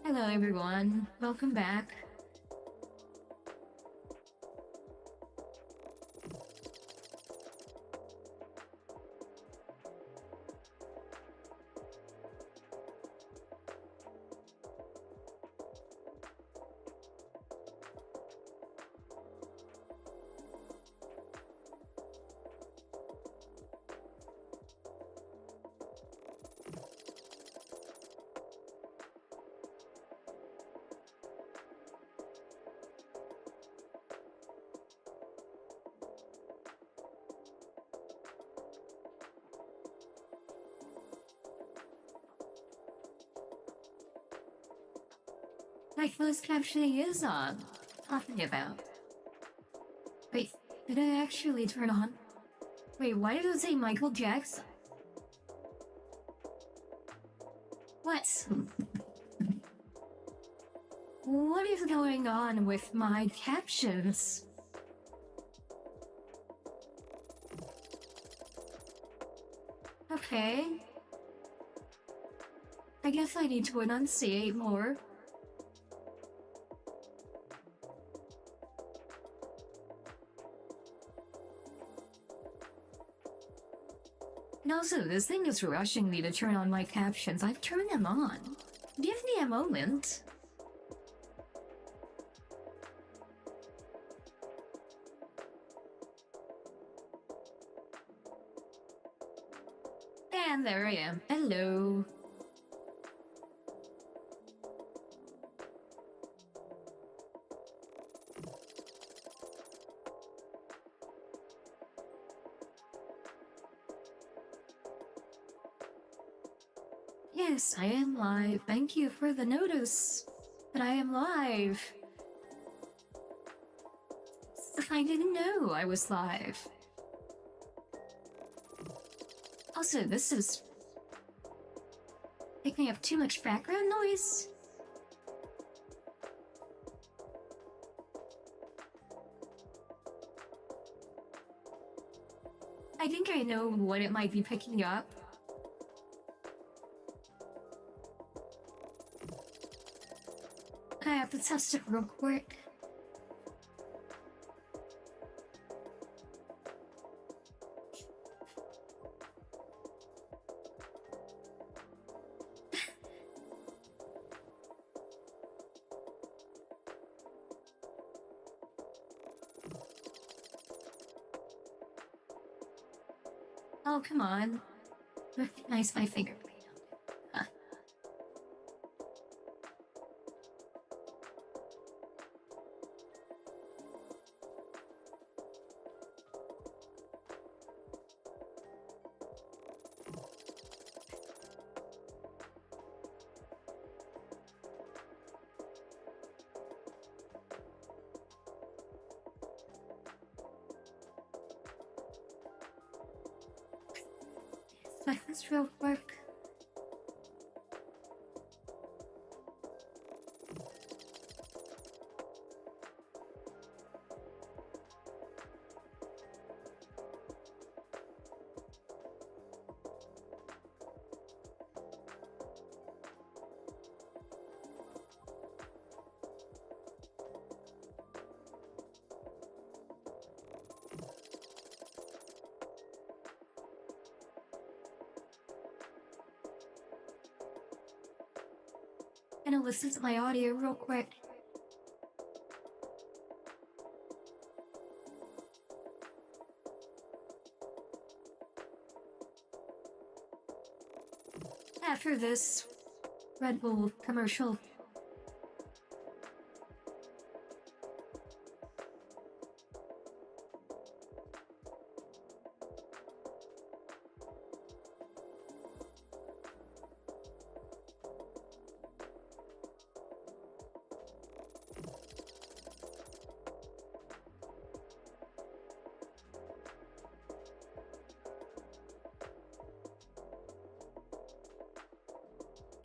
Hello everyone, welcome back. My closed captioning is on. Talking about. Wait, did it actually turn on? Wait, why did it say Michael Jackson? What? What is going on with my captions? Okay. I guess I need to enunciate more. And also, this thing is rushing me to turn on my captions. I've turned them on. Give me a moment. And there I am. Hello. Yes, I am live. Thank you for the notice. But I am live. I didn't know I was live. Also, this is picking up too much background noise. I think I know what it might be picking up. I have to test it real quick. Oh, come on. Recognize my fingerprint. Huh. This real quick. Gonna listen to my audio real quick. After this Red Bull commercial.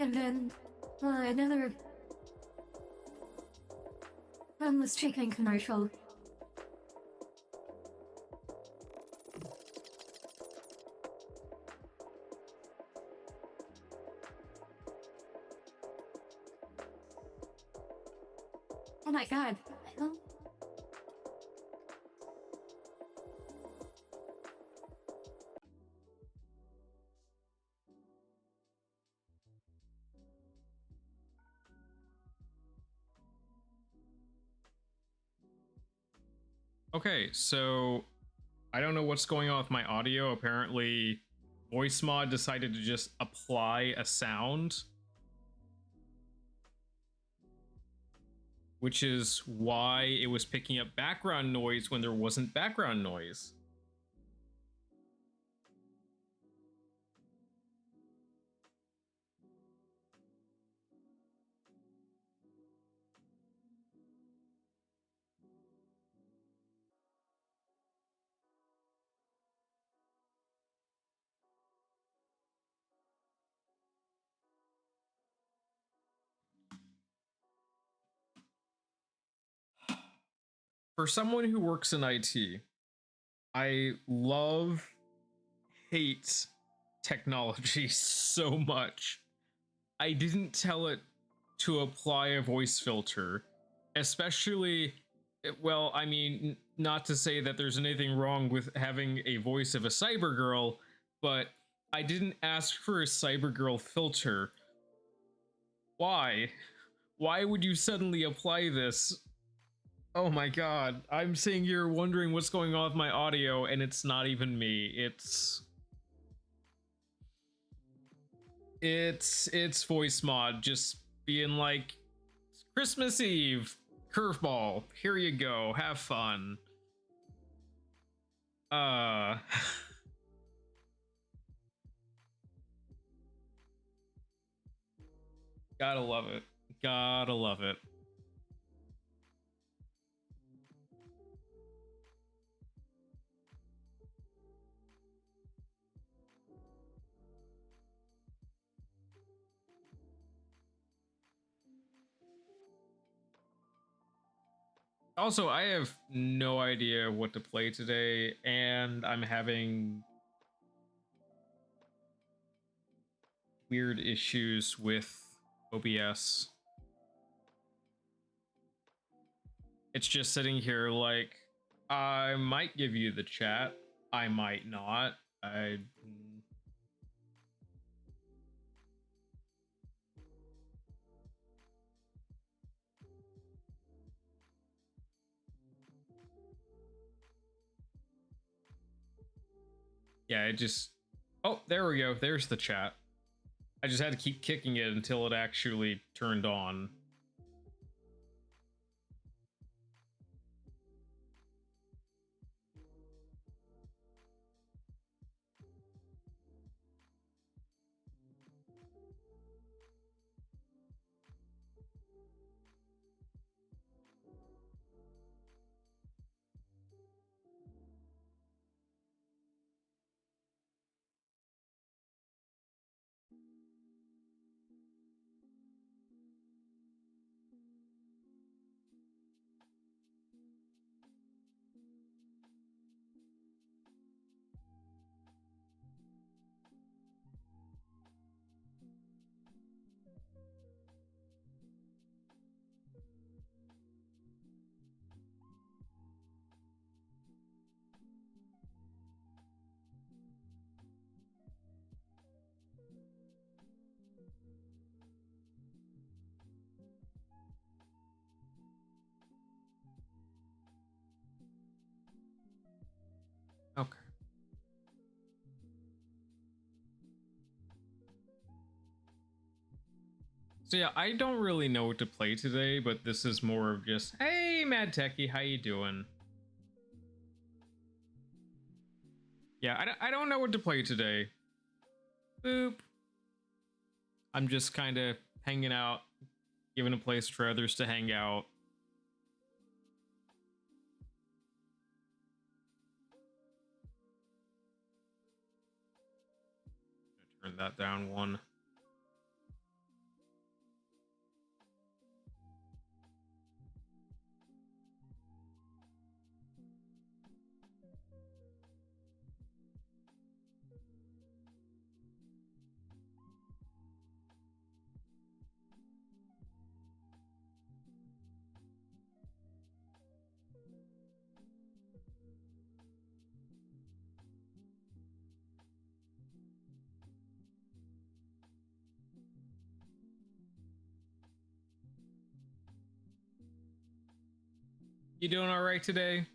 And then, another boneless chicken commercial. Oh my god. Oh. Okay, so I don't know what's going on with my audio. Apparently, Voice Mod decided to just apply a sound, which is why it was picking up background noise when there wasn't background noise. For someone who works in IT, I hate technology so much. I didn't tell it to apply a voice filter, especially, well, I mean, not to say that there's anything wrong with having a voice of a cyber girl, but I didn't ask for a cyber girl filter. Why? Why would you suddenly apply this? Oh my god, I'm sitting here wondering what's going on with my audio, and it's not even me. It's... It's voice mod just being like Christmas Eve curveball. Here you go. Have fun. Uh Gotta love it. Gotta love it. Also, I have no idea what to play today, and I'm having weird issues with OBS. It's just sitting here like, I might give you the chat, I might not. Yeah, it just... Oh, there we go. There's the chat. I just had to keep kicking it until it actually turned on. Okay. So yeah, I don't really know what to play today, but this is more of just, hey, Mad Techie, how you doing? Yeah, I don't know what to play today. Boop. I'm just kind of hanging out, giving a place for others to hang out. Turn that down one. You doing all right today?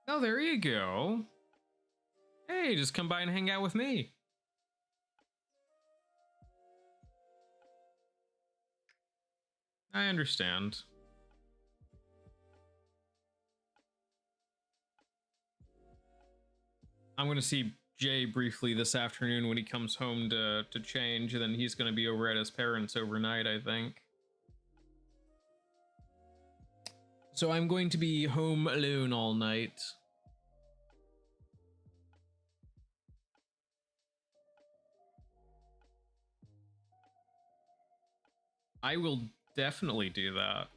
Oh, there you go. Hey, just come by and hang out with me. I understand. I'm gonna see Jay briefly this afternoon when he comes home to change, and then he's gonna be over at his parents' overnight, I think. So I'm going to be home alone all night. I will definitely do that.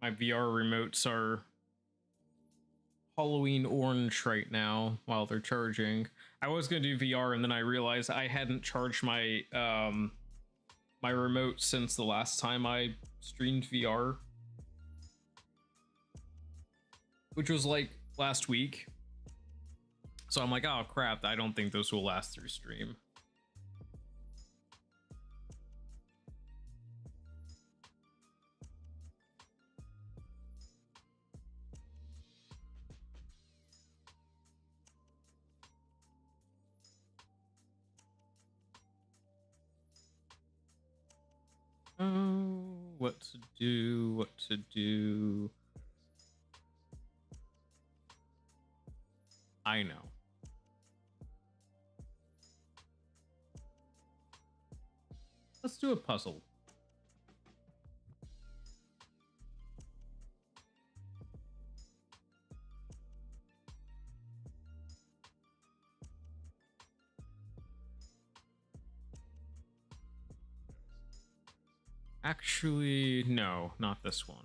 My VR remotes are Halloween orange right now while they're charging. I was gonna do VR and then I realized I hadn't charged my my remote since the last time I streamed VR, which was like last week. So I'm like, oh crap, I don't think those will last through stream. Oh, what to do, what to do. I know. Let's do a puzzle. Actually, no, not this one.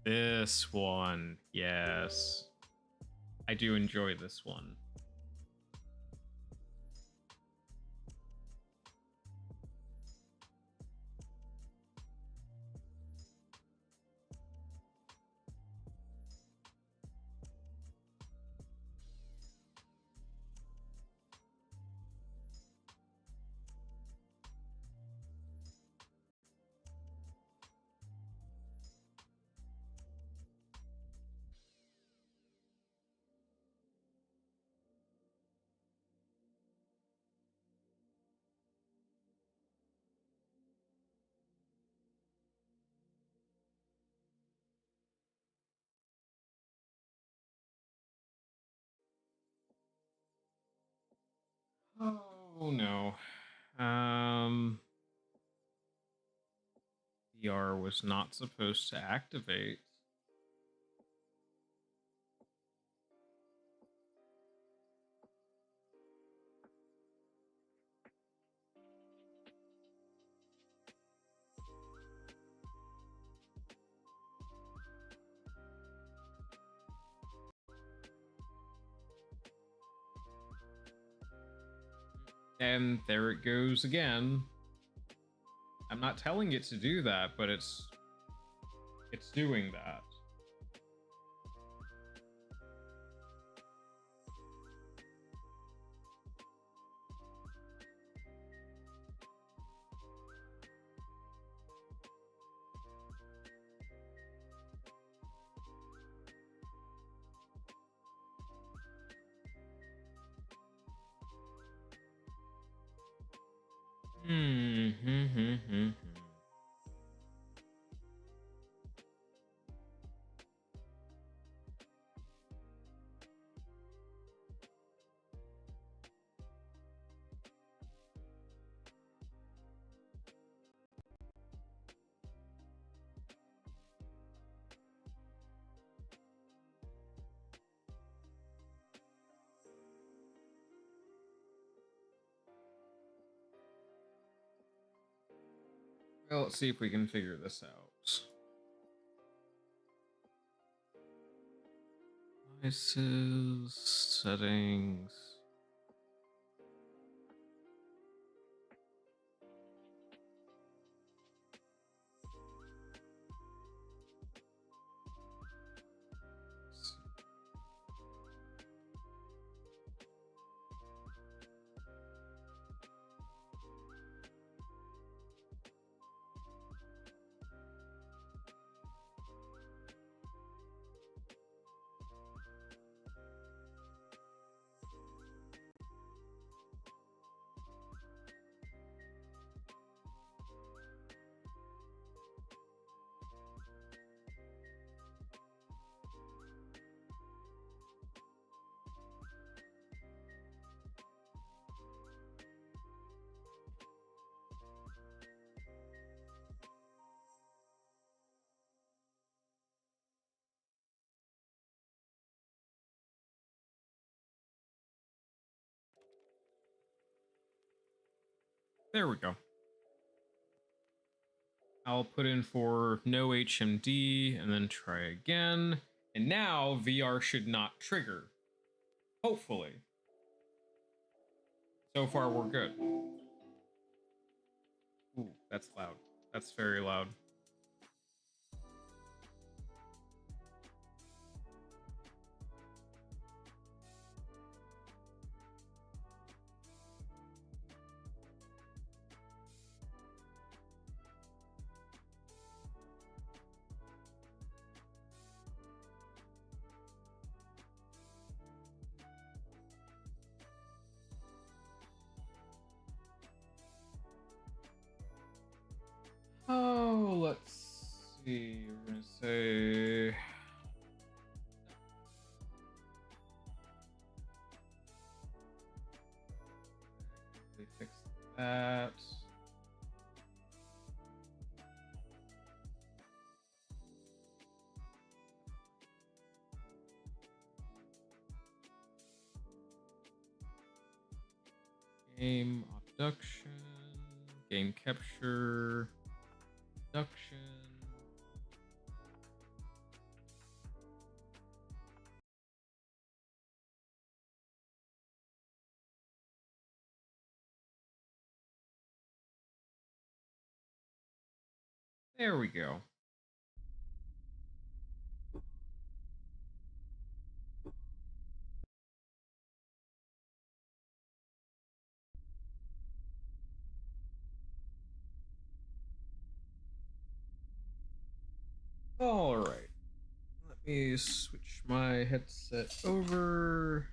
This one, yes. I do enjoy this one. Oh no. VR was not supposed to activate. And there it goes again. I'm not telling it to do that, but it's doing that. Hmm. Well, let's see if we can figure this out. Devices, settings. There we go. I'll put in for no HMD and then try again. And now VR should not trigger. Hopefully. So far, we're good. Ooh, that's loud. That's very loud. Oh, let's see. We're gonna say they fixed that. Game abduction, game capture, abduction. There we go. All right. Let me switch my headset over.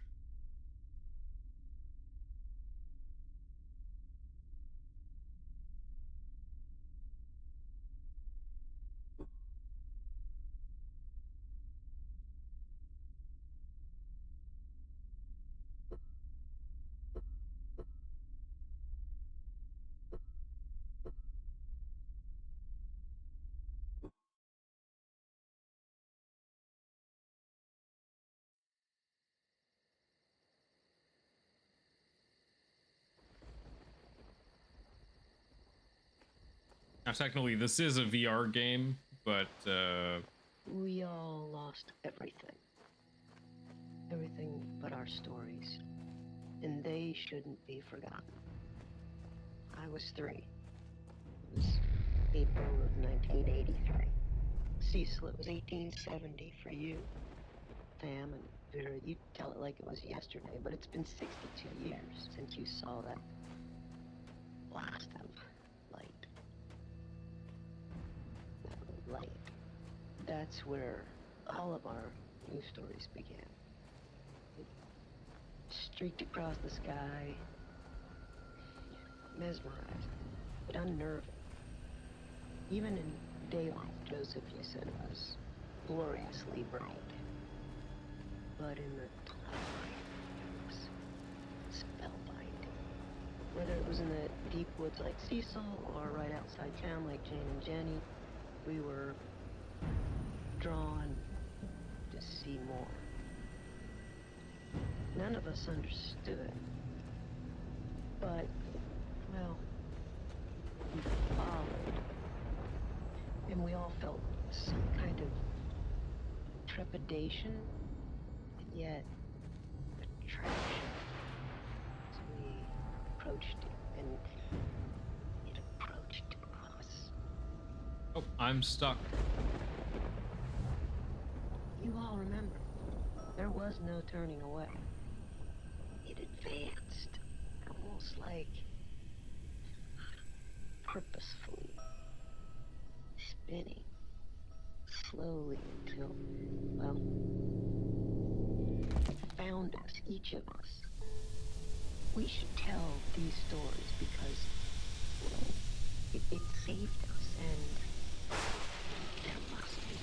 Now, technically, this is a VR game, but We all lost everything. Everything but our stories. And they shouldn't be forgotten. I was 3. It was April of 1983. Cecil, it was 1870 for you. Sam and Vera, you tell it like it was yesterday, but it's been 62 years since you saw that blast of light. Light. That's where all of our new stories began. It streaked across the sky, mesmerizing, but unnerving. Even in daylight, Joseph, you said it was gloriously bright. But in the twilight, it was spellbinding. Whether it was in the deep woods like Cecil or right outside town like Jane and Jenny, we were drawn to see more. None of us understood. But, well, we followed. And we all felt some kind of trepidation, and yet attraction. So we approached it, and it approached us. oh, I'm stuck. You all remember, there was no turning away. It advanced, almost like purposefully, spinning slowly until, well, it found us, each of us. We should tell these stories because it saved us, and there must be.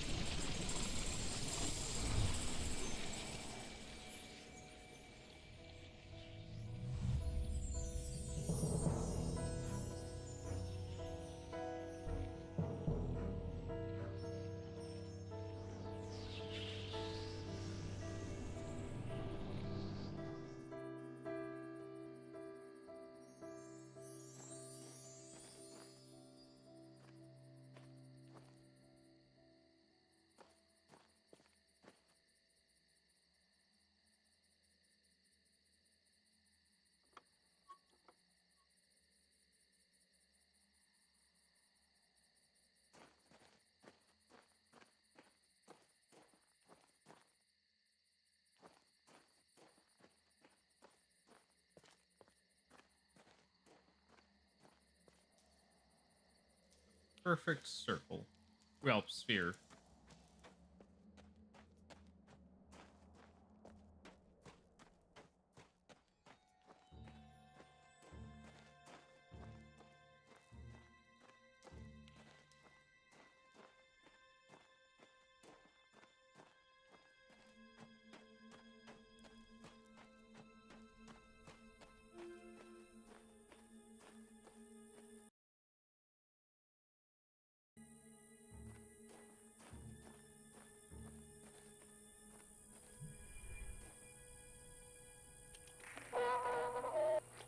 perfect circle. Well, sphere.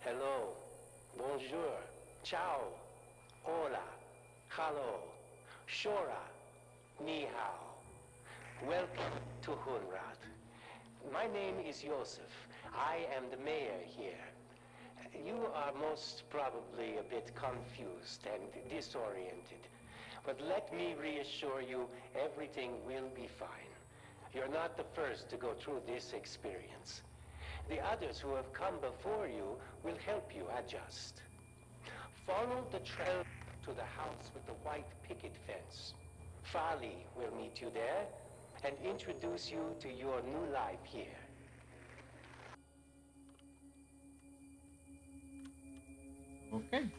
Hello, bonjour, ciao, hola, hello, shora, ni hao. Welcome to Hunrat. My name is Joseph. I am the mayor here. You are most probably a bit confused and disoriented. But let me reassure you, everything will be fine. You're not the first to go through this experience. The others who have come before you will help you adjust. Follow the trail to the house with the white picket fence. Fali will meet you there and introduce you to your new life here. Okay.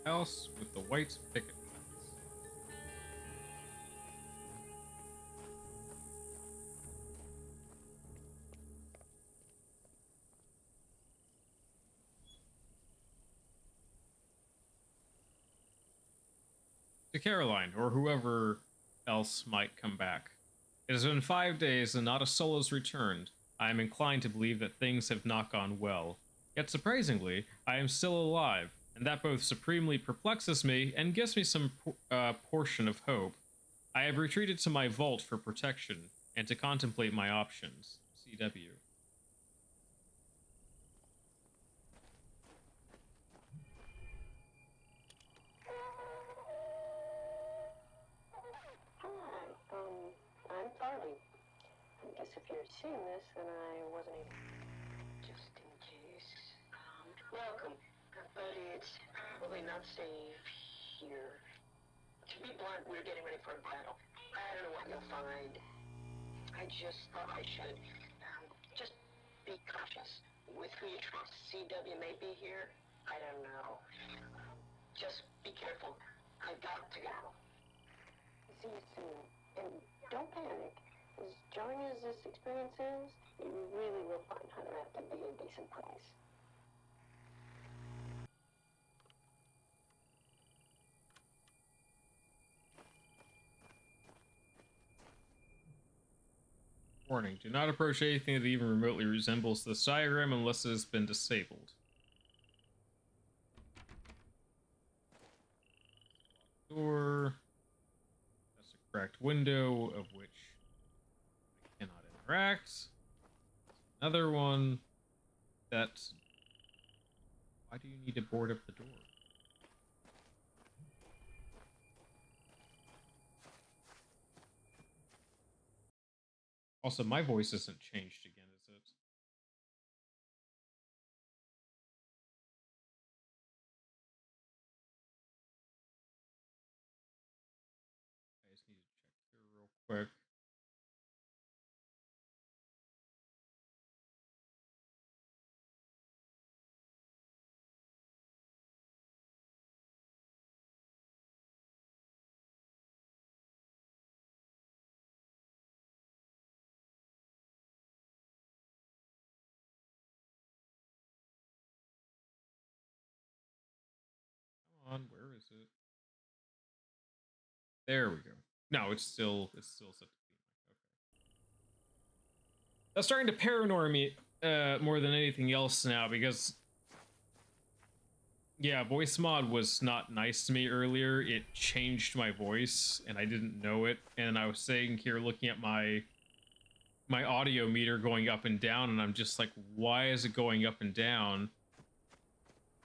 House with the white picket fence. To Caroline, or whoever else might come back. It has been 5 days and not a soul has returned. I am inclined to believe that things have not gone well. Yet surprisingly, I am still alive, and that both supremely perplexes me and gives me some portion of hope. I have retreated to my vault for protection and to contemplate my options. CW. Hi, I'm Farley. I guess if you're seeing this, then I wasn't able. Just in case. Welcome. But it's probably not safe here. To be blunt, we're getting ready for a battle. I don't know what you'll find. I just thought I should. Just be cautious. With who you trust. CW may be here. I don't know. Just be careful. I've got to go. See you soon. And don't panic. As jarring as this experience is, you really will find Hunter out to be a decent place. Warning, do not approach anything that even remotely resembles this diagram unless it has been disabled. Door. That's a cracked window of which I cannot interact. Another one. That's... Why do you need to board up the door? Also, my voice isn't changed again, is it? I just need to check here real quick. is it? There we go. No, it's still set to be. Okay. That's starting to paranoid me more than anything else now, because yeah, voice mod was not nice to me earlier. It changed my voice and I didn't know it. And I was sitting here looking at my audio meter going up and down, and I'm just like, why is it going up and down?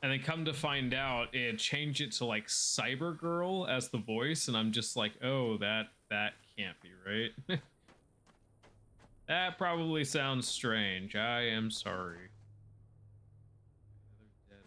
And then come to find out, it changed it to like Cyber Girl as the voice, and I'm just like, oh, that can't be right. That probably sounds strange. I am sorry. Another dead end.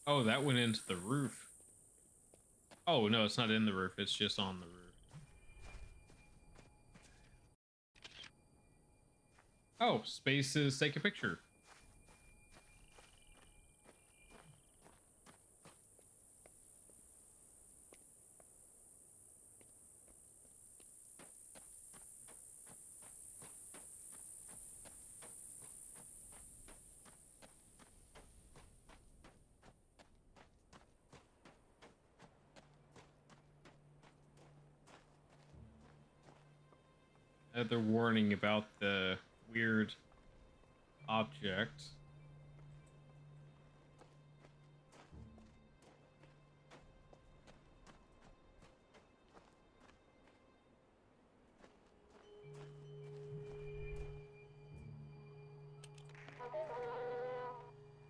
Oh, that went into the roof. Oh, no, it's not in the roof. It's just on the roof. Oh, spaces, take a picture. Another warning about the weird object.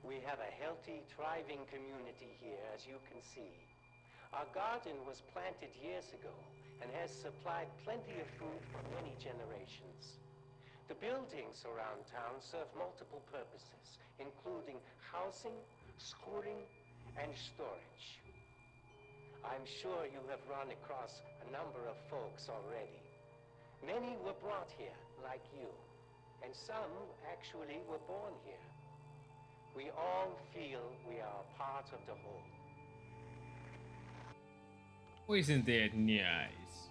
We have a healthy, thriving community here, as you can see. Our garden was planted years ago and has supplied plenty of food for many generations. The buildings around town serve multiple purposes, including housing, schooling, and storage. I'm sure you have run across a number of folks already. Many were brought here, like you, and some actually were born here. We all feel we are a part of the whole. Isn't that nice?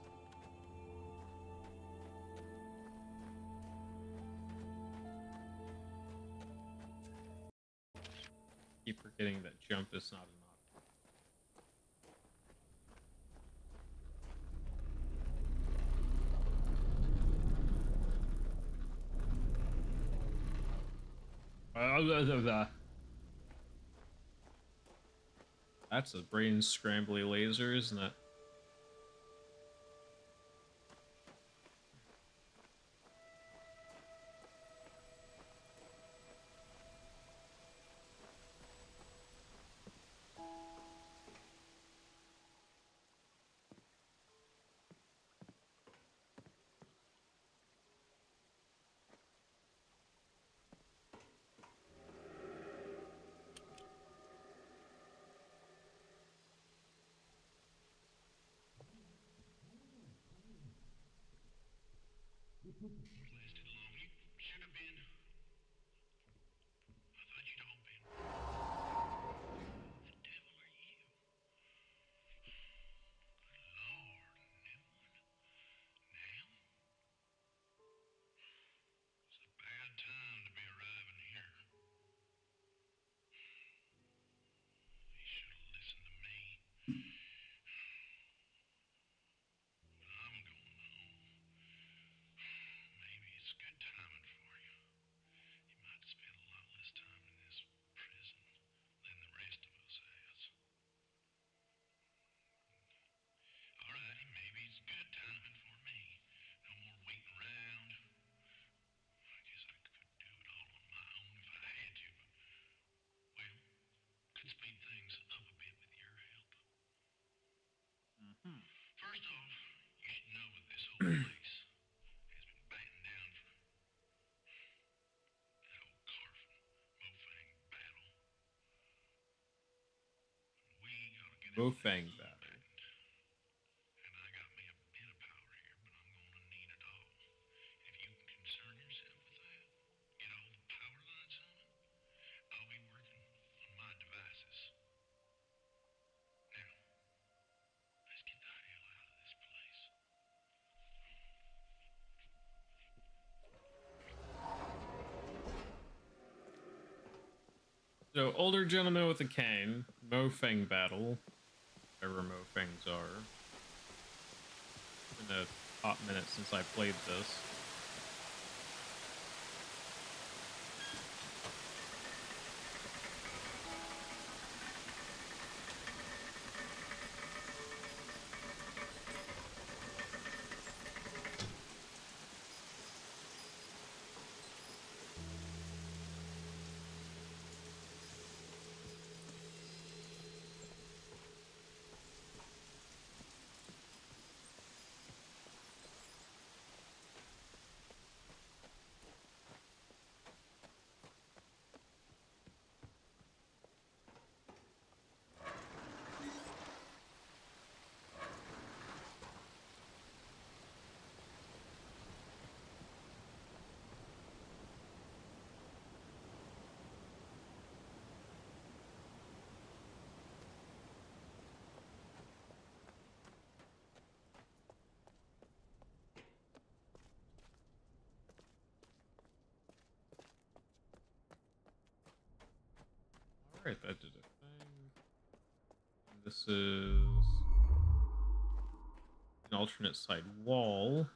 Keep forgetting that jump is not an option. That's a brain scrambly laser, isn't it? Mofang battle. And I got me a bit of power here, but I'm gonna need it all. If you can concern yourself with that, get all the power lines on it, I'll be working on my devices. Now, let's get the hell out of this place. So, older gentleman with a cane, Mofang battle, whatever Mofangs are. It's been a hot minute since I played this. Alright, that did a thing. And this is an alternate side wall.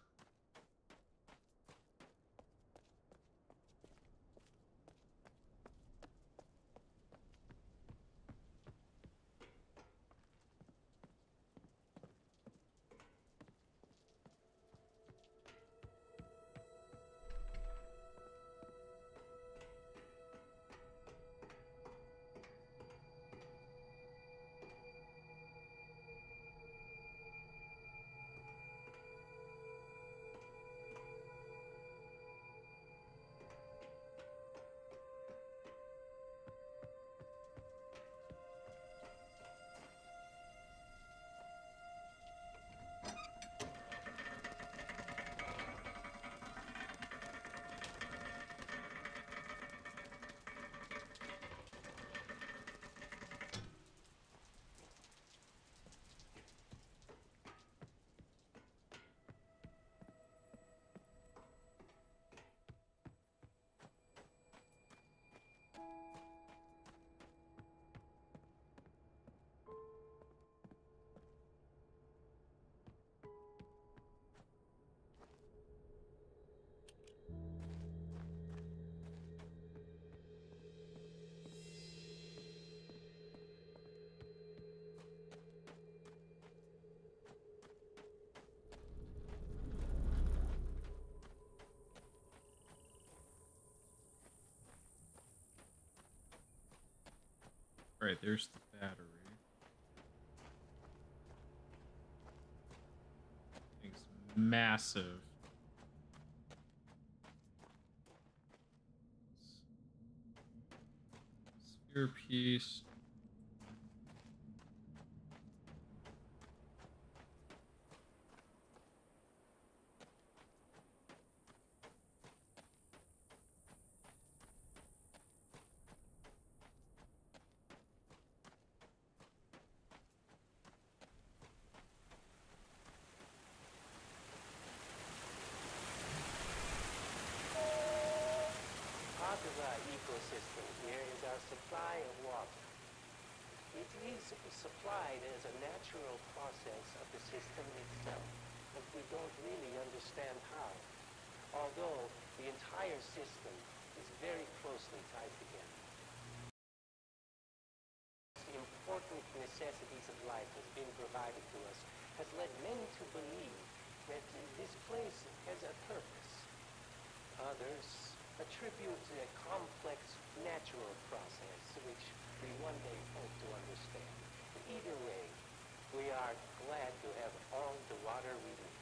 Alright, there's the battery. Thing's massive. Spear piece. Part of our ecosystem here is our supply of water. It is supplied as a natural process of the system itself, but we don't really understand how. Although the entire system is very closely tied together. The important necessities of life has been provided to us has led many to believe that this place has a purpose. Others attribute to a complex natural process which we one day hope to understand. Either way, we are glad to have all the water we need.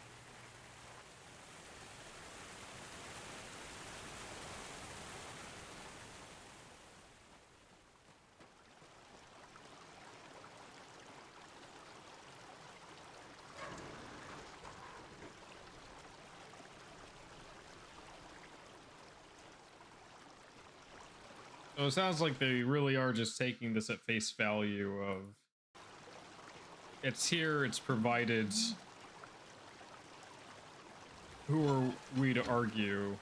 So it sounds like they really are just taking this at face value of it's here, it's provided. Who are we to argue?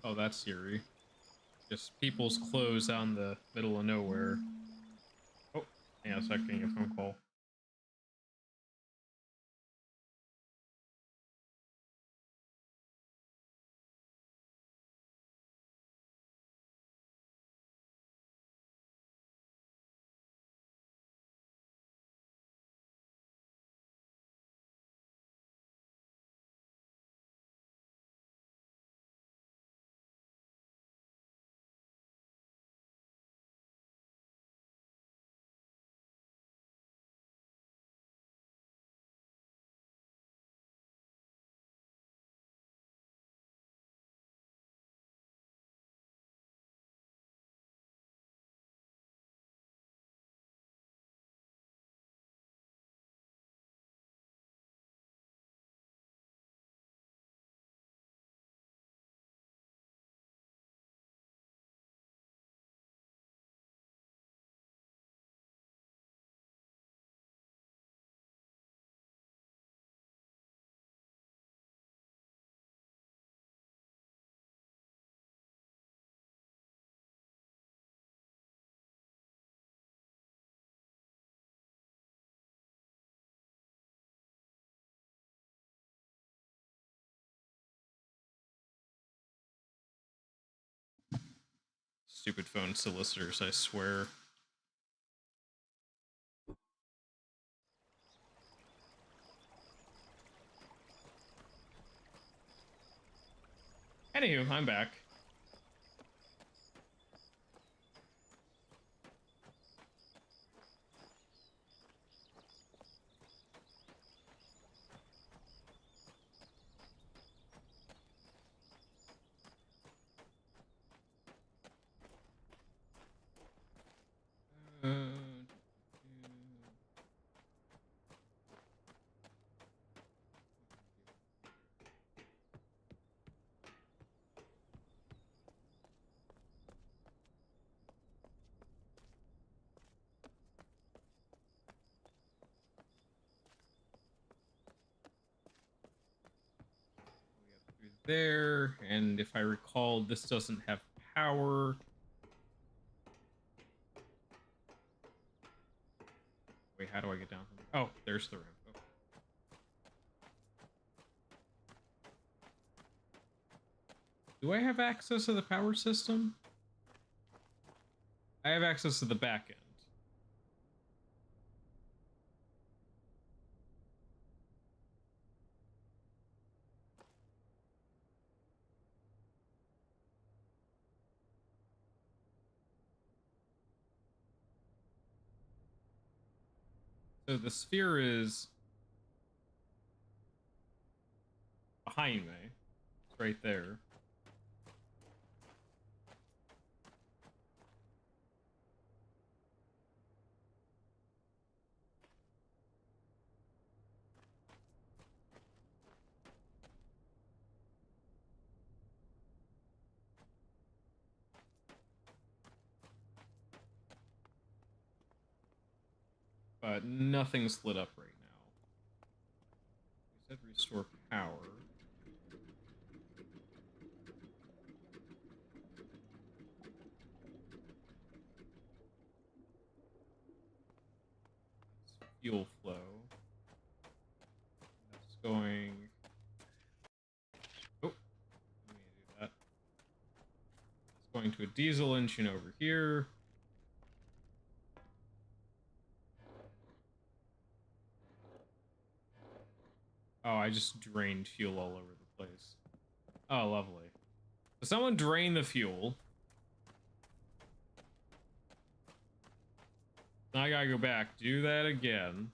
Oh, that's eerie. Just people's clothes out in the middle of nowhere. Oh, hang on a second, getting a phone call. Stupid phone solicitors, I swear. Anywho, I'm back. Uh, through there, and if I recall, this doesn't have power. Wait, how do I get down from there? Oh, there's the ramp. Oh. Do I have access to the power system? I have access to the back end. So the sphere is behind me. It's right there. But nothing's lit up right now. We said restore power. It's fuel flow. That's going. Oh, let me do that. Going to a diesel engine over here. Oh, I just drained fuel all over the place. Oh, lovely. So someone drain the fuel. Now I gotta go back. Do that again.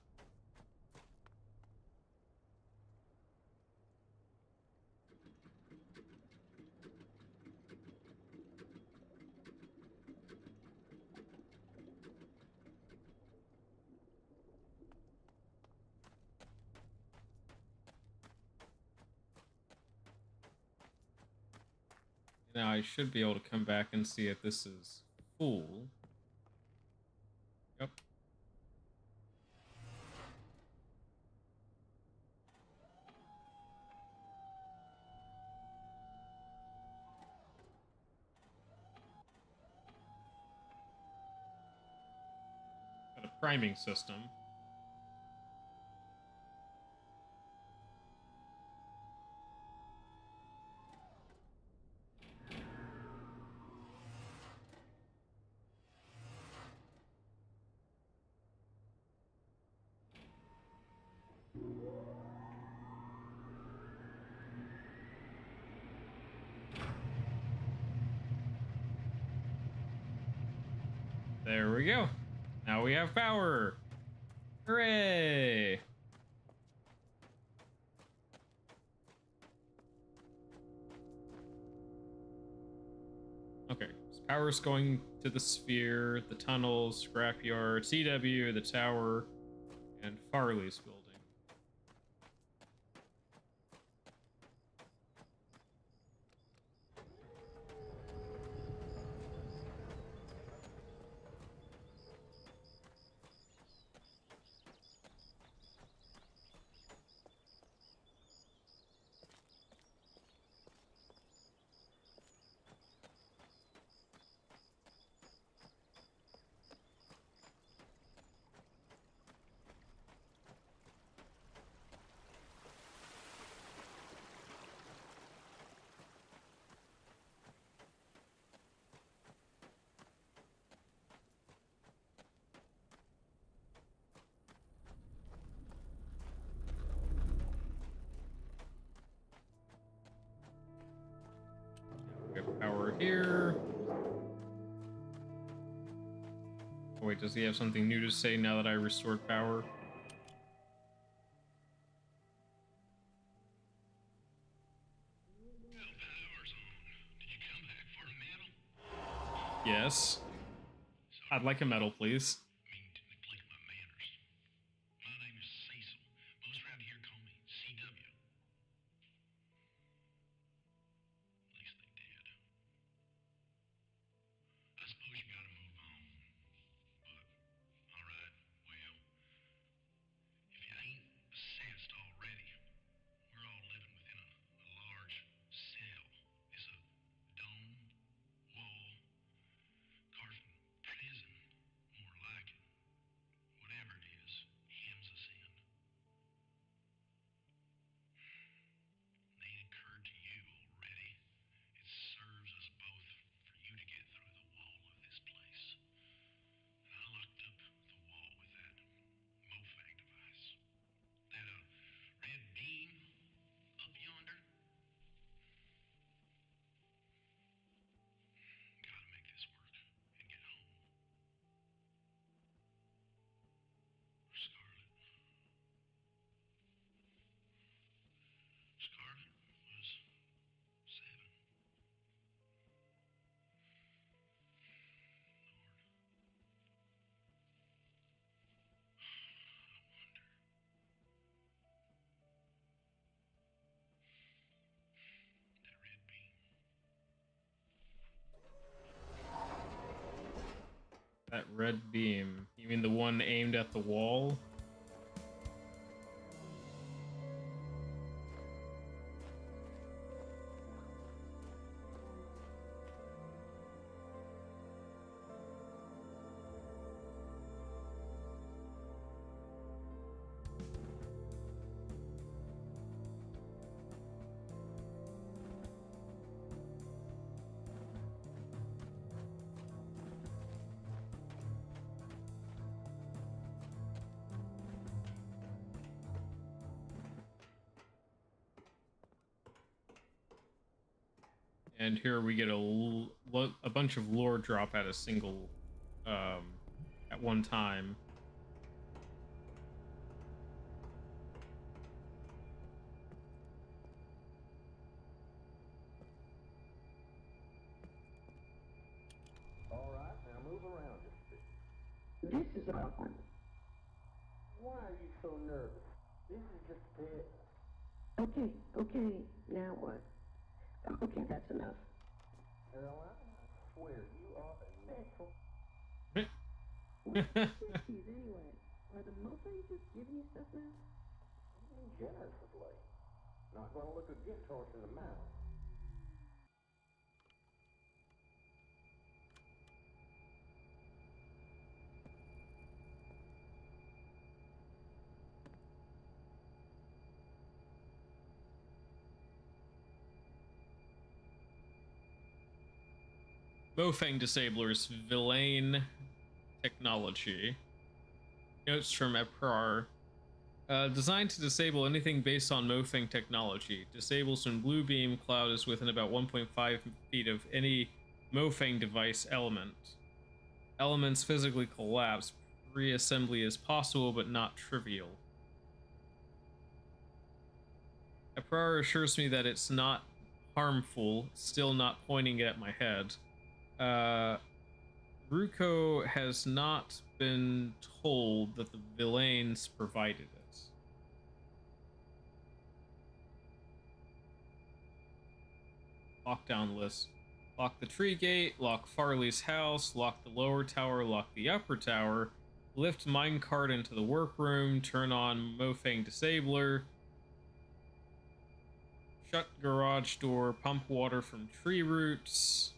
Now I should be able to come back and see if this is full. Yep. Got a priming system. There we go. Now we have power. Hooray! Okay, so power's going to the sphere, the tunnels, scrapyard, CW, the tower, and Farley's building. We have power here. Oh, wait, does he have something new to say now that I restored power? Power's on. Did you come back for a medal? Yes. I'd like a medal, please. I mean, to neglect my manners. My name is Cecil. Most around here call me CW. At least they did. I suppose you gotta move on. But, alright, well, if you ain't sensed already, we're all living within a large cell. It's a dome, wall, carved prison, more like it. Whatever it is, hems us in. They occurred to you already. It serves us both for you to get through the wall of this place. And I locked up the wall with that MOFAG device. That red beam up yonder. Gotta make this work and get home. Scarlet. Scarlet was 7. That red beam. That red beam. You mean the one aimed at the wall? And here we get a bunch of lore drop at a single, at one time. All right, now move around just a bit. This is our one. Why are you so nervous? This is just a bit. Okay, now what? Okay, that's enough. Caroline, I swear you are a natural. What's the fifties anyway? Are the Mofang just giving you stuff now? Being generous of late. Not gonna look a gift horse in the mouth. Mofang Disabler's Villain Technology. Notes from Eprar. Designed to disable anything based on Mofang technology. Disables when blue beam cloud is within about 1.5 feet of any Mofang device element. Elements physically collapse. Reassembly is possible, but not trivial. Eprar assures me that it's not harmful, still not pointing it at my head. Ruko has not been told that the villains provided it. Lockdown list. Lock the tree gate, lock Farley's house, lock the lower tower, lock the upper tower, lift minecart into the workroom, turn on Mofang Disabler, shut garage door, pump water from tree roots.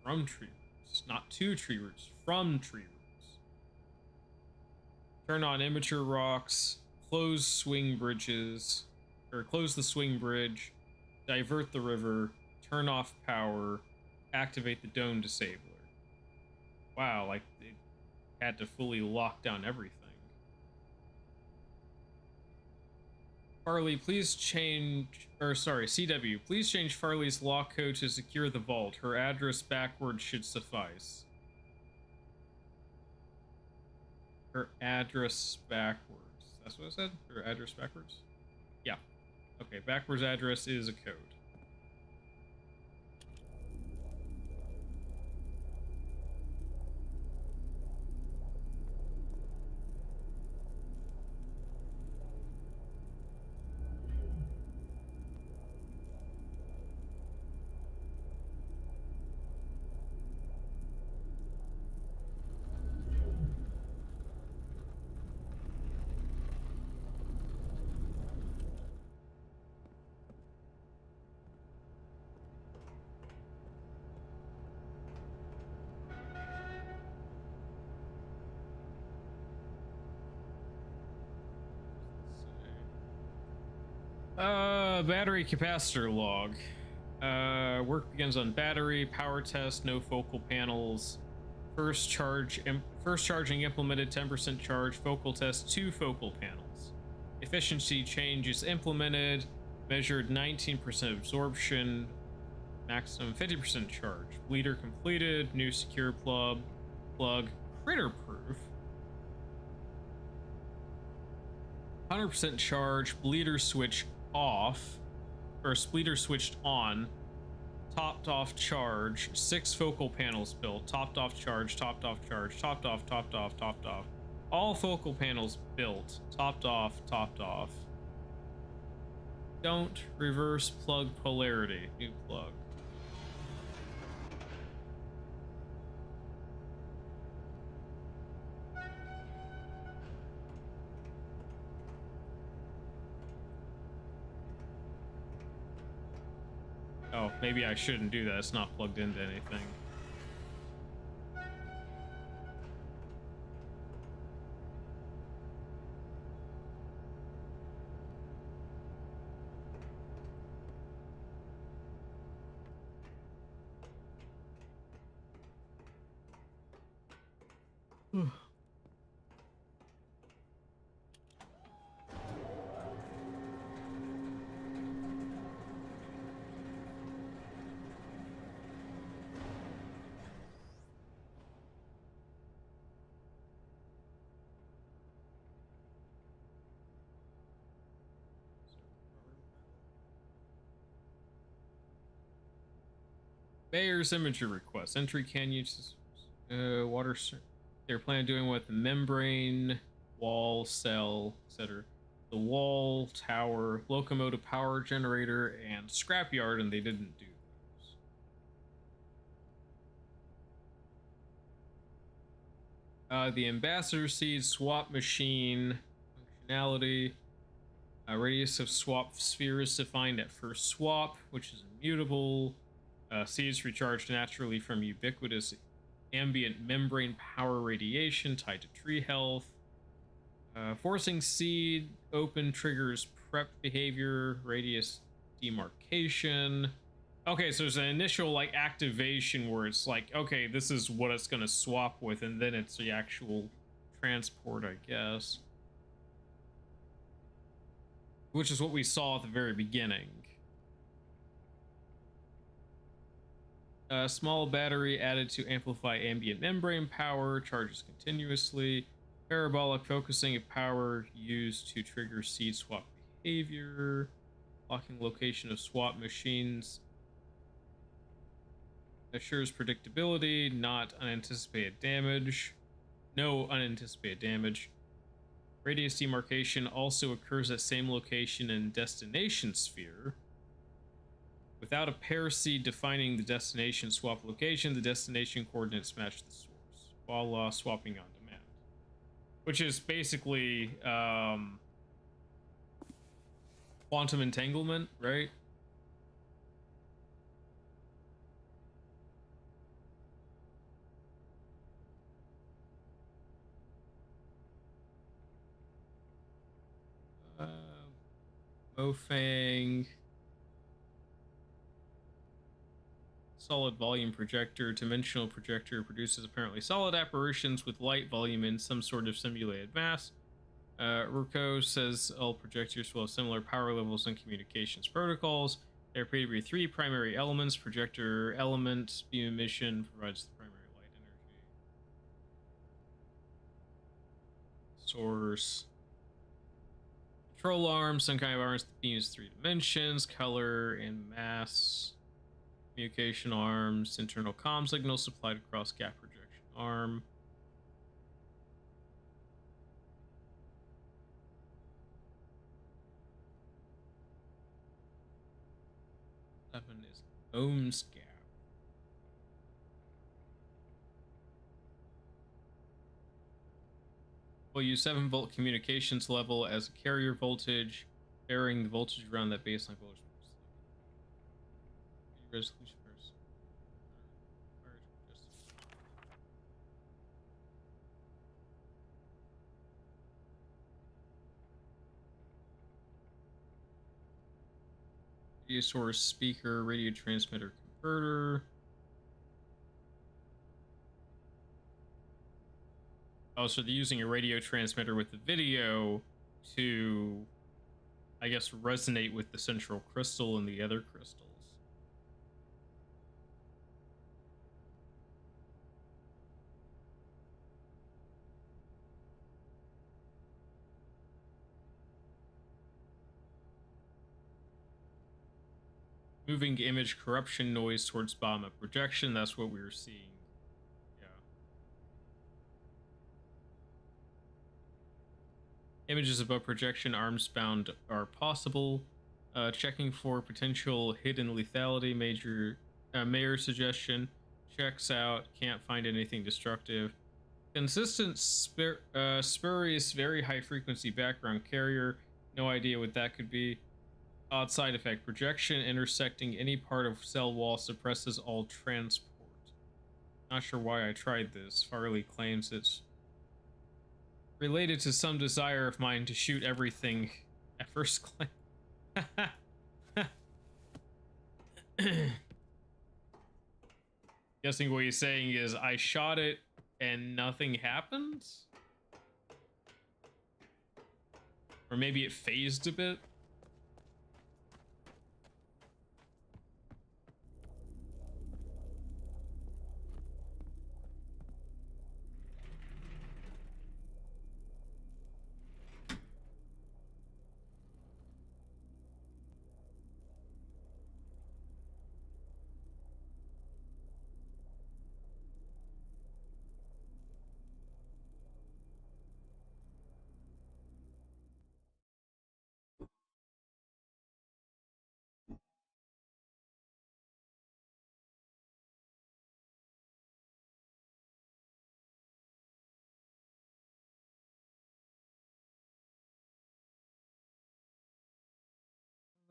From tree roots. Not to tree roots, from tree roots. Turn on immature rocks, close swing bridges, or close the swing bridge, divert the river, turn off power, activate the dome disabler. Wow, like they had to fully lock down everything. Farley, please change, or sorry, CW, please change Farley's lock code to secure the vault. Her address backwards should suffice. Her address backwards. That's what I said? Her address backwards? Yeah. Okay, backwards address is a code. Battery capacitor log. Work begins on battery, power test, no focal panels. First charging implemented, 10% charge, focal test, 2 focal panels. Efficiency change is implemented, measured 19% absorption, maximum 50% charge. Bleeder completed, new secure plug, critter proof. 100% charge, bleeder switch off, or bleeder switched on, topped off charge, 6 focal panels built, topped off charge, topped off charge, topped off, topped off, topped off. All focal panels built, topped off, topped off. Don't reverse plug polarity, new plug. Oh, maybe I shouldn't do that. It's not plugged into anything. Bayer's imagery request. Entry can use water. They're planning on doing with the membrane, wall, cell, etc. The wall, tower, locomotive power generator, and scrapyard, and they didn't do those. The ambassador seed swap machine functionality. Radius of swap sphere is defined at first swap, which is immutable. Seeds recharge naturally from ubiquitous ambient membrane power radiation tied to tree health. Forcing seed open triggers prep behavior, radius demarcation. Okay, so there's an initial like activation where it's like, okay, this is what it's gonna swap with, and then it's the actual transport, I guess. Which is what we saw at the very beginning. A small battery added to amplify ambient membrane power, charges continuously. Parabolic focusing of power used to trigger seed swap behavior. Locking location of swap machines. Assures predictability, not unanticipated damage. No unanticipated damage. Radius demarcation also occurs at same location in destination sphere. Without a pair seed defining the destination swap location, the destination coordinates match the source. Voila, swapping on demand. Which is basically quantum entanglement, right? Mofang. Solid volume projector. Dimensional projector produces apparently solid apparitions with light volume in some sort of simulated mass. Ruko says all projectors will have similar power levels and communications protocols. There appear to be three primary elements. Projector element, beam emission provides the primary light energy. Source. Control arms, some kind of arms that beams 3 dimensions, color and mass. Communication arms, internal comm signals supplied across gap projection arm. Seven is ohms gap. We'll use 7-volt communications level as a carrier voltage, varying the voltage around that baseline voltage. Resolution first. Radio source, speaker, radio transmitter, converter. Oh, so they're using a radio transmitter with the video to, I guess, resonate with the central crystal and the other crystals. Moving image corruption noise towards bottom of projection. That's what we were seeing. Yeah. Images above projection, arms bound are possible. Checking for potential hidden lethality. Mayor suggestion. Checks out. Can't find anything destructive. Consistent spurious, very high frequency background carrier. No idea what that could be. Odd side effect. Projection intersecting any part of cell wall suppresses all transport. Not sure why I tried this. Farley claims it's related to some desire of mine to shoot everything at first glance. Guessing what he's saying is I shot it and nothing happened? Or maybe it phased a bit?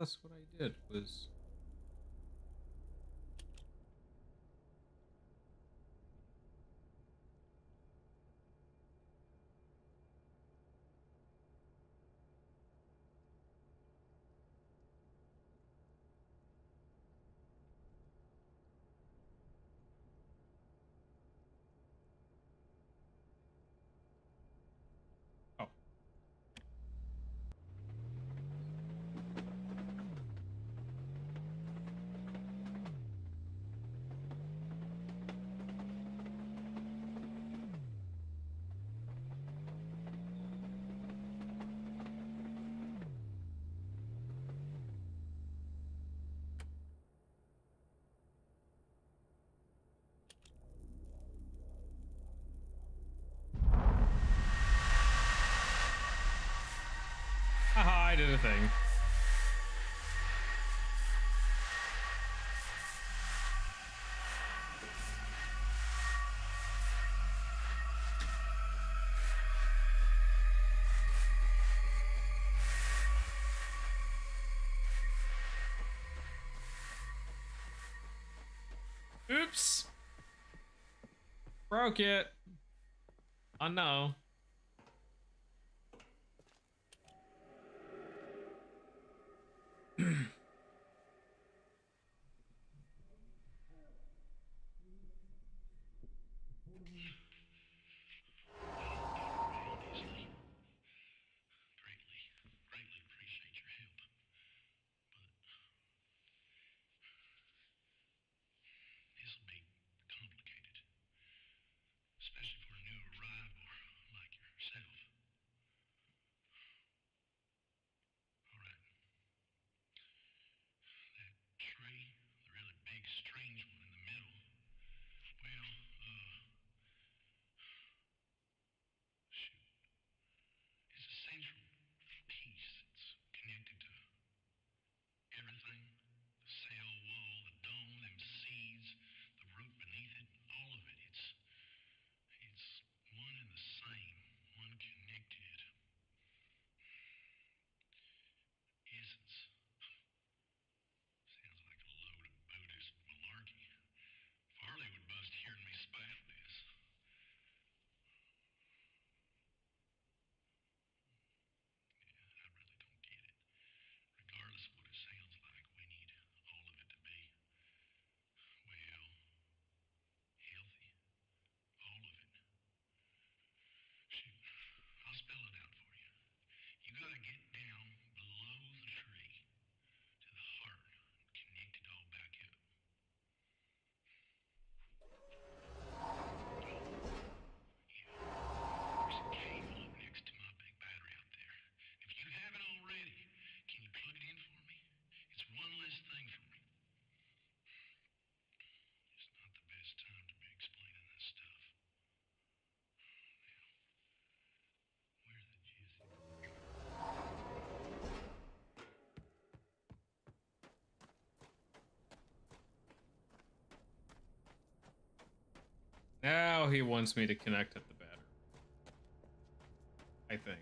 That's what I did was. Oh. Haha, I did a thing. Oops. Broke it. Oh no. Obviously, greatly appreciate your help. This will be complicated, especially for a new arrival like yourself. All right, that tree, the really big, strange one in the middle. Well, shoot, it's a central piece that's connected to everything. The cell wall, the dome, them seeds, the root beneath it, all of it. It's one and the same, one connected essence. Sounds like a load of Buddhist malarkey. Farley would bust hearing me spout this. Yeah, I really don't get it. Regardless of what it sounds like, we need all of it to be, well, healthy. All of it. Shoot, I'll spell it out for you. You gotta get down below the tree to the heart and connect it all back up. There's a cable up next to my big battery out there. If you haven't already, can you plug it in for me? It's one less thing for me. It's not the best time to be explaining this stuff. Now, where's the jizzy? Now he wants me to connect at the battery. I think.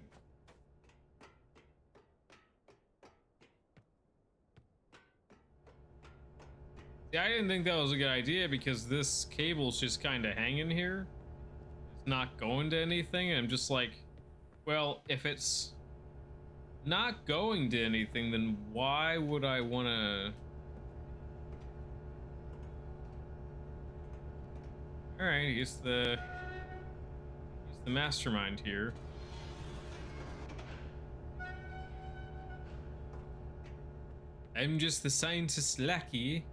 Yeah, I didn't think that was a good idea because this cable's just kind of hanging here. It's not going to anything. And I'm just like, well, if it's not going to anything, then why would I want to... Alright, he's the mastermind here. I'm just the scientist lackey,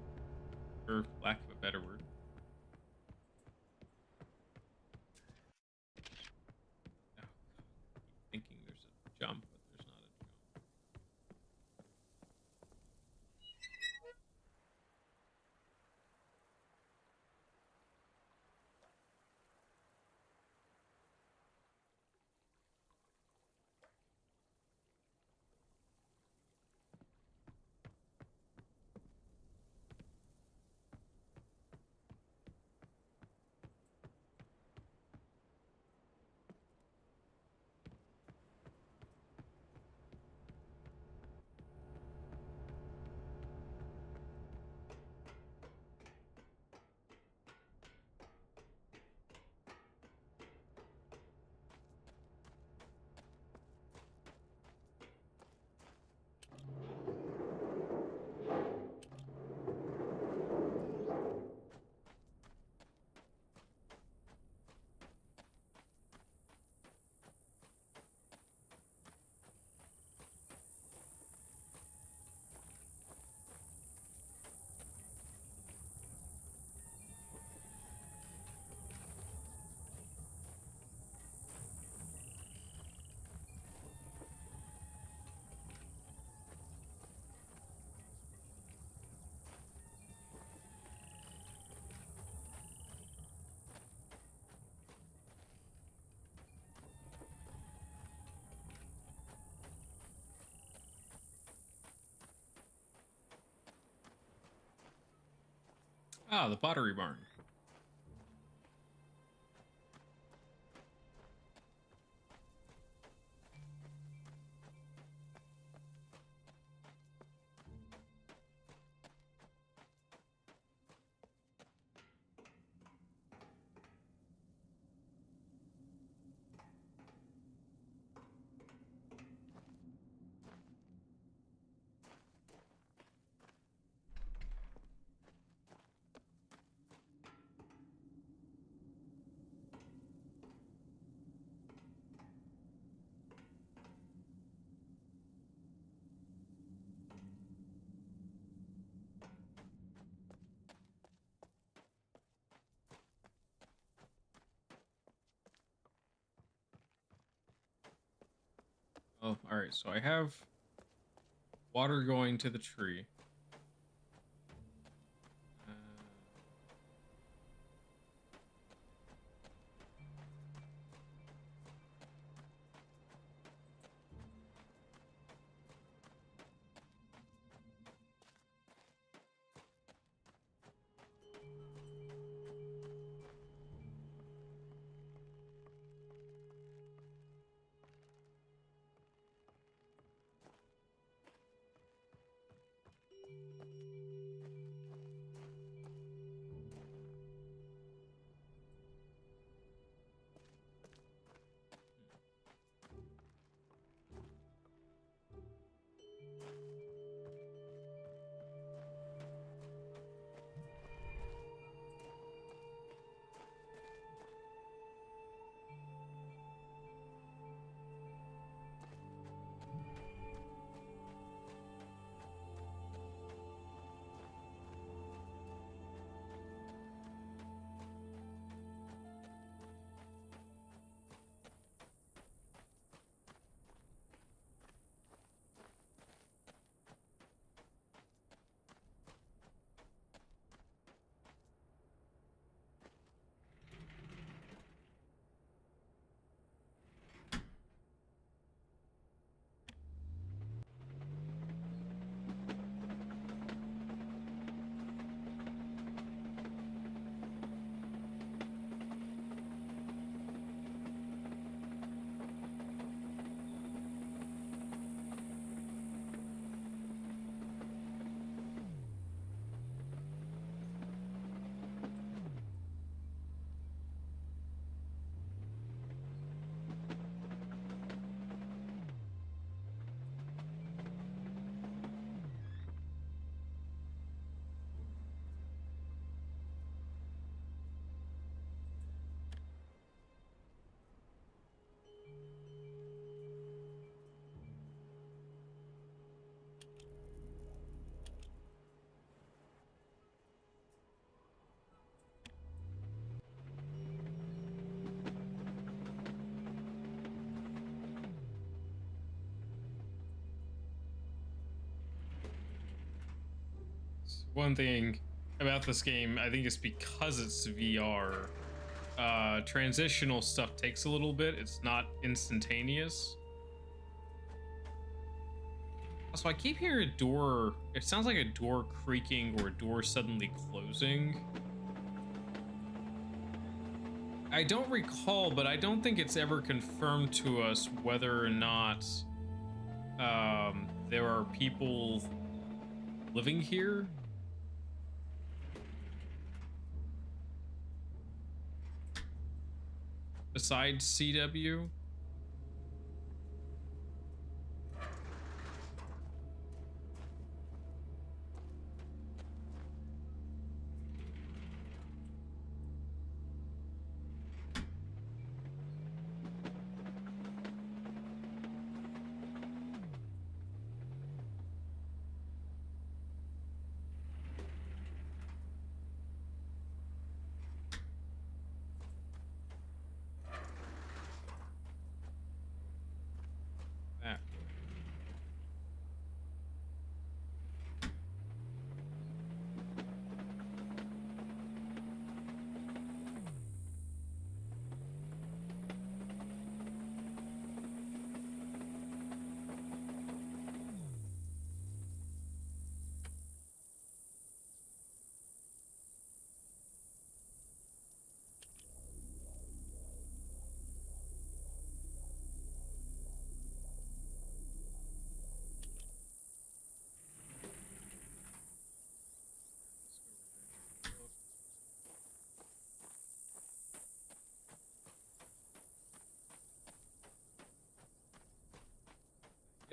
for lack of a better word. Oh, God. I keep thinking there's a jump, but there's not a jump. Ah, the pottery barn. Oh, all right. So I have water going to the tree. Uh, One thing about this game, I think it's because it's VR. Transitional stuff takes a little bit. It's not instantaneous. Also, I keep hearing a door. It sounds like a door creaking or a door suddenly closing. I don't recall, but I don't think it's ever confirmed to us whether or not there are people living here. Besides CW?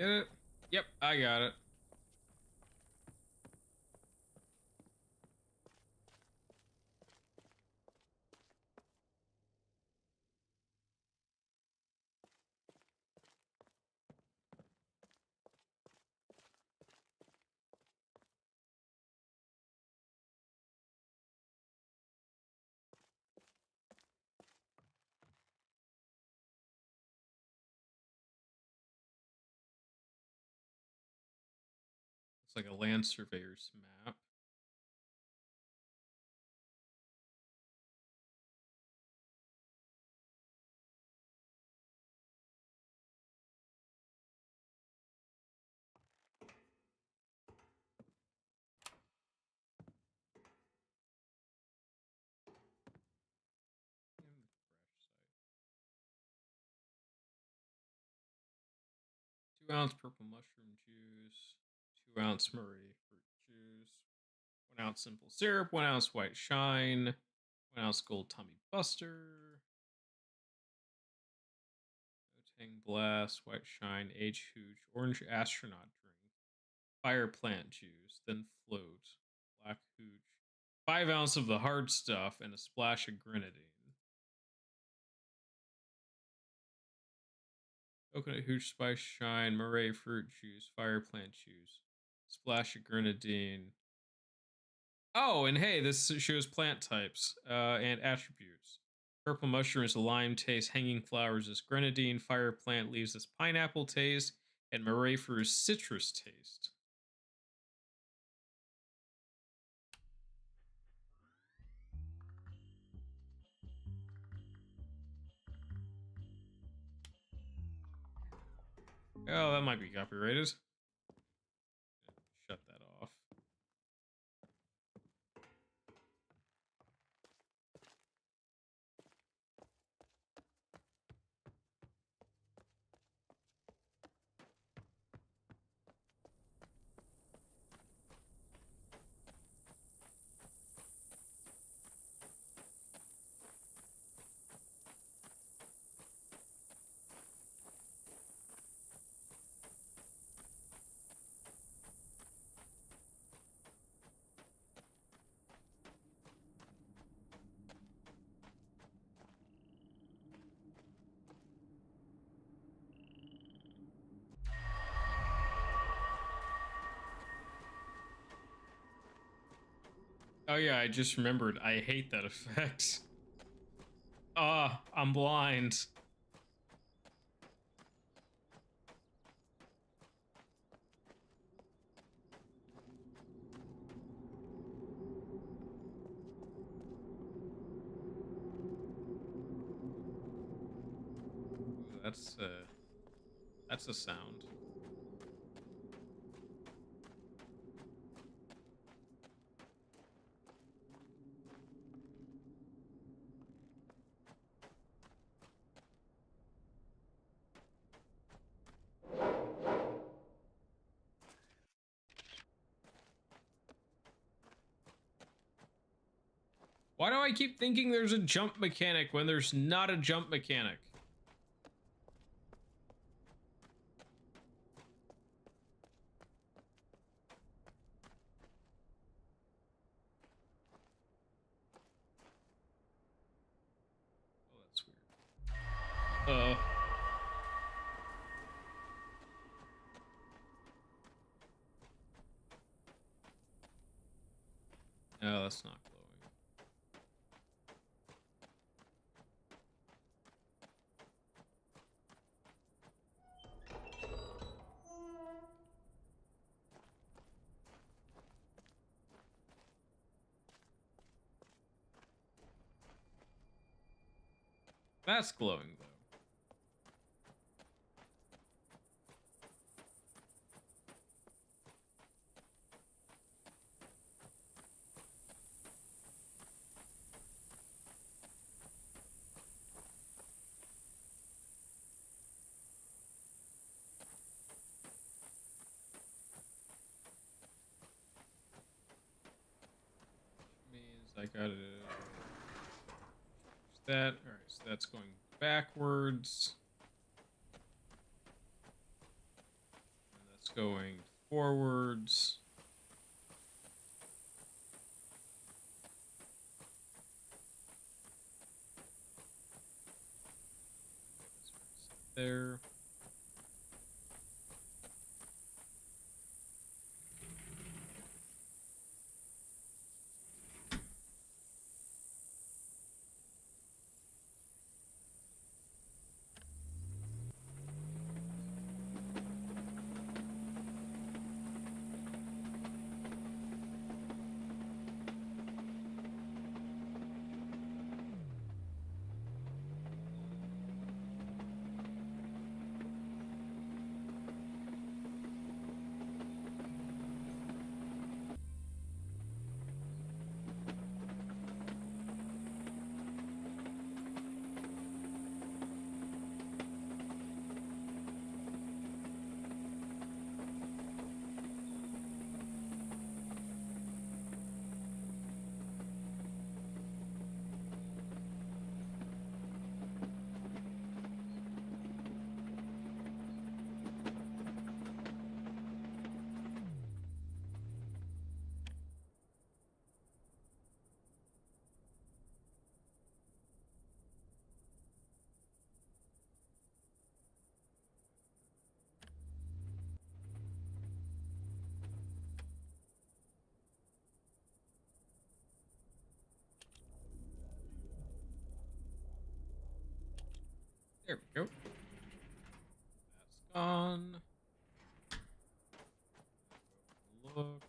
Get it? Yep, I got it. It's like a land surveyor's map. And fresh site. 2 ounce purple mushroom juice. 2 ounce Murray fruit juice. 1 ounce simple syrup. 1 ounce white shine. 1 ounce gold tummy buster. Tang blast. White shine. Age hooch. Orange astronaut drink. Fire plant juice. Then float. Black hooch. 5 ounce of the hard stuff and a splash of grenadine. Coconut hooch, spice shine, Murray fruit juice, fire plant juice, splash of grenadine. Oh, and hey, this shows plant types and attributes. Purple mushroom is a lime taste, hanging flowers is grenadine, fire plant leaves is pineapple taste, and Murray fruit is citrus taste. Oh, that might be copyrighted. Shut that off. Oh yeah, I just remembered. I hate that effect. Ah, I'm blind. Ooh, that's a sound. Why do I keep thinking there's a jump mechanic when there's not a jump mechanic? Oh, that's weird. No, that's not glowing. That's glowing, though. Means I gotta... that. Alright, so that's going backwards. going forwards. There. There we go. That's gone. Look.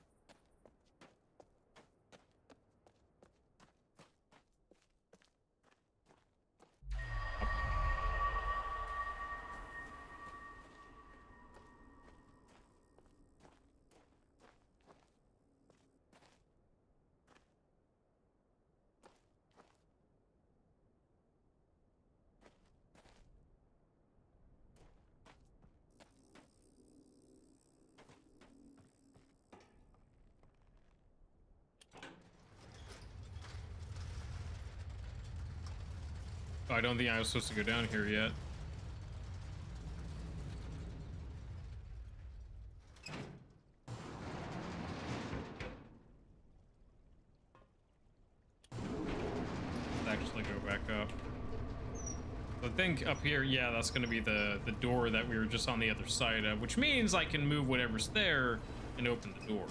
Oh, I don't think I was supposed to go down here yet. Let's actually go back up. I think up here, yeah, that's going to be the door that we were just on the other side of, which means I can move whatever's there and open the door.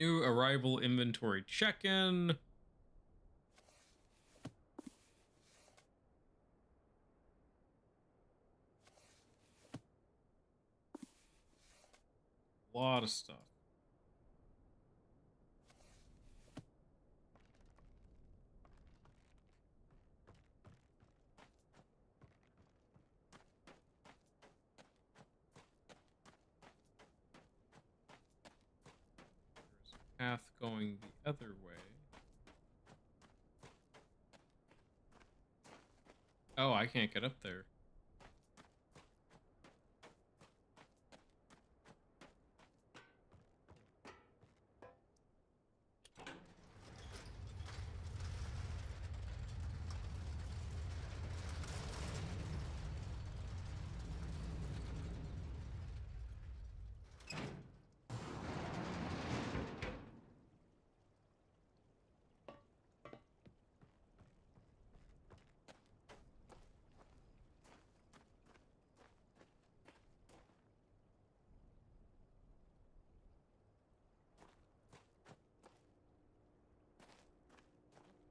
New arrival inventory check-in. A lot of stuff. There's a path going the other way. Oh, I can't get up there.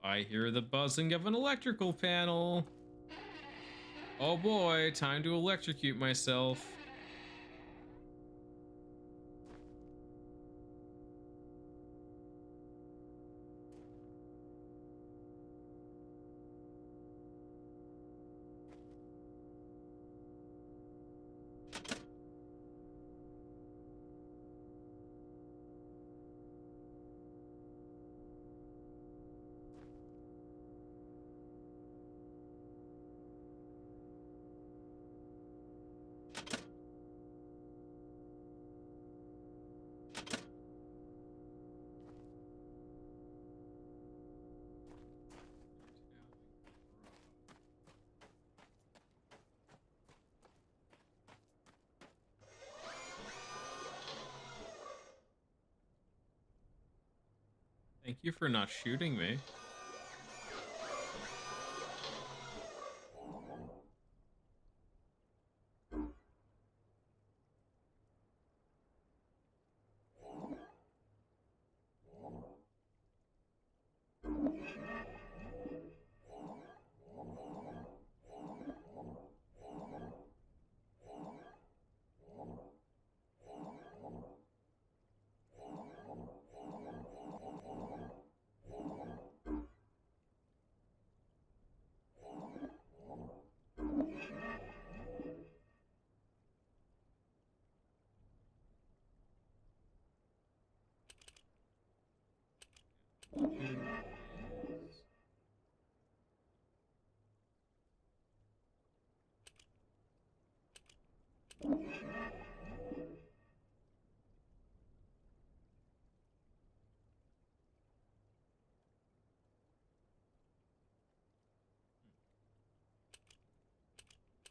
I hear the buzzing of an electrical panel. Oh boy, time to electrocute myself. Thank you for not shooting me.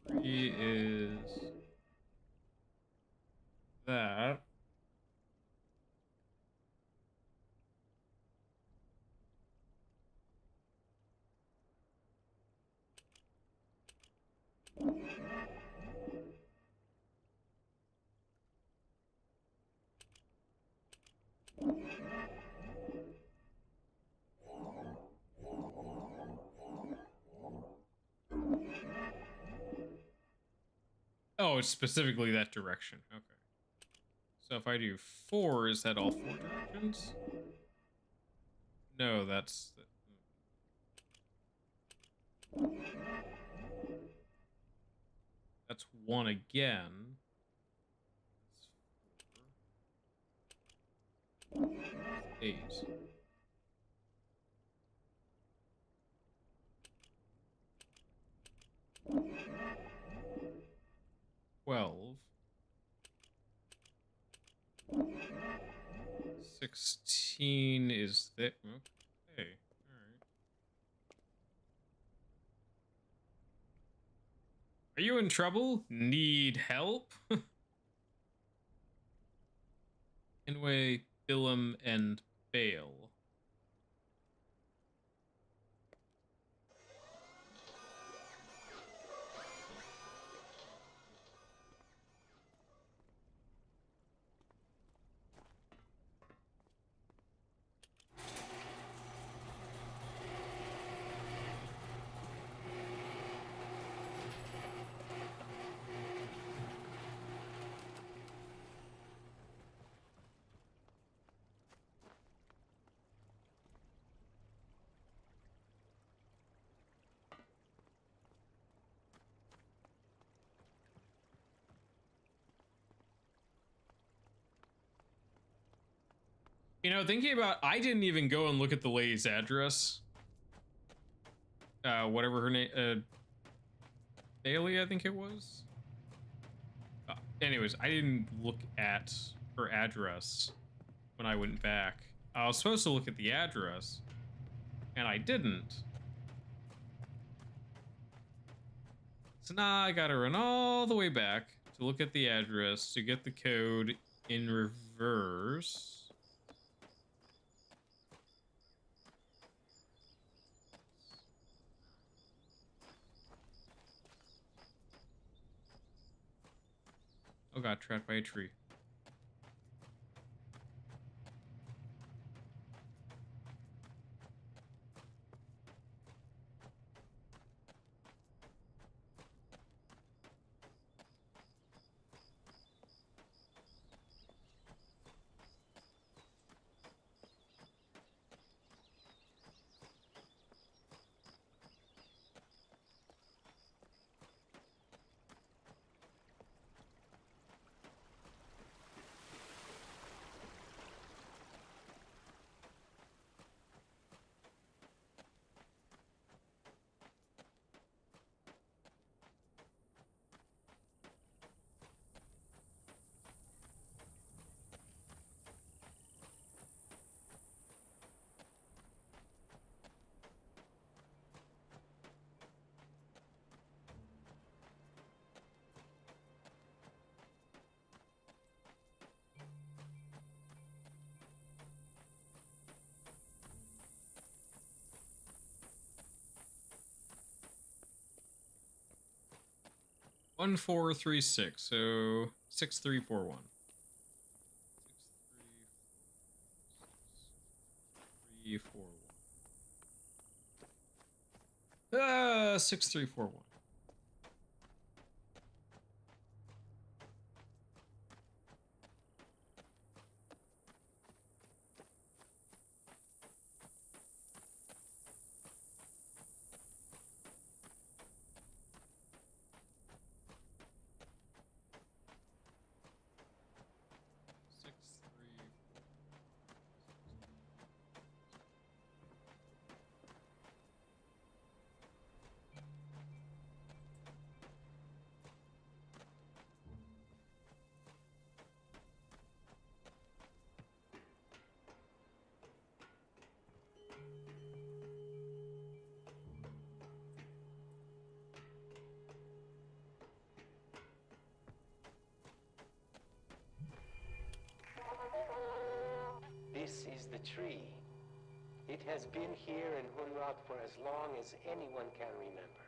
Three is that. Oh, it's specifically that direction. Okay. So if I do 4, is that all 4 directions? No, that's 1 again. That's 8. 12. 16 is that. Okay. Alright. Are you in trouble? Need help? Anyway, Billum and Bale. You know, thinking about, I didn't even go and look at the lady's address. Whatever her name, Bailey, I think it was. Anyways, I didn't look at her address when I went back. I was supposed to look at the address, and I didn't. So now I gotta run all the way back to look at the address to get the code in reverse. Oh god, trapped by a tree. 1436. So 6341. 6341. 6341. This is the tree. It has been here in Hunrad for as long as anyone can remember.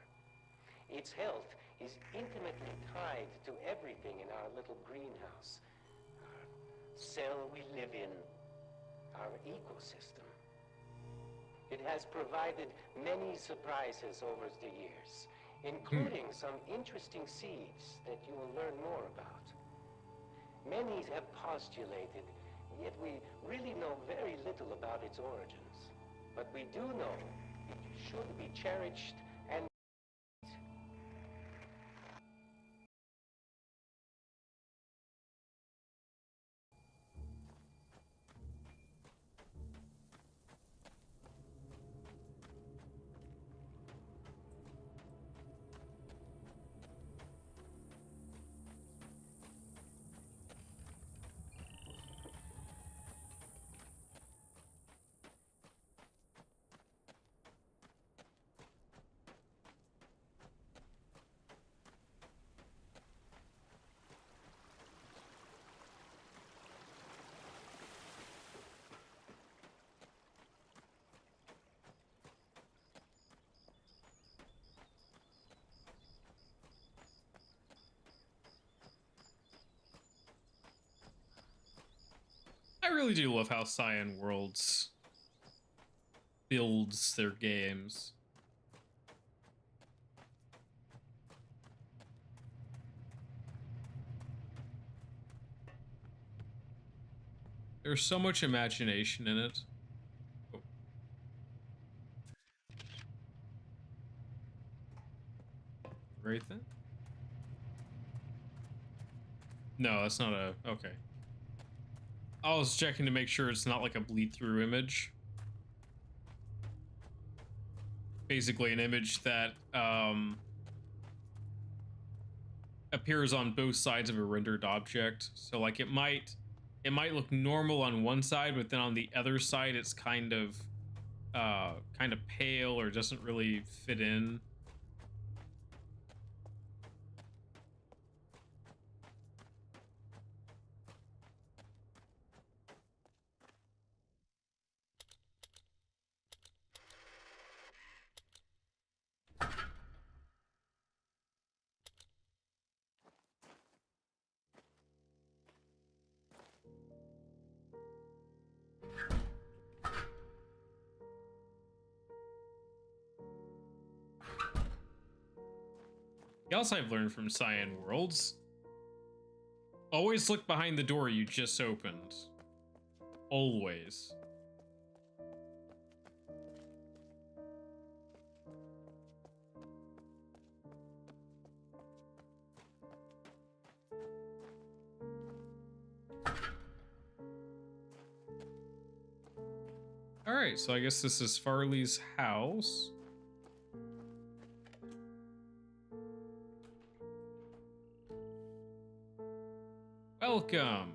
Its health is intimately tied to everything in our little greenhouse. Our cell we live in, our ecosystem. It has provided many surprises over the years, including some interesting seeds that you will learn more about. Many have postulated, yet we really know very little about its origins. But we do know it should be cherished and I really do love how Cyan Worlds builds their games. There's so much imagination in it. Oh. Right then? No, that's not a... Okay. I was checking to make sure it's not like a bleed-through image. Basically an image that appears on both sides of a rendered object. So like it might look normal on one side, but then on the other side it's kind of pale or doesn't really fit in. Else I've learned from Cyan Worlds. Always look behind the door you just opened. Always. Alright, so I guess this is Farley's house. Welcome.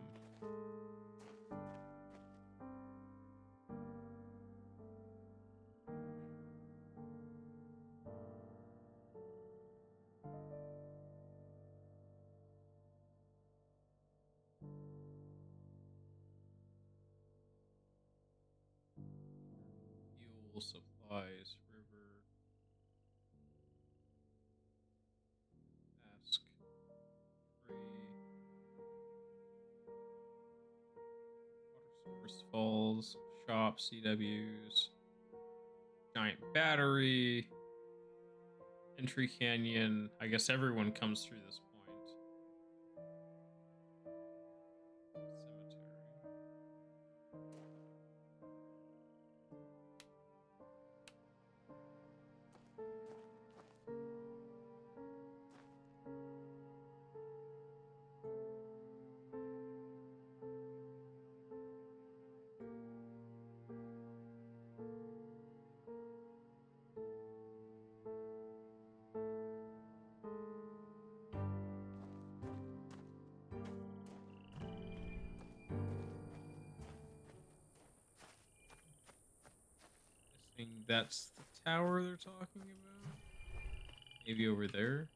Fuel supplies, river. Ask. Forest Falls, shop, CWs, giant battery, entry canyon. I guess everyone comes through this point. Cemetery. I think that's the tower they're talking about. Maybe over there.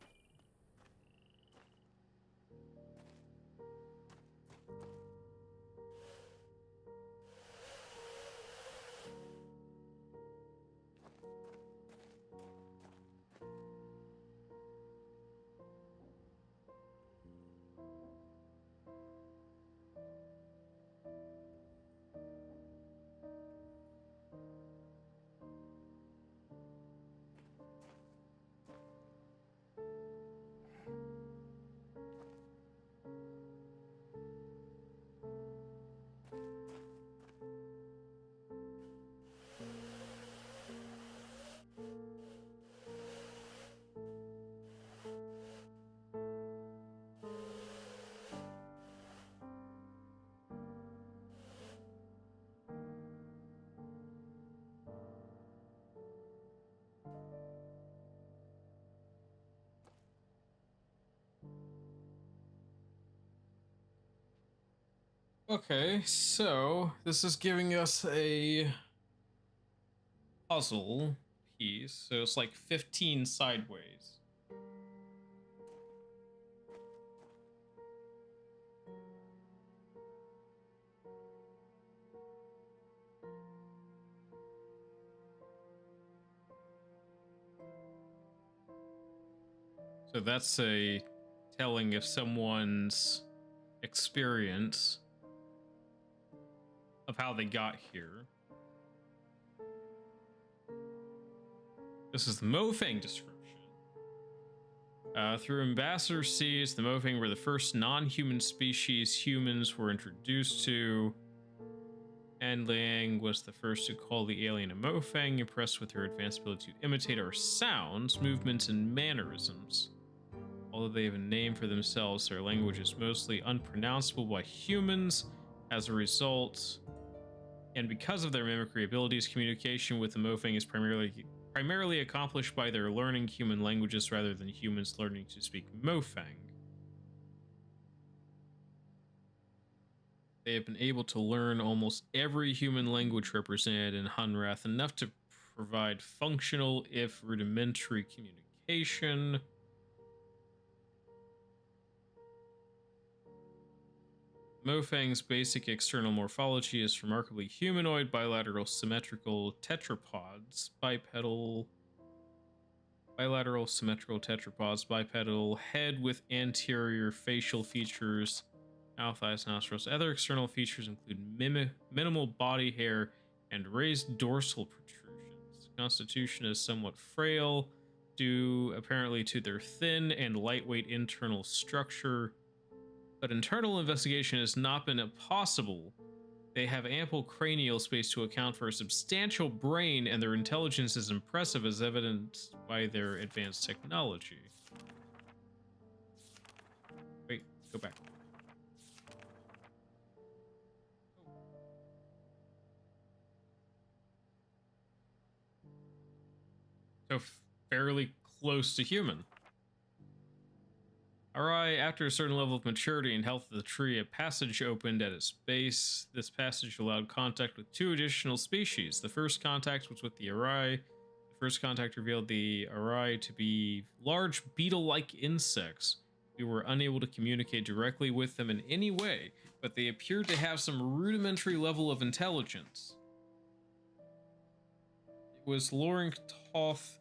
Okay, so this is giving us a puzzle piece. So it's like 15 sideways. So that's a telling of someone's experience of how they got here. This is the Mofang description. Through Ambassador Seas, the Mofang were the first non-human species humans were introduced to. And Liang was the first to call the alien a Mofang, impressed with her advanced ability to imitate our sounds, movements, and mannerisms. Although they have a name for themselves, their language is mostly unpronounceable by humans. As a result, and because of their mimicry abilities, communication with the Mofang is primarily accomplished by their learning human languages rather than humans learning to speak Mofang. They have been able to learn almost every human language represented in Hunrath, enough to provide functional, if rudimentary, communication. Mofang's basic external morphology is remarkably humanoid, bilateral symmetrical tetrapods, bilateral symmetrical tetrapods, bipedal head with anterior facial features, mouth, eyes, nostrils. Other external features include minimal body hair and raised dorsal protrusions. Constitution is somewhat frail, due apparently to their thin and lightweight internal structure. But internal investigation has not been impossible. They have ample cranial space to account for a substantial brain, and their intelligence is impressive as evidenced by their advanced technology. Wait, go back. So fairly close to human. Alright, after a certain level of maturity and health of the tree, a passage opened at its base. This passage allowed contact with two additional species. The first contact was with the Arai. The first contact revealed the Arai to be large beetle-like insects. We were unable to communicate directly with them in any way, but they appeared to have some rudimentary level of intelligence. It was Loring Toth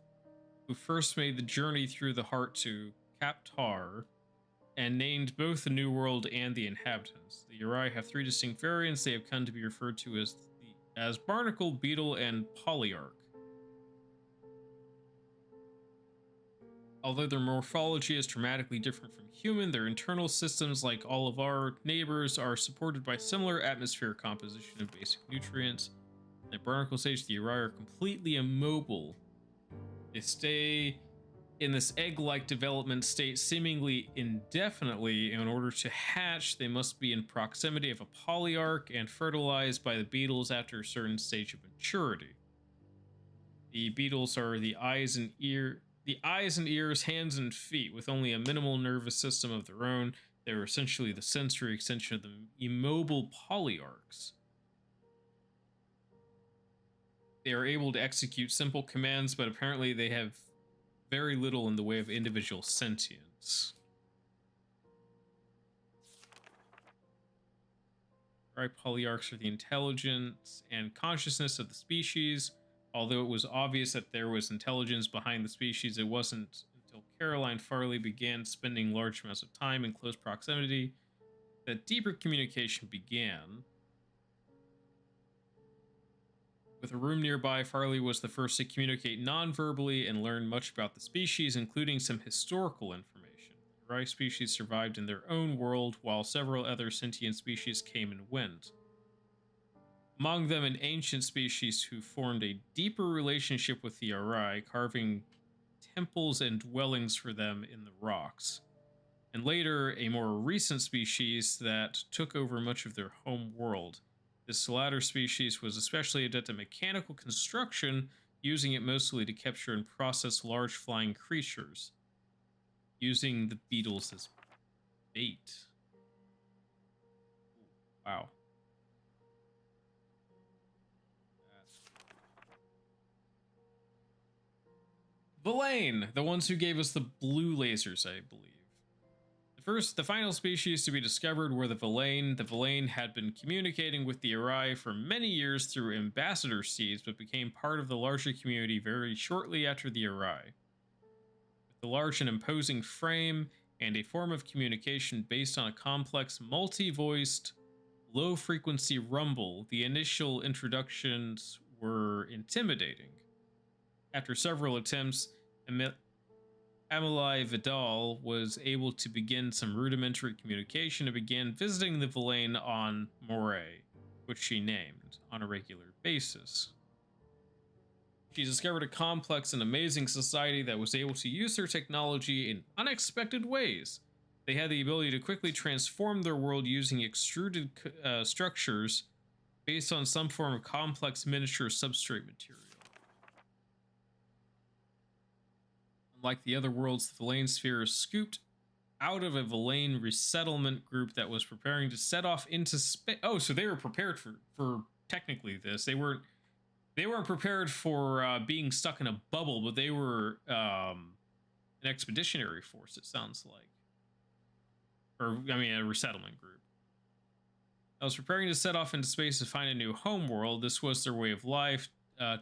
who first made the journey through the heart to Kaptar and named both the New World and the inhabitants. The Uri have three distinct variants. They have come to be referred to as barnacle, beetle, and polyarch. Although their morphology is dramatically different from human, their internal systems, like all of our neighbors, are supported by similar atmospheric composition of basic nutrients. In the barnacle stage, the Uri are completely immobile. They stay in this egg-like development state seemingly indefinitely. In order to hatch, they must be in proximity of a polyarch and fertilized by the beetles after a certain stage of maturity. The beetles are the eyes and ears, hands, and feet, with only a minimal nervous system of their own. They're essentially the sensory extension of the immobile polyarchs. They are able to execute simple commands, but apparently they have very little in the way of individual sentience. Right, polyarchs are the intelligence and consciousness of the species. Although it was obvious that there was intelligence behind the species, it wasn't until Caroline Farley began spending large amounts of time in close proximity that deeper communication began. With a room nearby, Farley was the first to communicate non-verbally and learn much about the species, including some historical information. The Uri species survived in their own world, while several other sentient species came and went. Among them, an ancient species who formed a deeper relationship with the Uri, carving temples and dwellings for them in the rocks. And later, a more recent species that took over much of their home world. This latter species was especially adept at mechanical construction, using it mostly to capture and process large flying creatures, using the beetles as bait. Wow. Villain, the ones who gave us the blue lasers, I believe. The final species to be discovered were the Villain. The Villain had been communicating with the Uri for many years through ambassador seeds, but became part of the larger community very shortly after the Uri. With a large and imposing frame and a form of communication based on a complex, multi-voiced, low-frequency rumble, the initial introductions were intimidating. After several attempts, Amelie Vidal was able to begin some rudimentary communication and began visiting the Villain on Moray, which she named, on a regular basis. She discovered a complex and amazing society that was able to use their technology in unexpected ways. They had the ability to quickly transform their world using extruded structures based on some form of complex miniature substrate material. Unlike the other worlds, the Villain sphere is scooped out of a Villain resettlement group that was preparing to set off into space. Oh, so they were prepared for technically this. They weren't prepared for being stuck in a bubble, but they were an expeditionary force, it sounds like. Or, I mean, a resettlement group. I was preparing to set off into space to find a new home world. This was their way of life,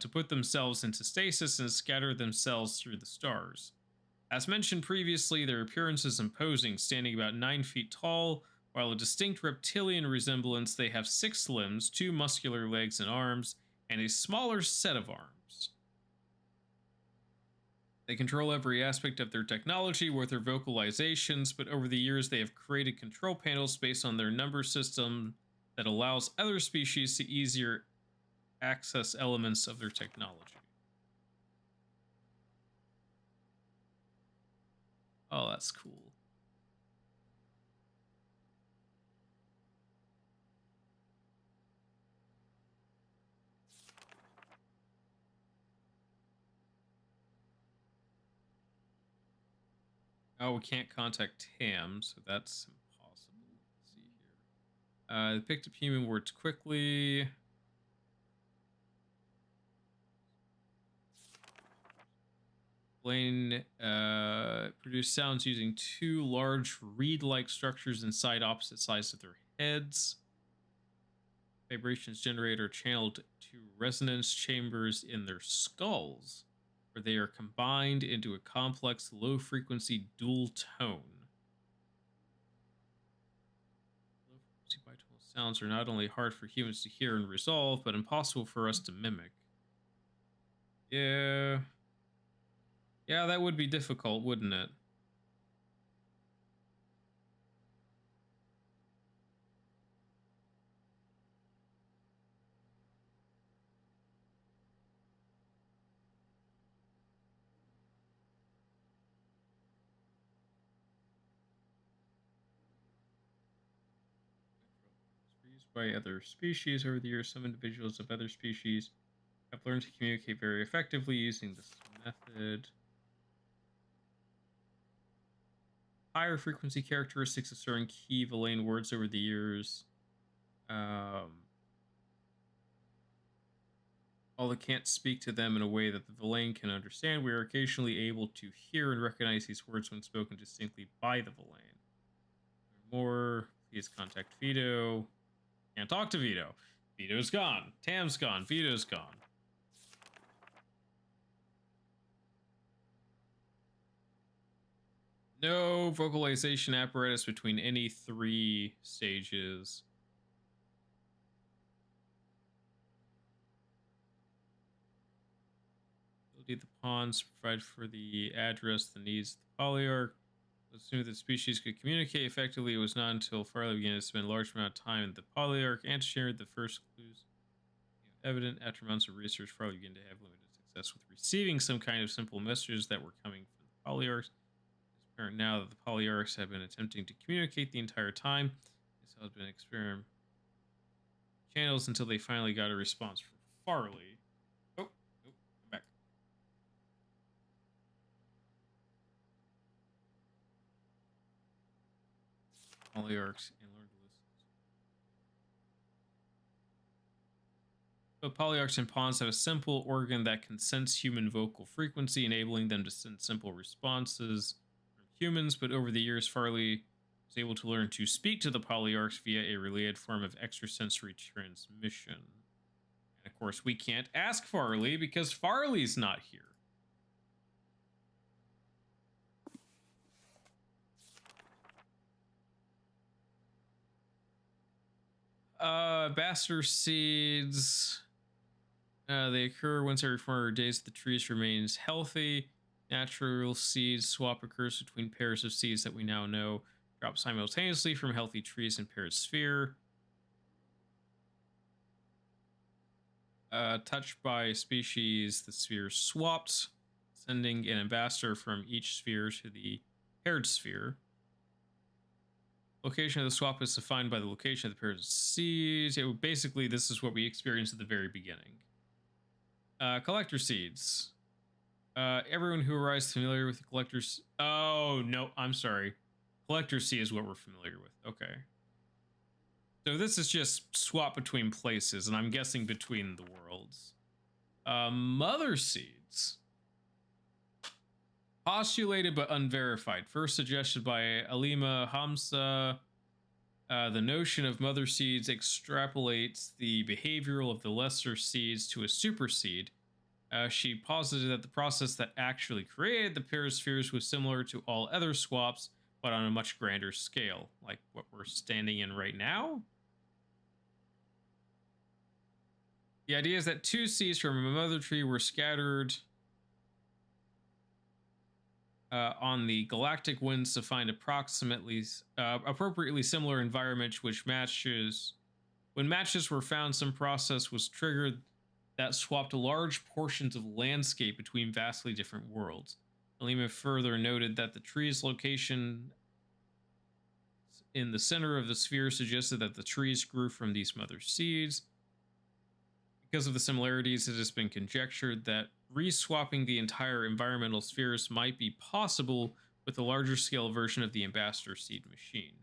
to put themselves into stasis and scatter themselves through the stars. As mentioned previously, their appearance is imposing, standing about 9 feet tall. While a distinct reptilian resemblance, they have 6 limbs, 2 muscular legs and arms, and a smaller set of arms. They control every aspect of their technology with their vocalizations, but over the years they have created control panels based on their number system that allows other species to easier access elements of their technology. Oh, that's cool. Oh, we can't contact Tam, so that's impossible. Let's see here. They picked up human words quickly. Blaine produced sounds using 2 large reed-like structures inside opposite sides of their heads. Vibrations generated are channeled to resonance chambers in their skulls, where they are combined into a complex low-frequency dual tone. Bitonal sounds are not only hard for humans to hear and resolve, but impossible for us to mimic. Yeah. Yeah, that would be difficult, wouldn't it? Used by other species over the years, some individuals of other species have learned to communicate very effectively using this method. Higher frequency characteristics of certain key Villain words over the years. Although can't speak to them in a way that the Villain can understand, we are occasionally able to hear and recognize these words when spoken distinctly by the Villain. More, please contact Vito. Can't talk to Vito. Vito's gone. Tam's gone. Vito's gone. No vocalization apparatus between any 3 stages. The pawns provide for the address the needs of the polyarch. As soon as the species could communicate effectively, it was not until Farley began to spend a large amount of time in the polyarch and shared the first clues evident. After months of research, Farley began to have limited success with receiving some kind of simple messages that were coming from the polyarchs. It's apparent now that the polyarchs have been attempting to communicate the entire time. This has been experiment channels until they finally got a response from Farley. Oh, come back. Polyarchs and learn to listen. But polyarchs and pawns have a simple organ that can sense human vocal frequency, enabling them to send simple responses from humans. But over the years, Farley was able to learn to speak to the polyarchs via a relayed form of extrasensory transmission. And of course, we can't ask Farley because Farley's not here. Bastard seeds. They occur once every 400 days if the trees remains healthy. Natural seed swap occurs between pairs of seeds that we now know drop simultaneously from healthy trees in paired sphere. Touched by a species, the sphere swapped, sending an ambassador from each sphere to the paired sphere. Location of the swap is defined by the location of the pairs of seeds. Basically, this is what we experienced at the very beginning. Collector seeds. Everyone who arrives familiar with the collector's... Oh, no, I'm sorry. Collector seed is what we're familiar with. Okay. So this is just swap between places, and I'm guessing between the worlds. Mother seeds. Postulated but unverified. First suggested by Alima Hamza. The notion of mother seeds extrapolates the behavioral of the lesser seeds to a super seed. She posited that the process that actually created the pair of spheres was similar to all other swaps, but on a much grander scale, like what we're standing in right now. The idea is that 2 seeds from a mother tree were scattered on the galactic winds to find appropriately similar environments which matches. When matches were found, some process was triggered that swapped large portions of landscape between vastly different worlds. Alima further noted that the tree's location in the center of the sphere suggested that the trees grew from these mother seeds. Because of the similarities, it has been conjectured that re-swapping the entire environmental spheres might be possible with a larger scale version of the ambassador seed machine.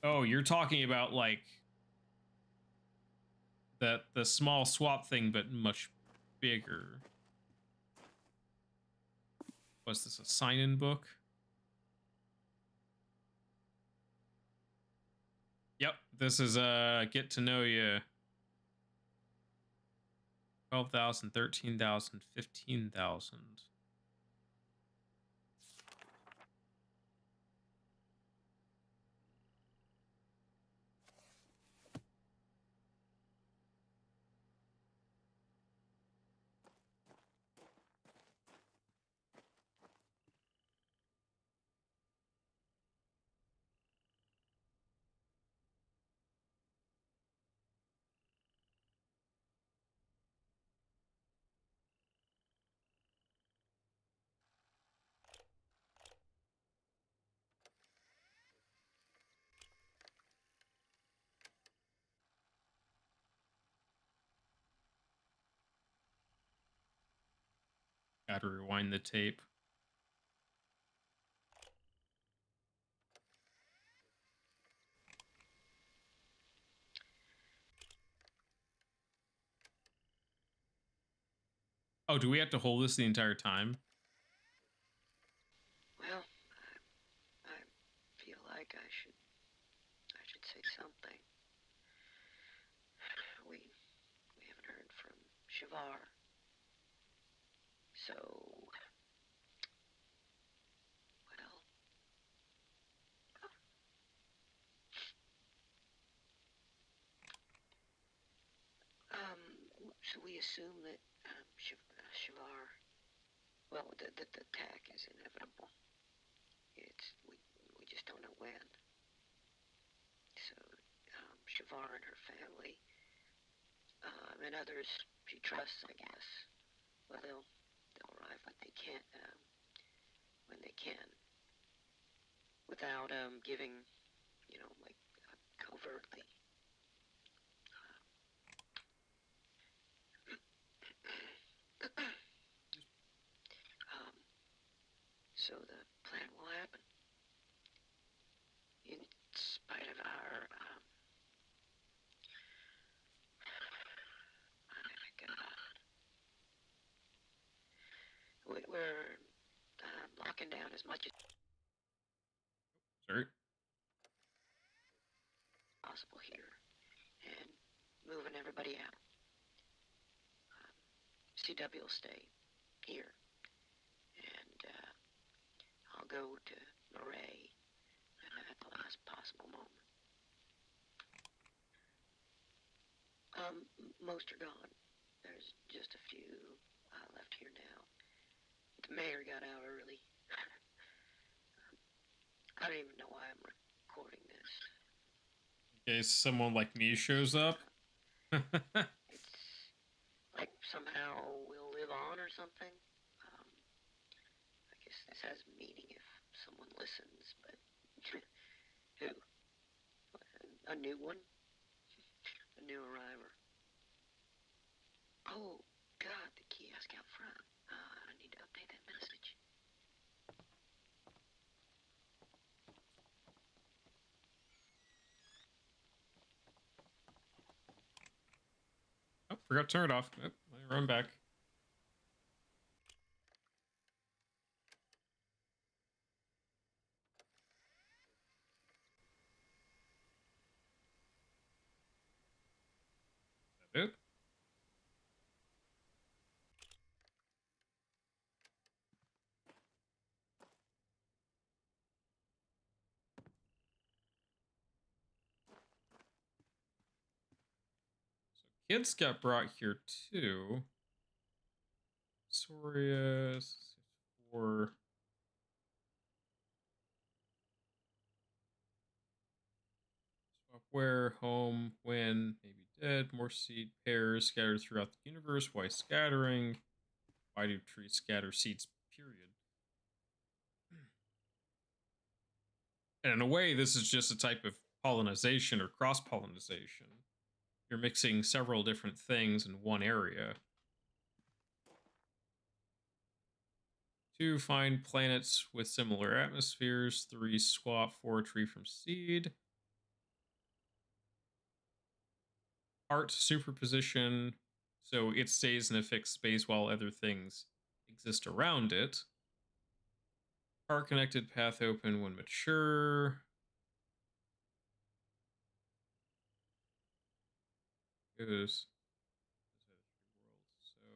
Oh, you're talking about like the small swap thing, but much bigger. Was this a sign-in book? Yep, this is get to know you. 12,000, 13,000, 15,000. Had to rewind the tape. Oh, do we have to hold this the entire time? Well, I feel like I should say something. We haven't heard from Shavar, so well. So we assume that Shavar. Well, the attack is inevitable. We just don't know when. So Shavar and her family, and others she trusts, I guess. Well, they'll arrive when they can, without giving, like covertly. So the plan will happen in spite of our. We're locking down as much as Sorry. possible here and moving everybody out. CW will stay here, and I'll go to Murray at the last possible moment. Most are gone. There's just a few left here now. The mayor got out early. I don't even know why I'm recording this. In case someone like me shows up. It's like somehow we'll live on or something. I guess this has meaning if someone listens, but who? A new one? A new arriver. Oh, God, the kiosk out front. I need to update that message. Oh, forgot to turn it off. Oh, let me run back. Is that it? So kids got brought here too. Sorius for software, home, when, maybe dead, more seed pairs scattered throughout the universe. Why scattering? Why do trees scatter seeds? Period. And in a way, this is just a type of pollinization or cross pollinization. You're mixing several different things in one area. 2, find planets with similar atmospheres. 3, swap for a tree from seed. Art superposition, so it stays in a fixed space while other things exist around it. Art connected, path open when mature. Goes. So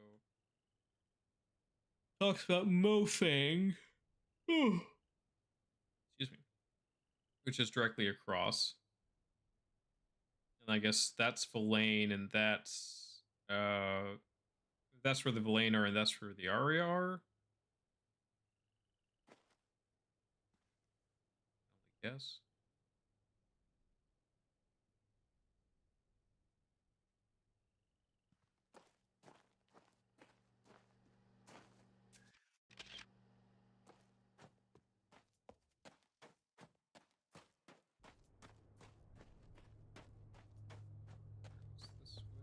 talks about Mofang. Excuse me. Which is directly across. And I guess that's Villain, and that's where the Villain are, and that's where the Aria are. I guess. This way.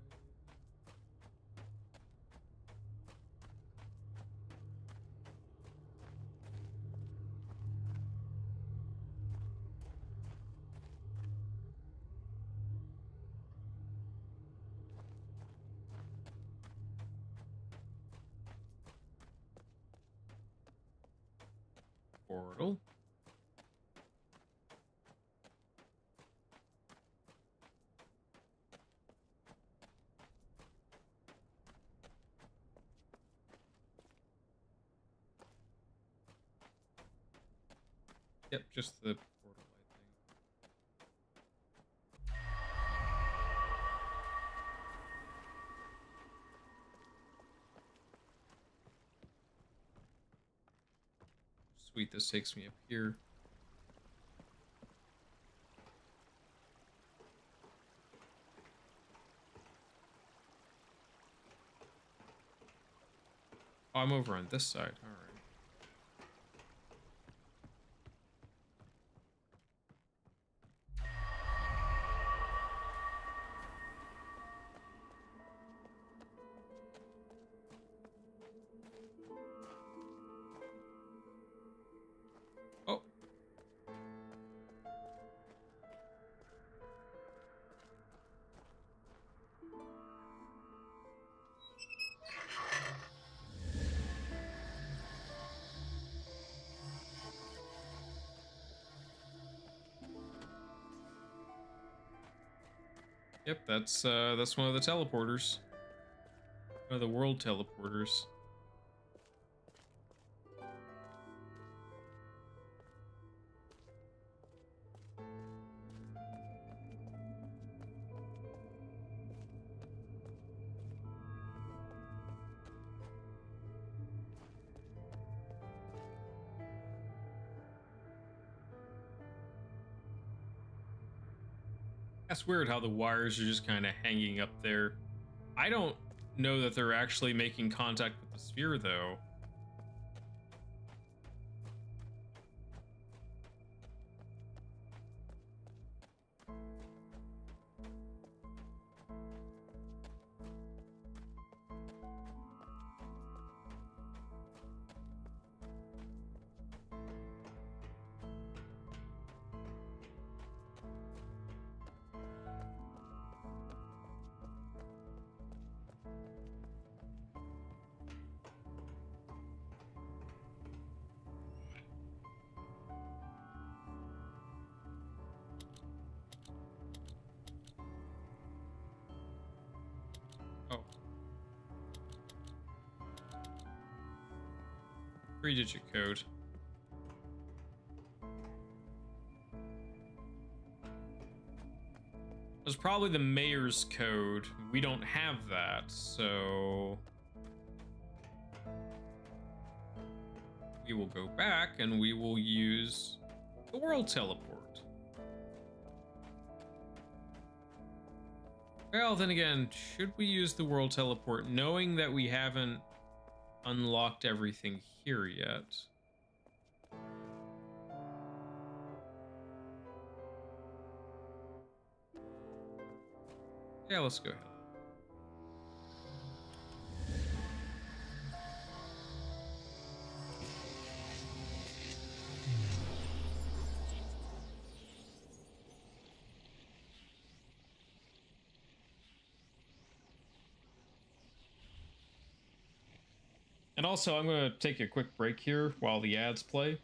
portal. Yep, just the portal, I think. Sweet, this takes me up here. Oh, I'm over on this side. All right. Oh. Yep, that's one of the teleporters. One of the world teleporters. That's weird how the wires are just kind of hanging up there. I don't know that they're actually making contact with the sphere, though. Oh. 3-digit code. It's probably the mayor's code. We don't have that, so we will go back and we will use the world teleport. Well, then again, should we use the world teleport knowing that we haven't unlocked everything here yet? Yeah, let's go ahead. And also, I'm going to take a quick break here while the ads play.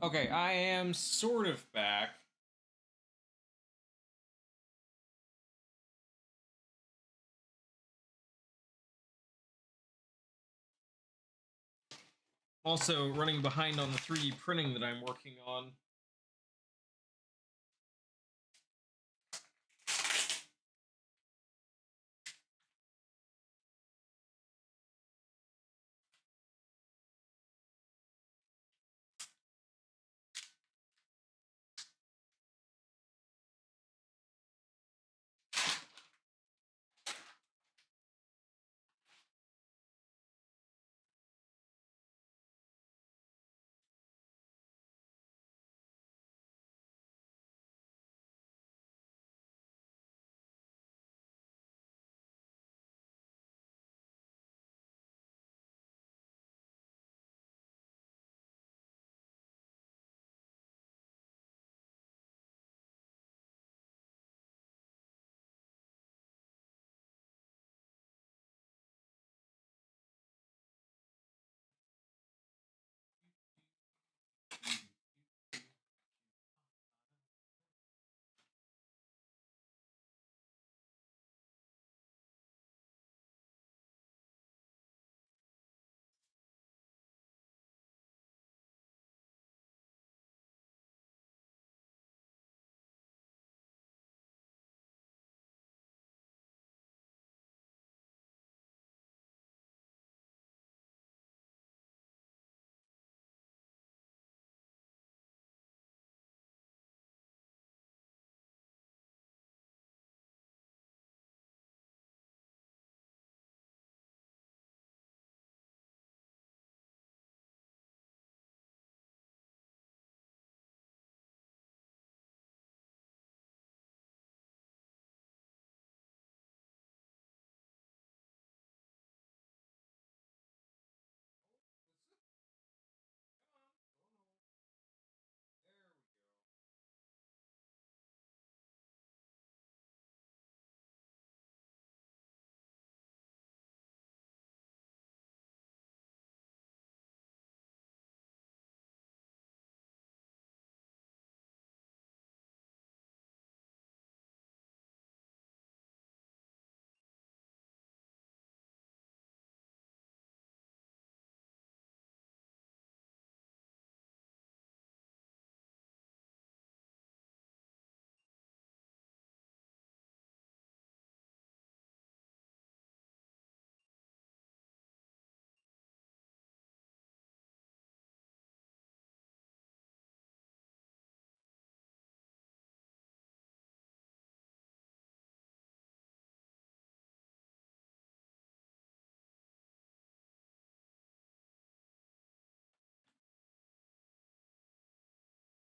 Okay, I am sort of back. Also running behind on the 3D printing that I'm working on.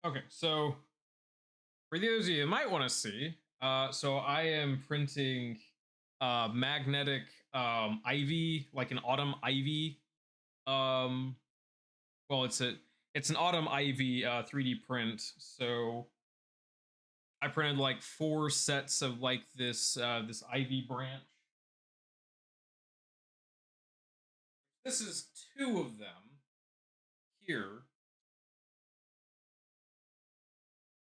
Okay, so for those of you who might want to see, so I am printing magnetic ivy, like an autumn ivy. Um, well, it's an autumn ivy 3D print. So I printed like 4 sets of like this ivy branch. This is 2 of them here,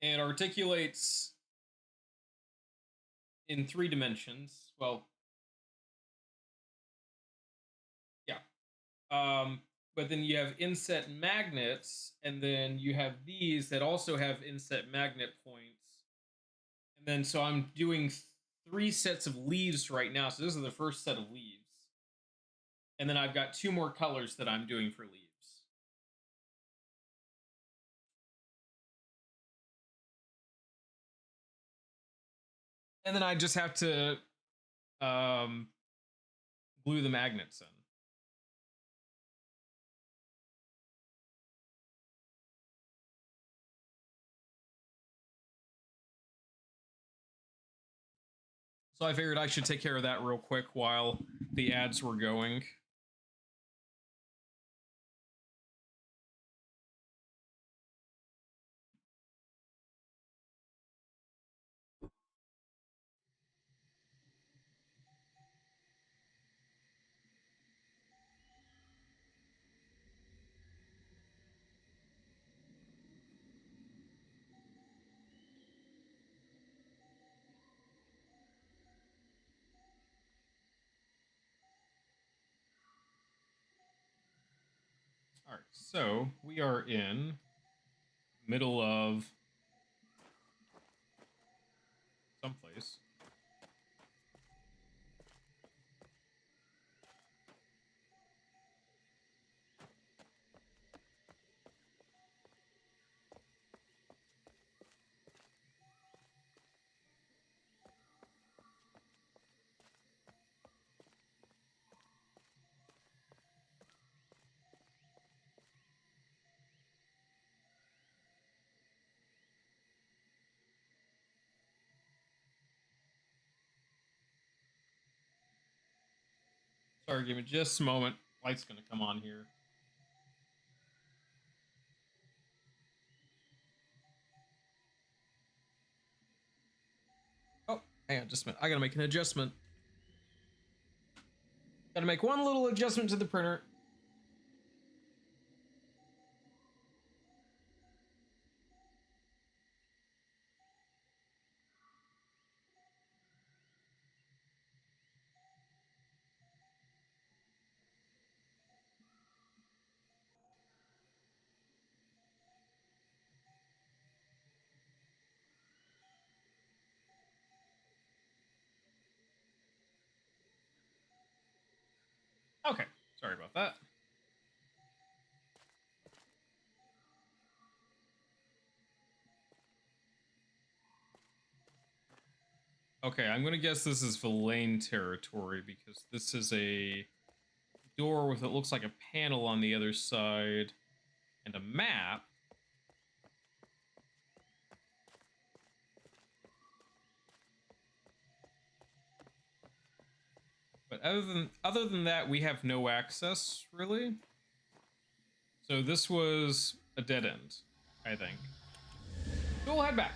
and articulates in 3 dimensions. Well, yeah. But then you have inset magnets, and then you have these that also have inset magnet points. And then so I'm doing 3 sets of leaves right now. So this is the first set of leaves. And then I've got 2 more colors that I'm doing for leaves. And then I just have to um, glue the magnets in. So I figured I should take care of that real quick while the ads were going. All right, so we are in middle of someplace. Sorry, give me just a moment. Light's gonna come on here. Oh, hang on just a minute. I gotta make an adjustment. Gotta make one little adjustment to the printer. Okay, sorry about that. Okay, I'm gonna guess this is Villain territory because this is a door with what looks like a panel on the other side and a map. But other than that, we have no access really. So this was a dead end, I think. So we'll head back.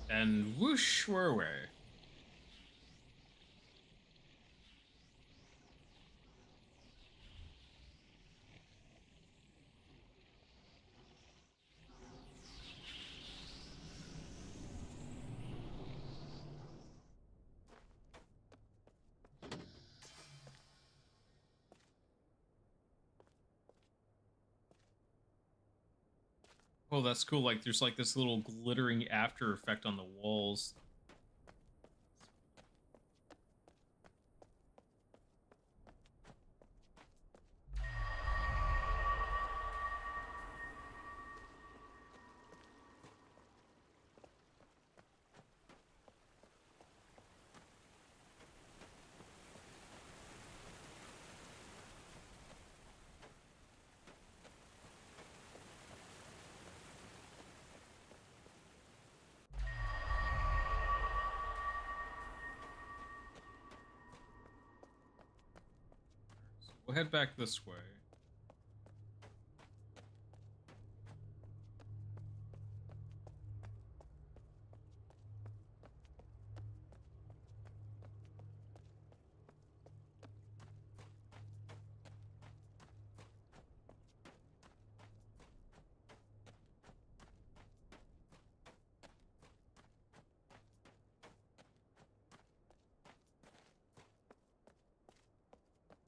And whoosh, we're away. Oh, that's cool. Like, there's like this little glittering after effect on the walls. So we'll head back this way.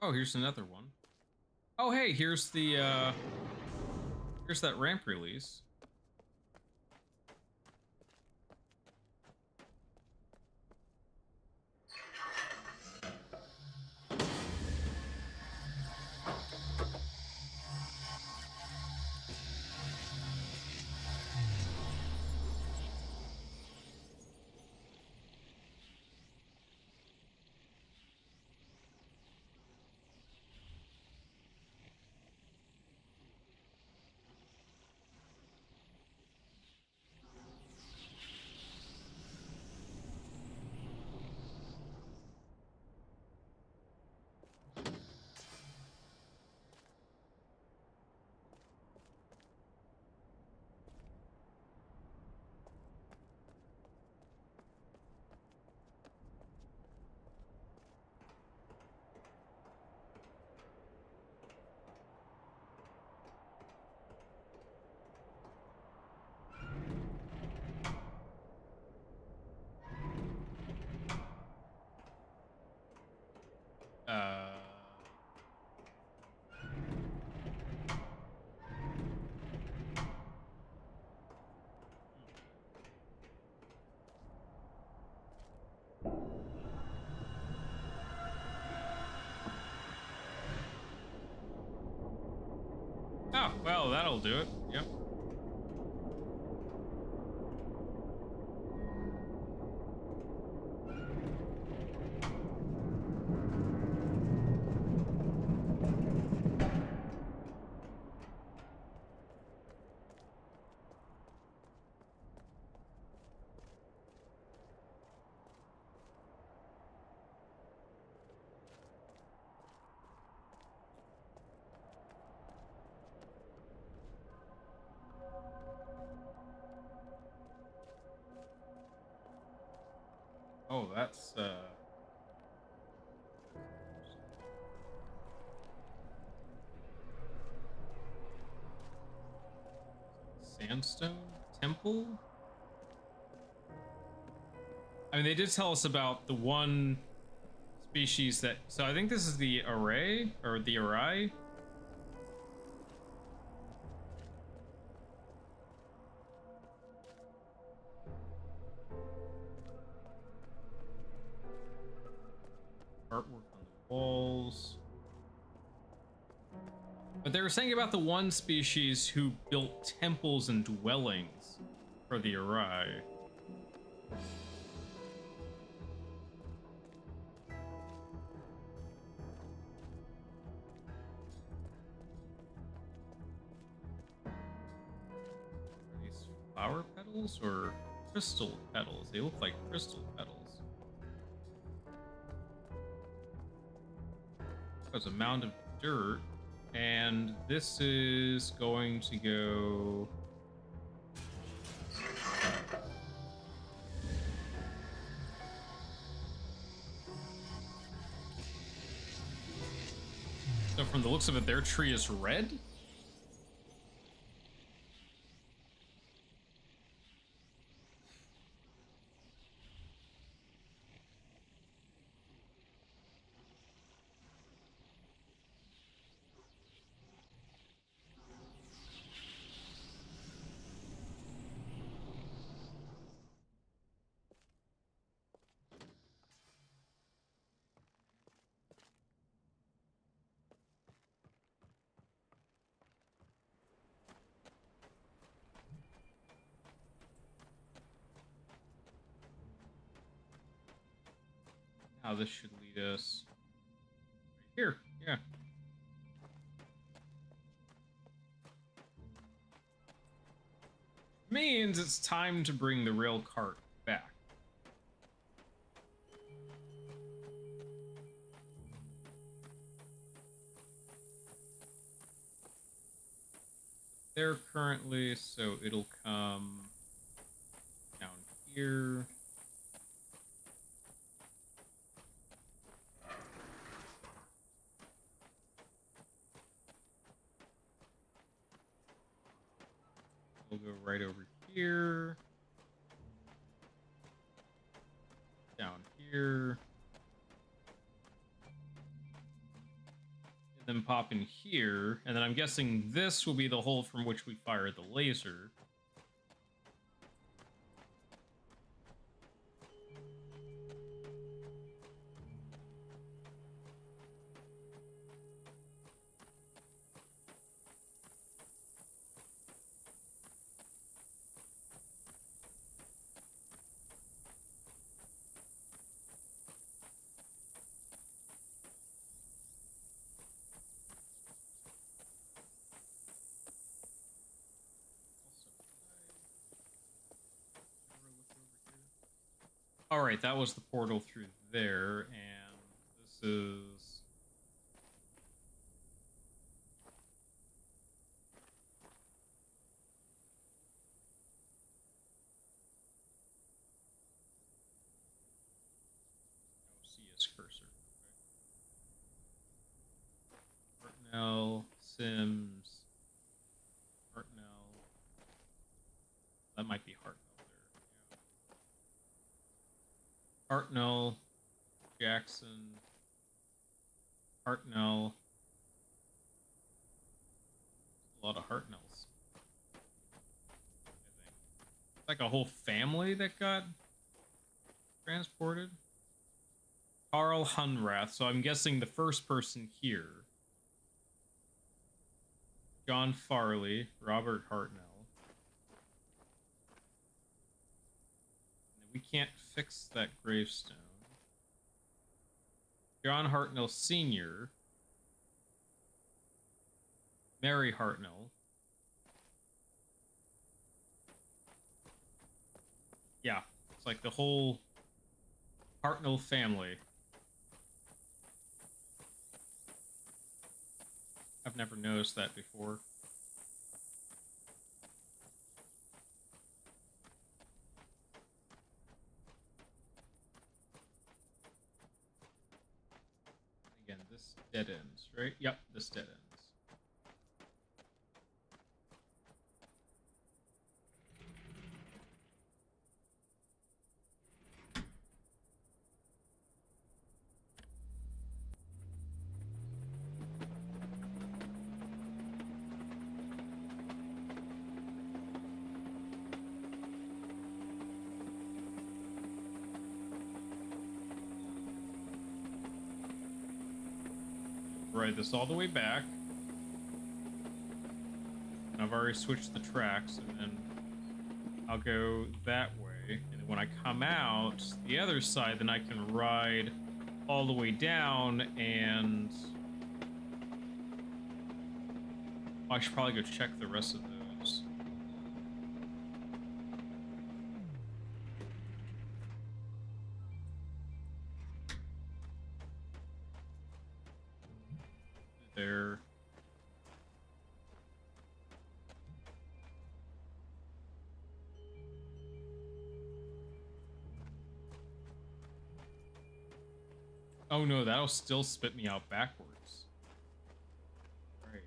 Oh, here's another one. Oh, hey, here's that ramp release. Oh, well, that'll do it. Yep. Oh, that's sandstone temple. I mean, they did tell us about the one species that. So I think this is the array or the arai. Artwork on the walls. But they were saying about the one species who built temples and dwellings for the Arai. Are these flower petals or crystal petals? They look like crystal petals. There's a mound of dirt. And this is going to go... So from the looks of it, their tree is red? Now this should lead us right here. Yeah. Means it's time to bring the rail cart back. They're currently, so it'll come down here. We'll go right over here. Down here. And then pop in here. And then I'm guessing this will be the hole from which we fire the laser. All right, that was the portal through there, and this is... CS cursor. Okay. Hartnell, Sims, Hartnell. That might be Hartnell there. Yeah. Hartnell, Jackson, Hartnell. A lot of Hartnells. I think. It's like a whole family that got transported. Carl Hunrath, so I'm guessing the first person here. John Farley, Robert Hartnell. We can't fix that gravestone. John Hartnell Sr., Mary Hartnell. Yeah, it's like the whole Hartnell family. I've never noticed that before. Again, this dead ends, right? Yep, this dead ends. Ride this all the way back. And I've already switched the tracks, and then I'll go that way. And when I come out the other side, then I can ride all the way down, and I should probably go check the rest of those. There. Oh no, that'll still spit me out backwards. Right.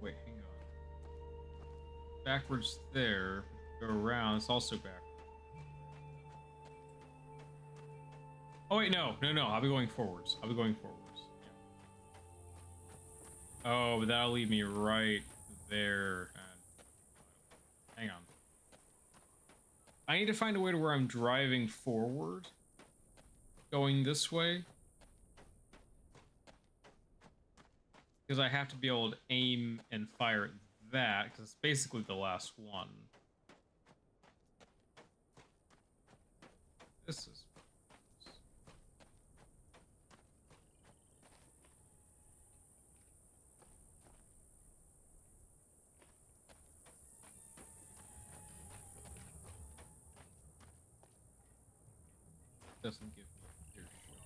Wait, hang on. Backwards there. Go around. It's also backwards. Oh wait, no. I'll be going forwards. Yeah. Oh, but that'll lead me right there. Hang on. I need to find a way to where I'm driving forward, going this way, because I have to be able to aim and fire at that, because it's basically the last one. This is... doesn't give me a clear shot.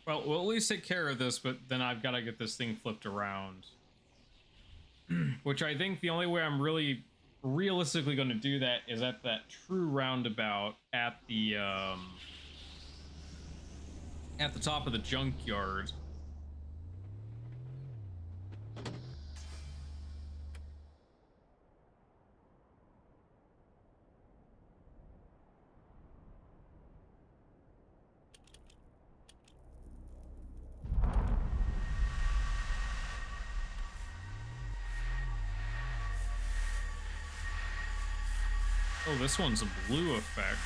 Well, we'll at least take care of this, but then I've got to get this thing flipped around. Which I think the only way I'm really realistically going to do that is at that true roundabout at the top of the junkyard. Oh, this one's a blue effect.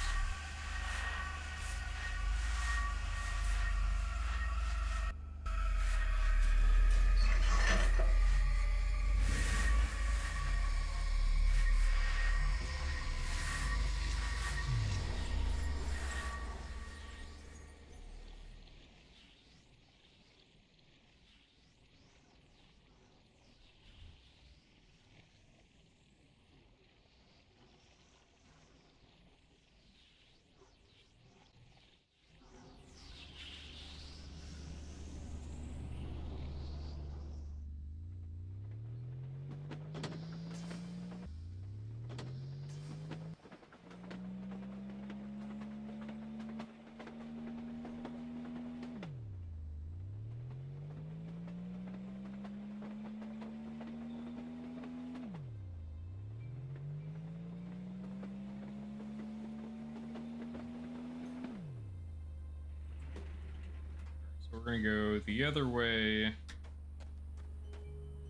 So we're gonna go the other way.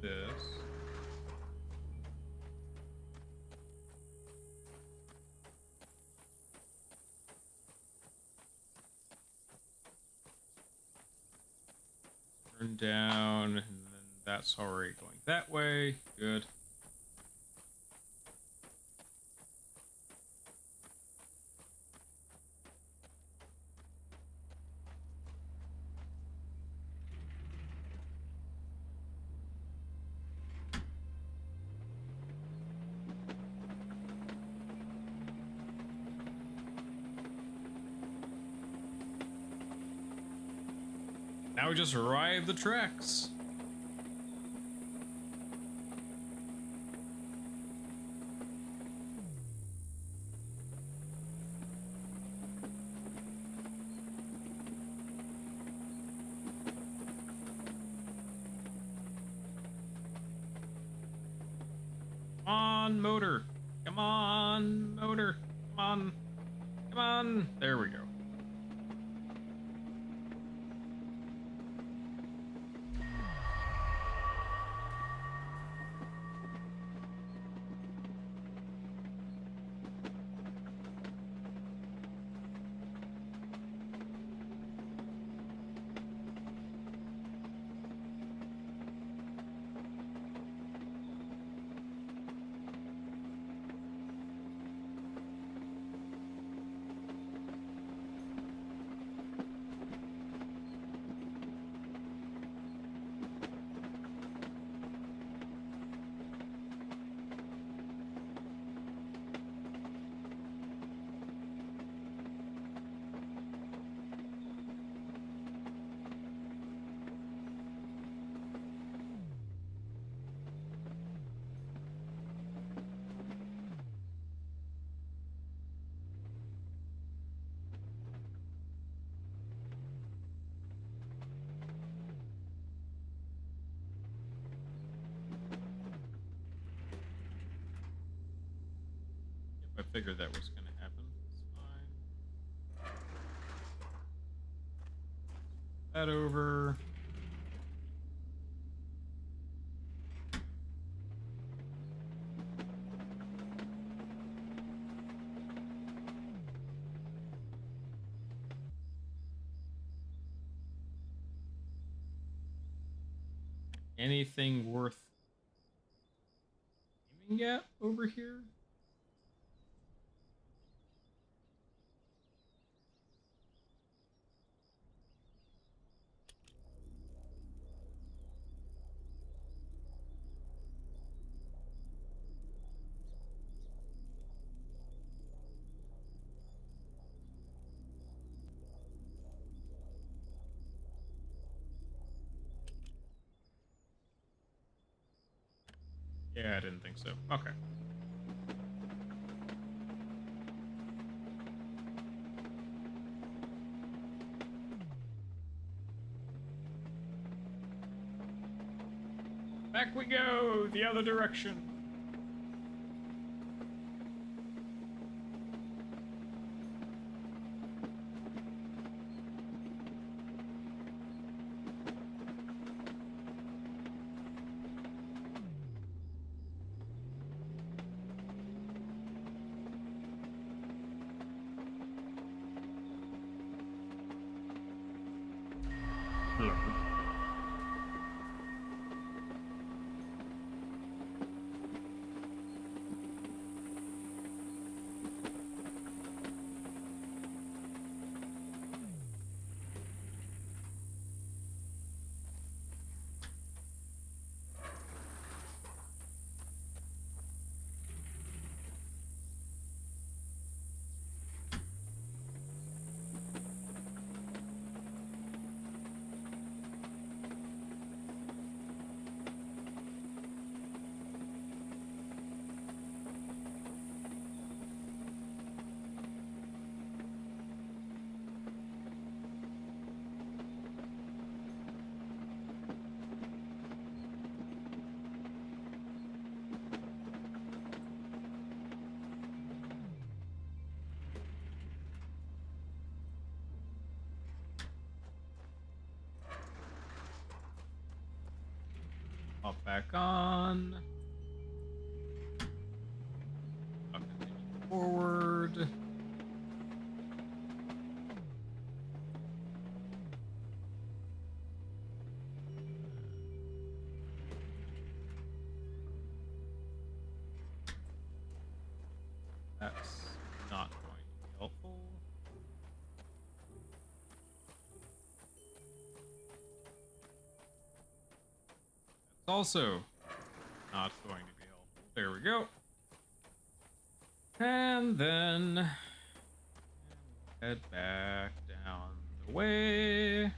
This. Turn down, and then that's already going that way. Good. Now we just ride the tracks. Come on, motor. Come on, motor. Come on. Come on. There we go. I figured that was going to happen. It's fine. That over. Anything worth aiming at over here? Yeah, I didn't think so. Okay. Back we go, the other direction. back on. I'll continue forward. That's not going to be helpful. That's also not going to be helpful. There we go. And then head back down the way.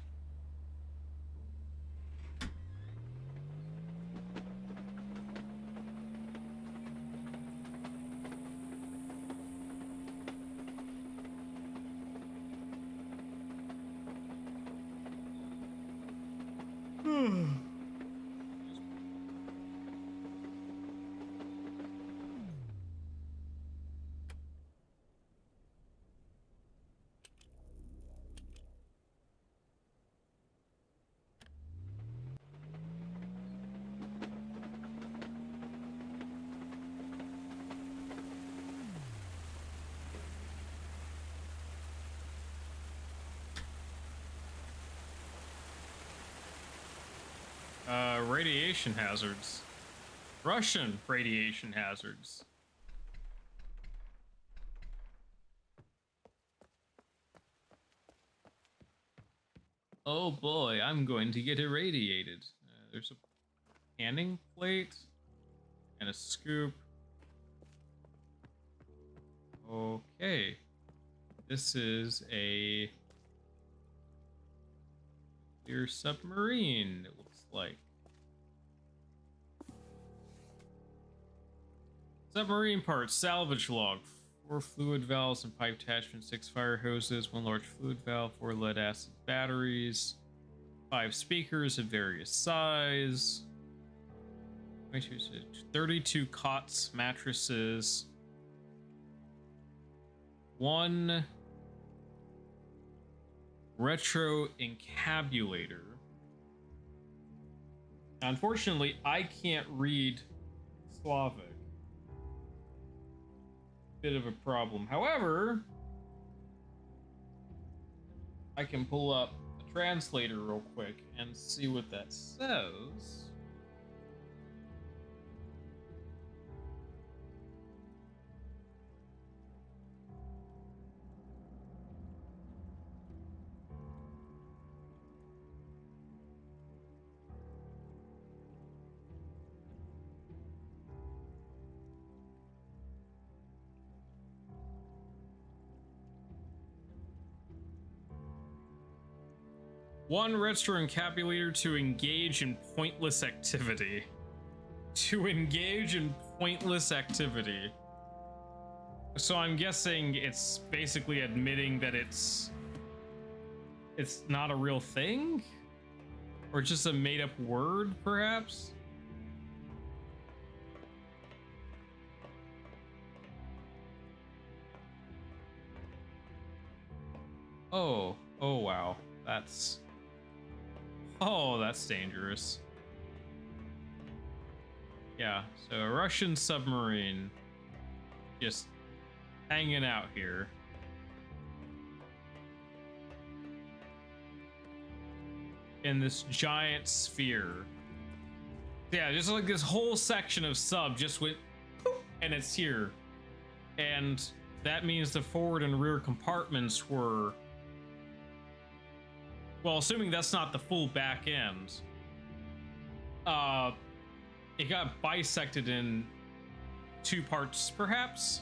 Radiation hazards. Russian radiation hazards. Oh boy, I'm going to get irradiated. There's a canning plate and a scoop. Okay. This is a clear submarine, it looks like. Submarine parts, salvage log. 4 fluid valves and pipe attachments, 6 fire hoses, 1 large fluid valve, 4 lead acid batteries, 5 speakers of various size, 32 cots, mattresses, 1 retro encabulator. Unfortunately, I can't read Slavic. Bit of a problem. However, I can pull up a translator real quick and see what that says. One retro encabulator to engage in pointless activity. To engage in pointless activity. So I'm guessing it's basically admitting that it's not a real thing? Or just a made-up word, perhaps? Oh wow. That's dangerous. Yeah, so a Russian submarine just hanging out here. In this giant sphere. Yeah, just like this whole section of sub just went poof, and it's here. And that means the forward and rear compartments were, well, assuming that's not the full back end, it got bisected in 2 parts, perhaps?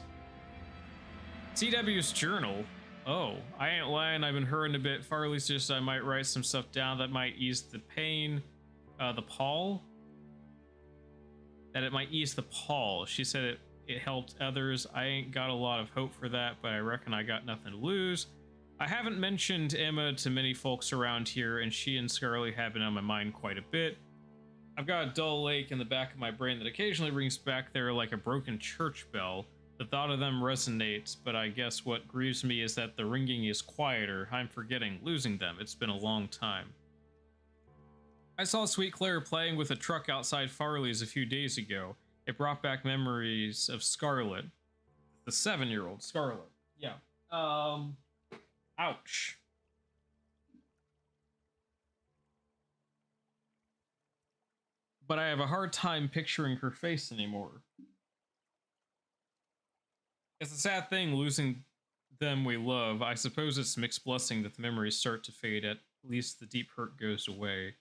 CW's journal. Oh, I ain't lying, I've been hurrying a bit. Farley suggested I might write some stuff down that might ease the pain. The pall? That it might ease the pall. She said it helped others. I ain't got a lot of hope for that, but I reckon I got nothing to lose. I haven't mentioned Emma to many folks around here, and she and Scarly have been on my mind quite a bit. I've got a dull ache in the back of my brain that occasionally rings back there like a broken church bell. The thought of them resonates, but I guess what grieves me is that the ringing is quieter. I'm forgetting, losing them. It's been a long time. I saw Sweet Claire playing with a truck outside Farley's a few days ago. It brought back memories of Scarlet, the 7-year-old Scarlet. Yeah. Ouch. But I have a hard time picturing her face anymore. It's a sad thing losing them we love. I suppose it's mixed blessing that the memories start to fade, at least the deep hurt goes away.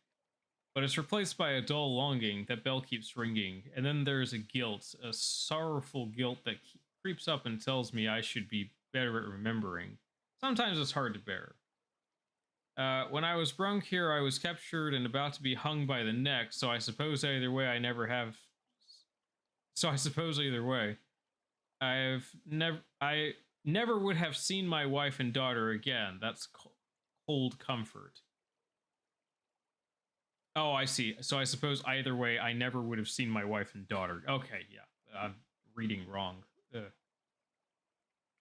But it's replaced by a dull longing. That bell keeps ringing. And then there's a guilt, a sorrowful guilt that creeps up and tells me I should be better at remembering. Sometimes it's hard to bear. When I was brung here, I was captured and about to be hung by the neck, so I suppose either way I never have... So I suppose either way. I never would have seen my wife and daughter again. That's cold comfort. Oh, I see. So I suppose either way, I never would have seen my wife and daughter. Okay, yeah. I'm reading wrong.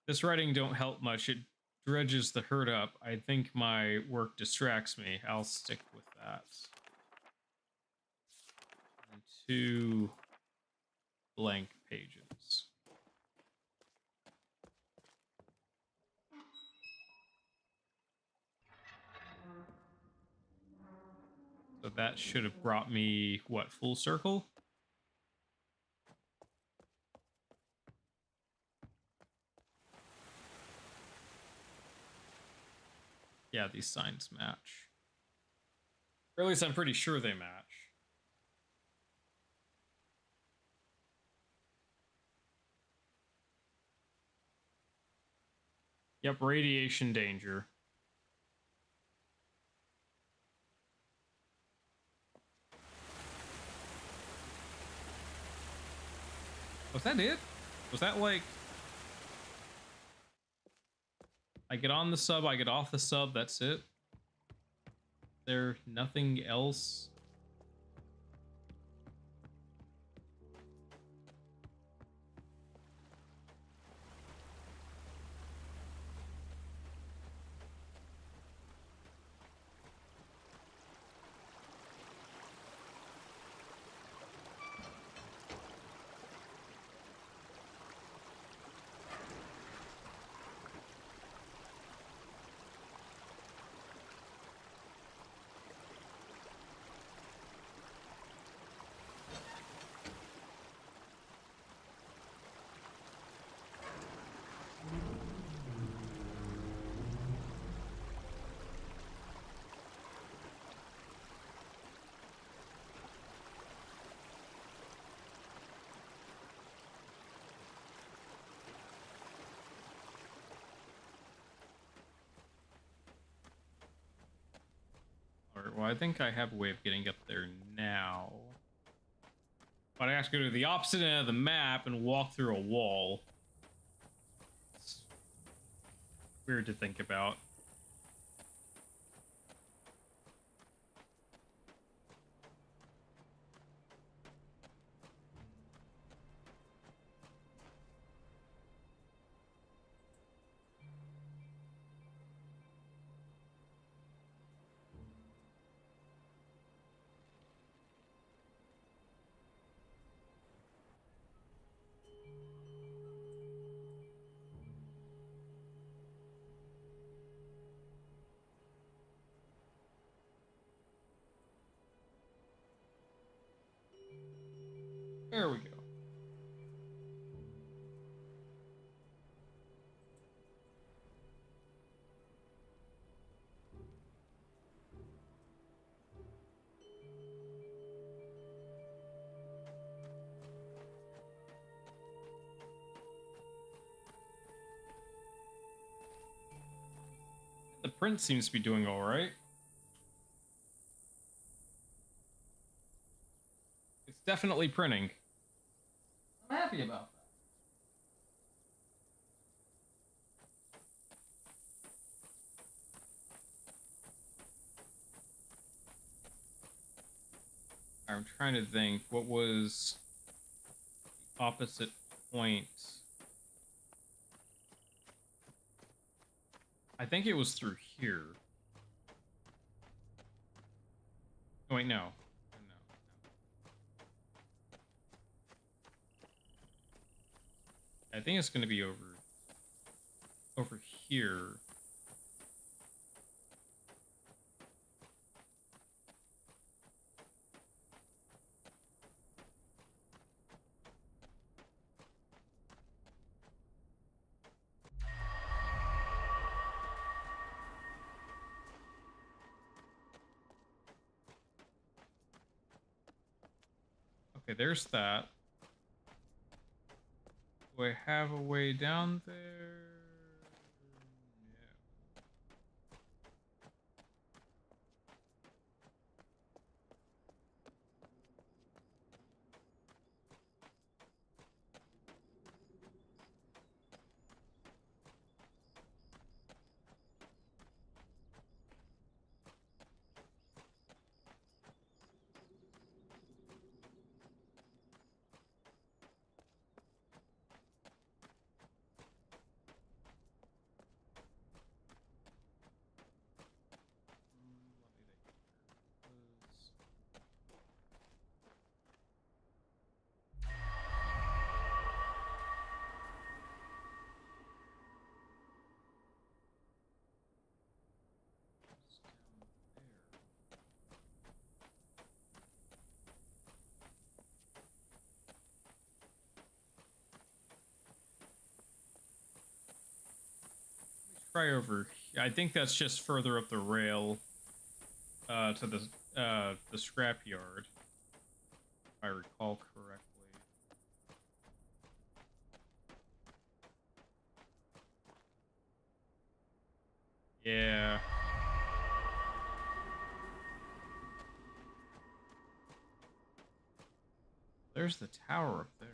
This writing don't help much. It dredges the hurt up. I think my work distracts me. I'll stick with that. And 2 blank pages. So that should have brought me, what, full circle? Yeah, these signs match. Or at least I'm pretty sure they match. Yep, radiation danger. Was that it? Was that like... I get on the sub, I get off the sub, that's it? There nothing else? Alright, well, I think I have a way of getting up there now. But I have to go to the opposite end of the map and walk through a wall. It's weird to think about. There we go. The print seems to be doing alright. It's definitely printing. I'm happy about that. I'm trying to think, what was the opposite point? I think it was through here. Oh, wait, no. No. I think it's going to be over here. Okay, there's that. Do I have a way down there? No. Try over. I think that's just further up the rail to the scrapyard, if I recall correctly. Yeah. There's the tower up there.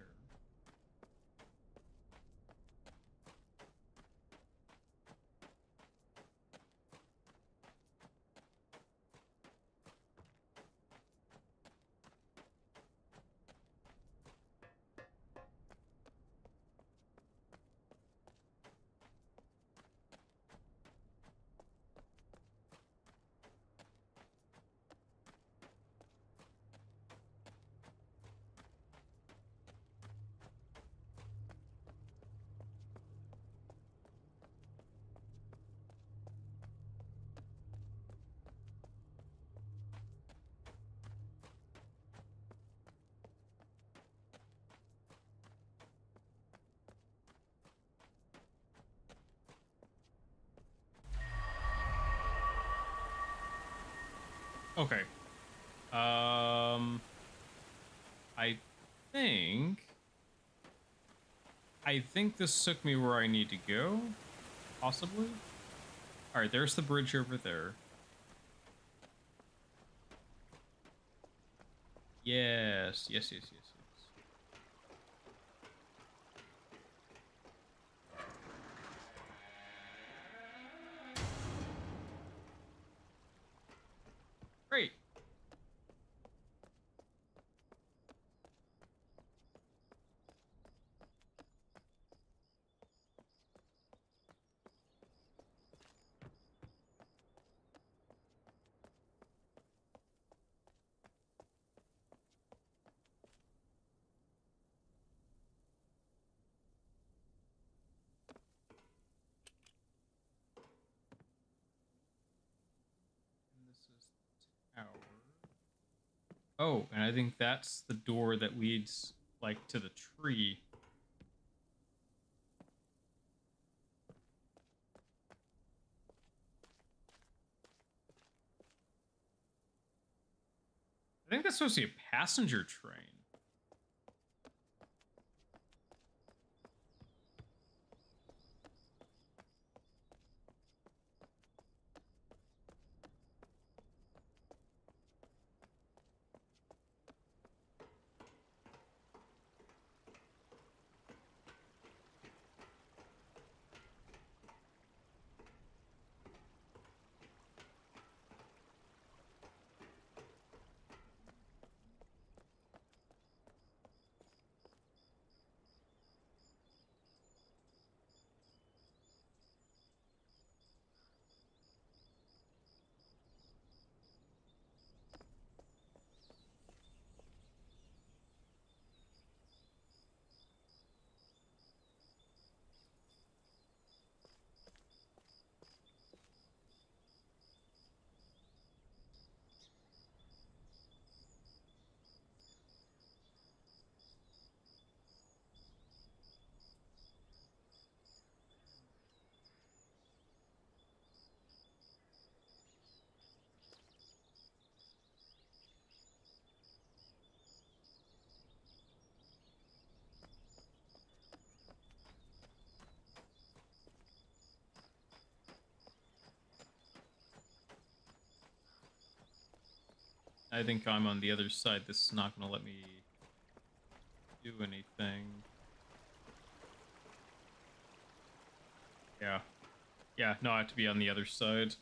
Okay. I think this took me where I need to go, possibly. All right, there's the bridge over there. Yes, yes, yes, yes, yes. Great. And this is the tower. Oh, and I think that's the door that leads, like, to the tree. I think that's supposed to be a passenger train. I think I'm on the other side. This is not gonna let me do anything. Yeah. Yeah, no, I have to be on the other side.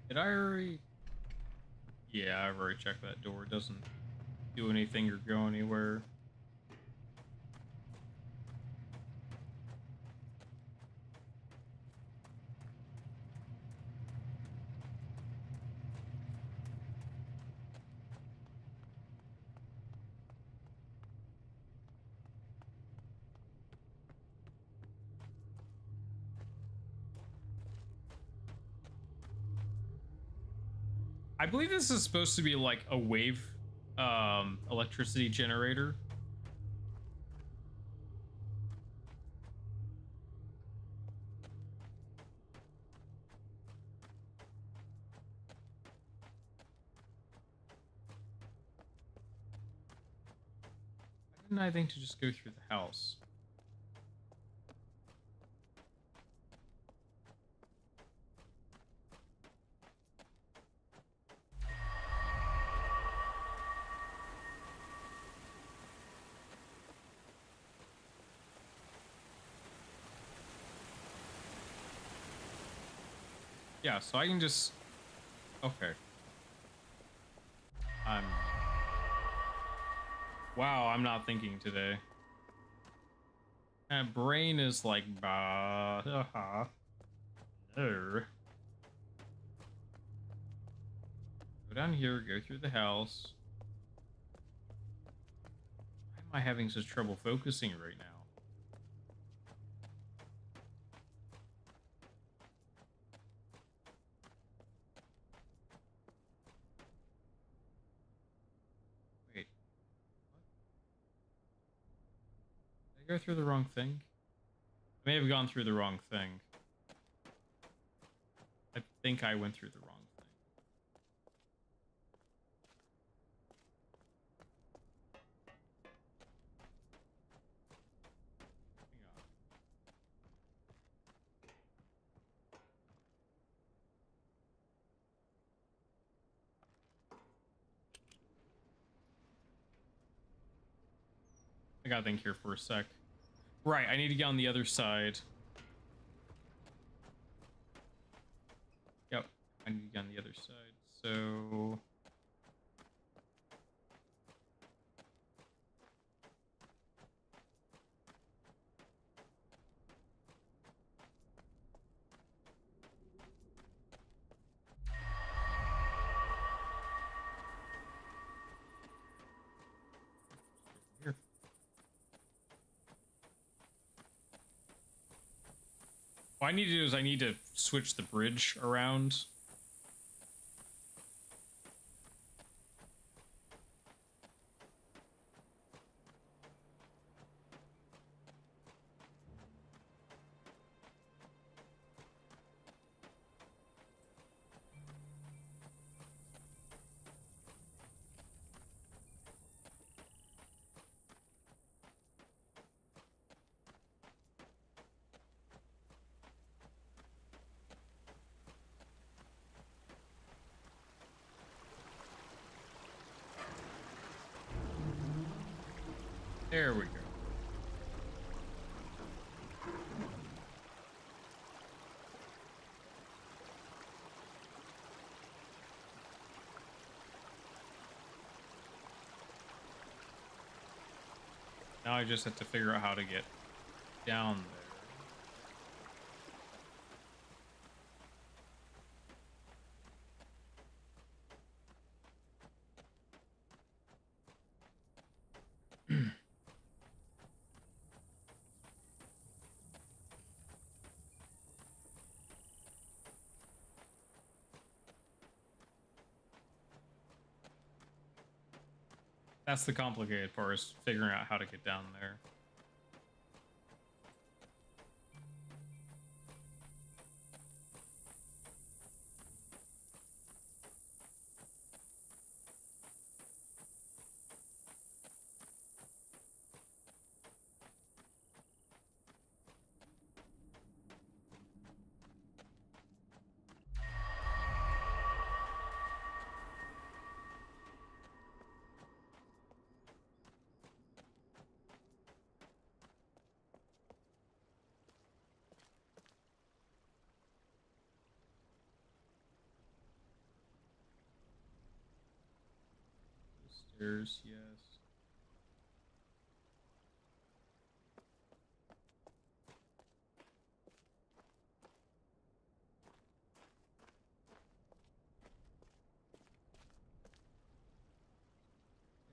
Did I already... Yeah, I've already checked that door. It doesn't do anything or go anywhere. I believe this is supposed to be like a wave electricity generator. Why didn't I think to just go through the house? Yeah, so I can just... Okay. I'm... Wow, I'm not thinking today. My brain is like, bah, no. Go down here, go through the house. Why am I having such trouble focusing right now? Wait, what? Did I go through the wrong thing? I may have gone through the wrong thing. I think I went through the wrong thing. Hang on. I gotta think here for a sec. Right, I need to get on the other side. Yep, I need to get on the other side. So... Here. What I need to do is I need to switch the bridge around. There we go. Now I just have to figure out how to get down there. That's the complicated part, is figuring out how to get down there. Stairs, yes.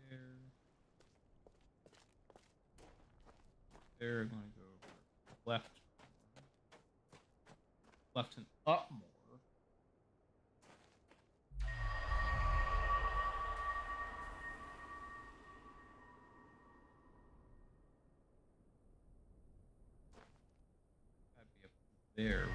There. There, I'm gonna go over left. Left and up more. That'd be up there.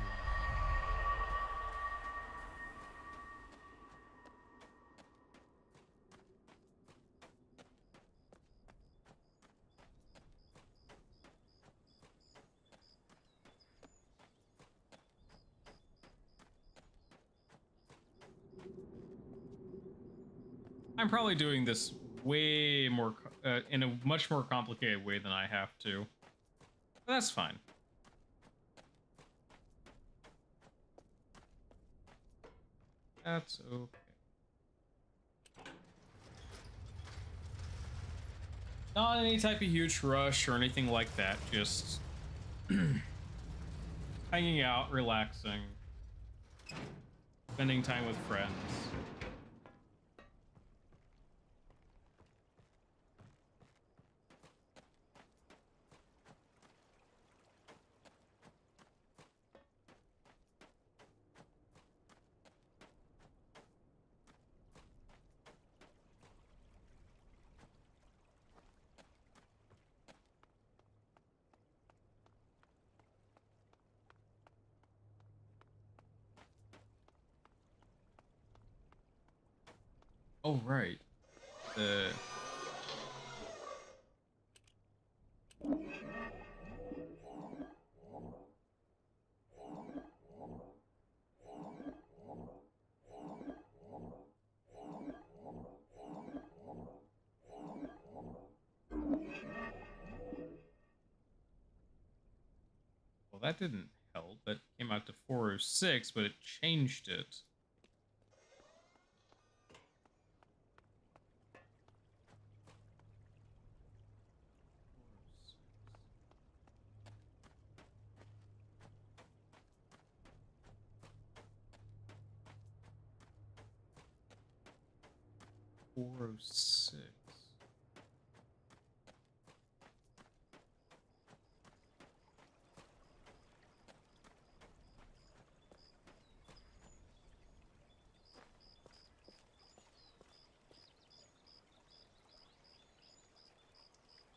I'm probably doing this way more in a much more complicated way than I have to. But that's fine. That's okay. Not any type of huge rush or anything like that. Just hanging out, relaxing, spending time with friends. Oh, right. The... Well, that didn't help. That came out to 406, but it changed it. Four oh six.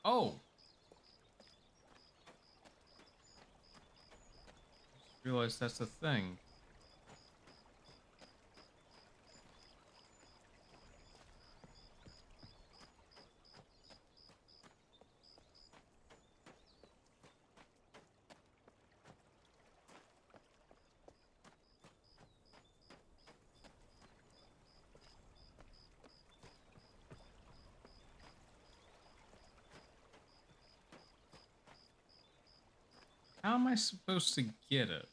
Oh! Just realized that's a thing. How am I supposed to get it?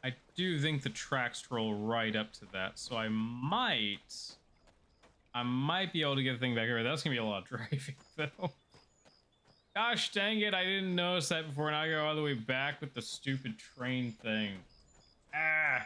I do think the tracks roll right up to that, so I might be able to get the thing back over. That's gonna be a lot of driving, though. Gosh dang it, I didn't notice that before, and I go all the way back with the stupid train thing. Ah!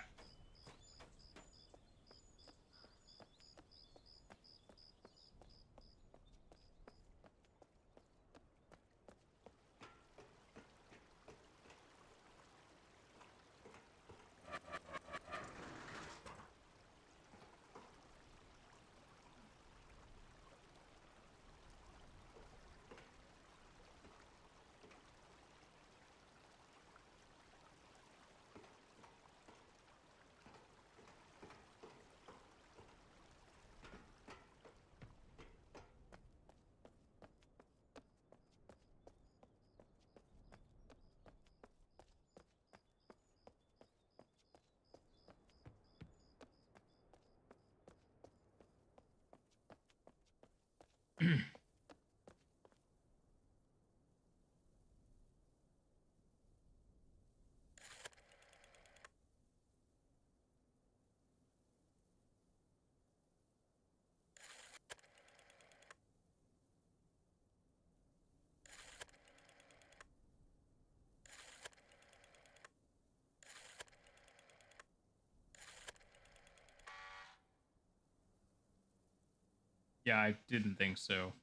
Yeah, I didn't think so.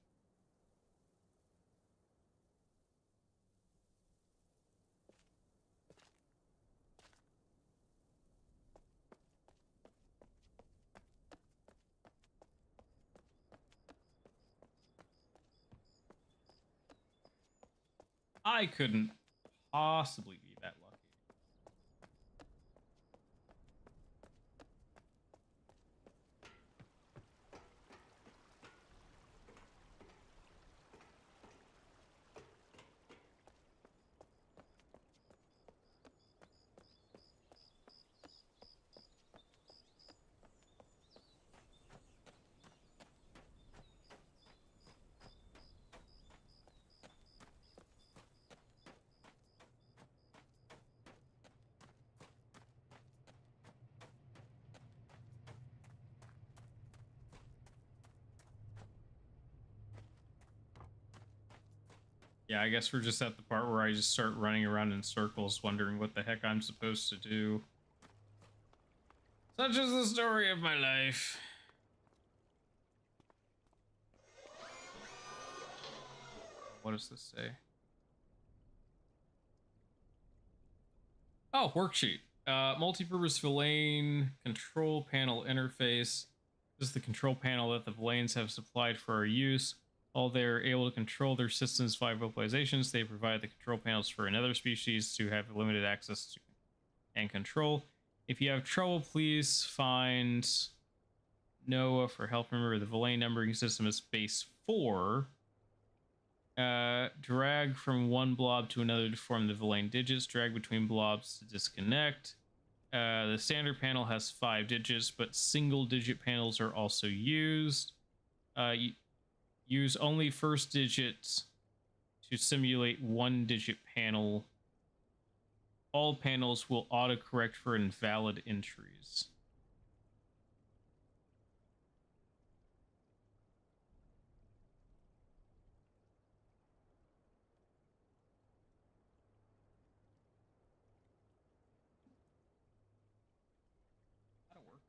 I couldn't possibly be that lucky. Yeah, I guess we're just at the part where I just start running around in circles, wondering what the heck I'm supposed to do. Such is the story of my life. What does this say? Oh, worksheet. Multi-purpose villain control panel interface. This is the control panel that the villains have supplied for our use. While they're able to control their systems via vocalizations, they provide the control panels for another species to have limited access to and control. If you have trouble, please find Noah for help. Remember, the villain numbering system is base 4. Drag from one blob to another to form the villain digits. Drag between blobs to disconnect. The standard panel has 5 digits, but single digit panels are also used. Use only first digits to simulate 1-digit panel. All panels will autocorrect for invalid entries. That'll work.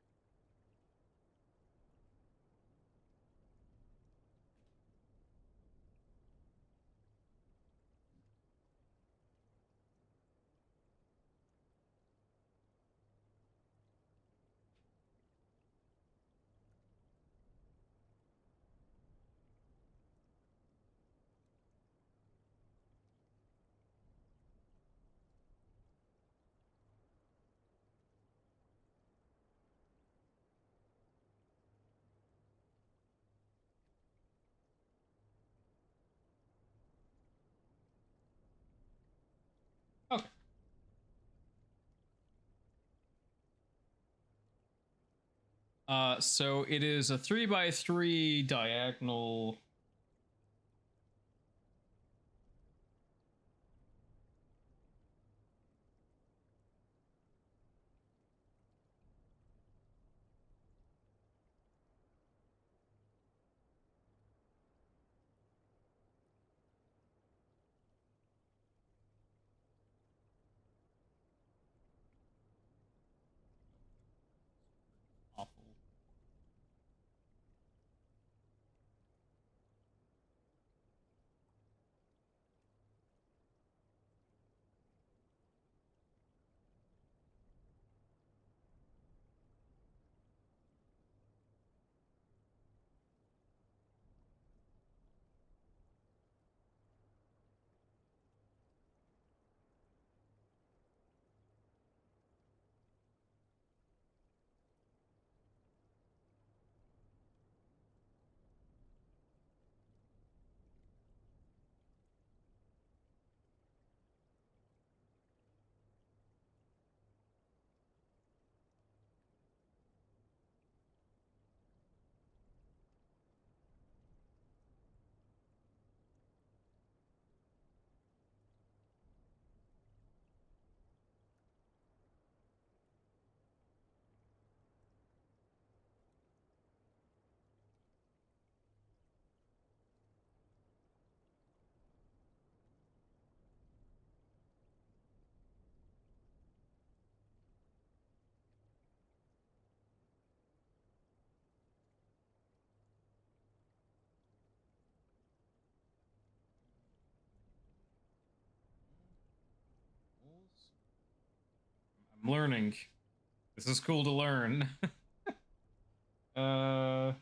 Okay. So it is a 3x3 diagonal. I'm learning. This is cool to learn. uh...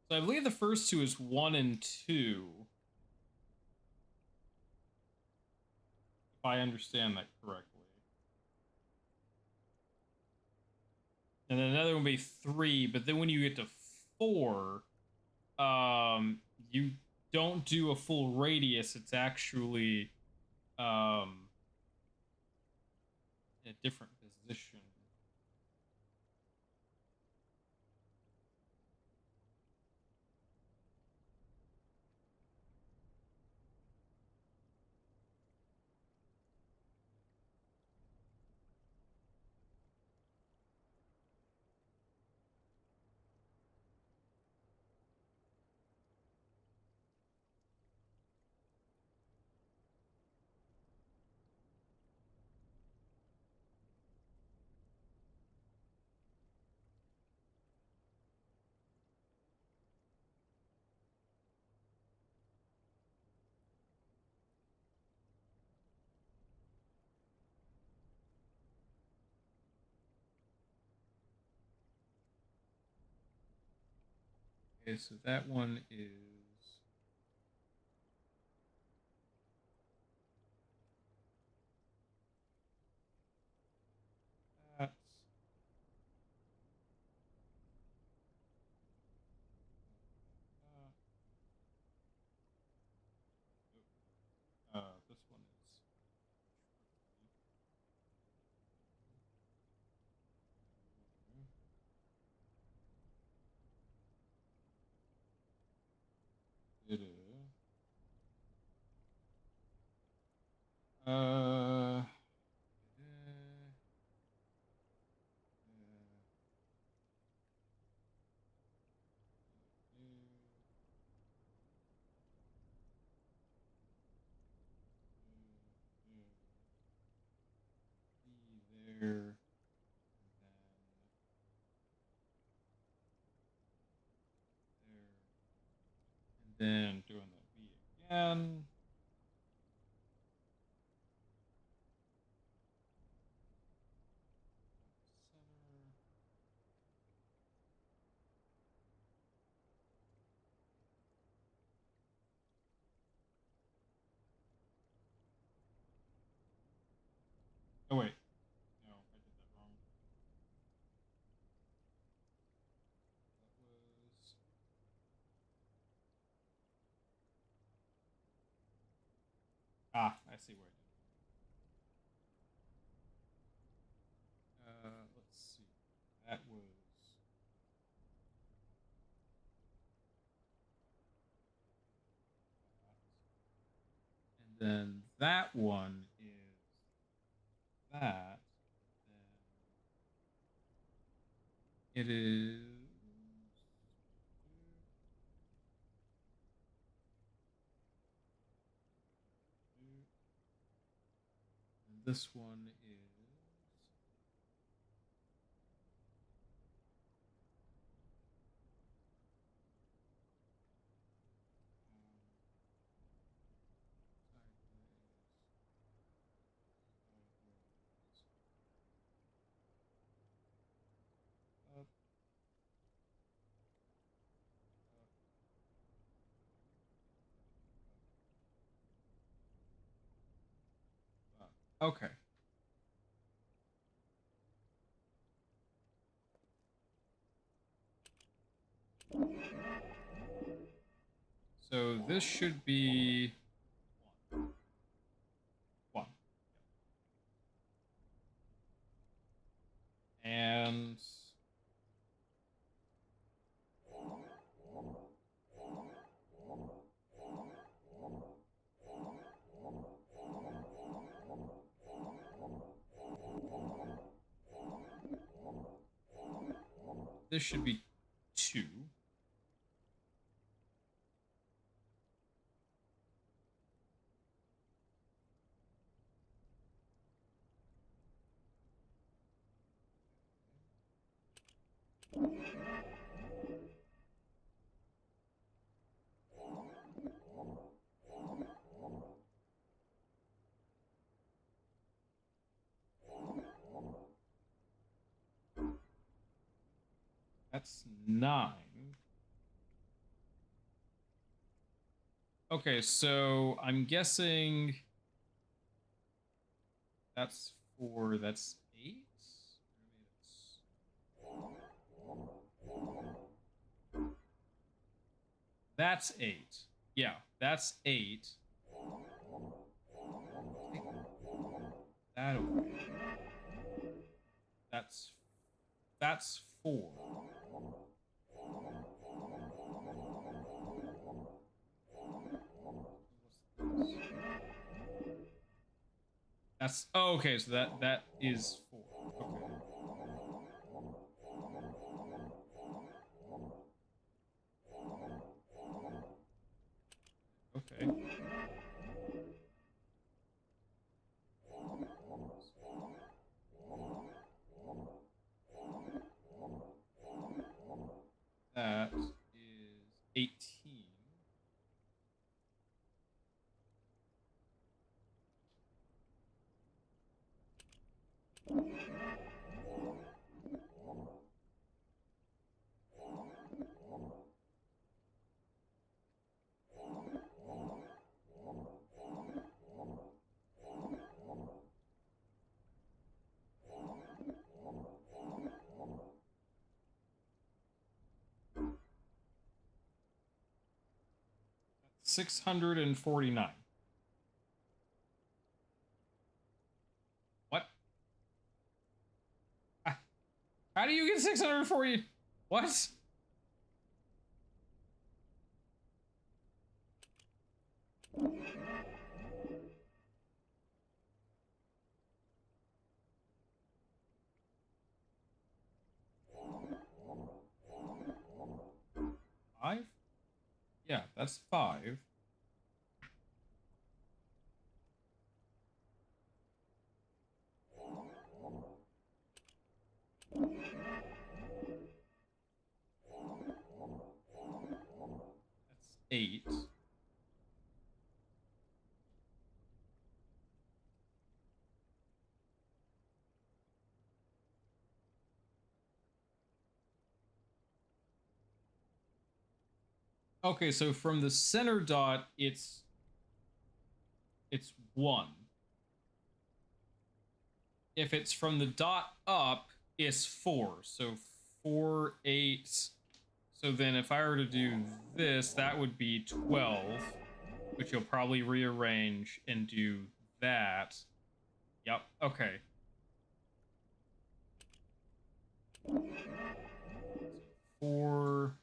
So I believe the first two is 1 and 2. If I understand that correctly. And then another one would be 3, but then when you get to 4, you don't do a full radius. It's actually in a different position. Okay, so that one is that. This one is it is. Uh, there, and then doing the V again. Center. Oh wait, no, I did that wrong. That was I see where I did it wrong. Let's see. That was that. And then that one is that. Then it is. And this one is. Up, Okay. So this should be one. And this should be 2. That's 9. Okay, so I'm guessing that's 4, that's 8. That's 8. Yeah, that's 8. Take that away. That's 4. That's oh, okay, so that is 4. Okay. Okay. That is 18. That's 649. What? How do you get 640? What? Five? Yeah, that's 5. That's 8. Okay, so from the center dot, it's 1. If it's from the dot up, it's 4. So 4, 8. So then if I were to do this, that would be 12, which you'll probably rearrange and do that. Yep, okay. So 4.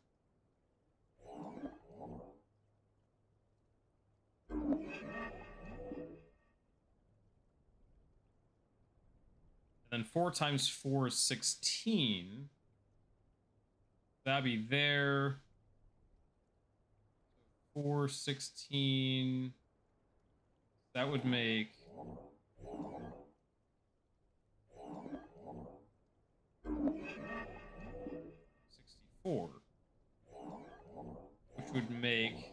And then 4 times 4 is 16. That'd be there. 4, 16. That would make 64. Which would make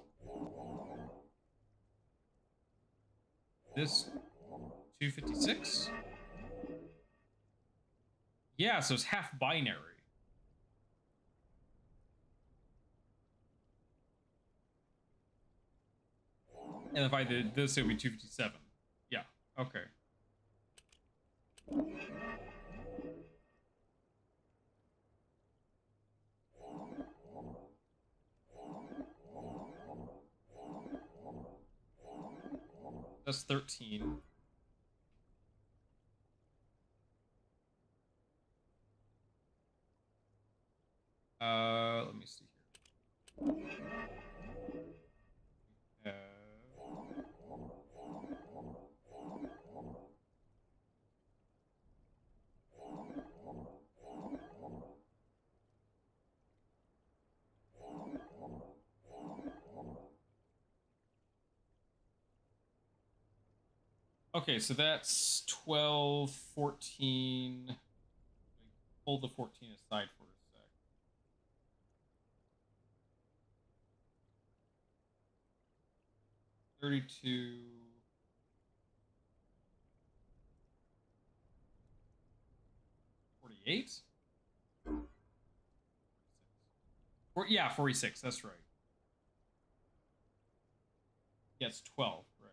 this 256. Yeah, so it's half binary. And if I did this, it would be 257. Yeah, okay. That's 13. Let me see here. Okay, so that's 12, 14. Hold the 14 aside for a sec. 32. 48? Yeah, 46, that's right. Yeah, it's 12, right.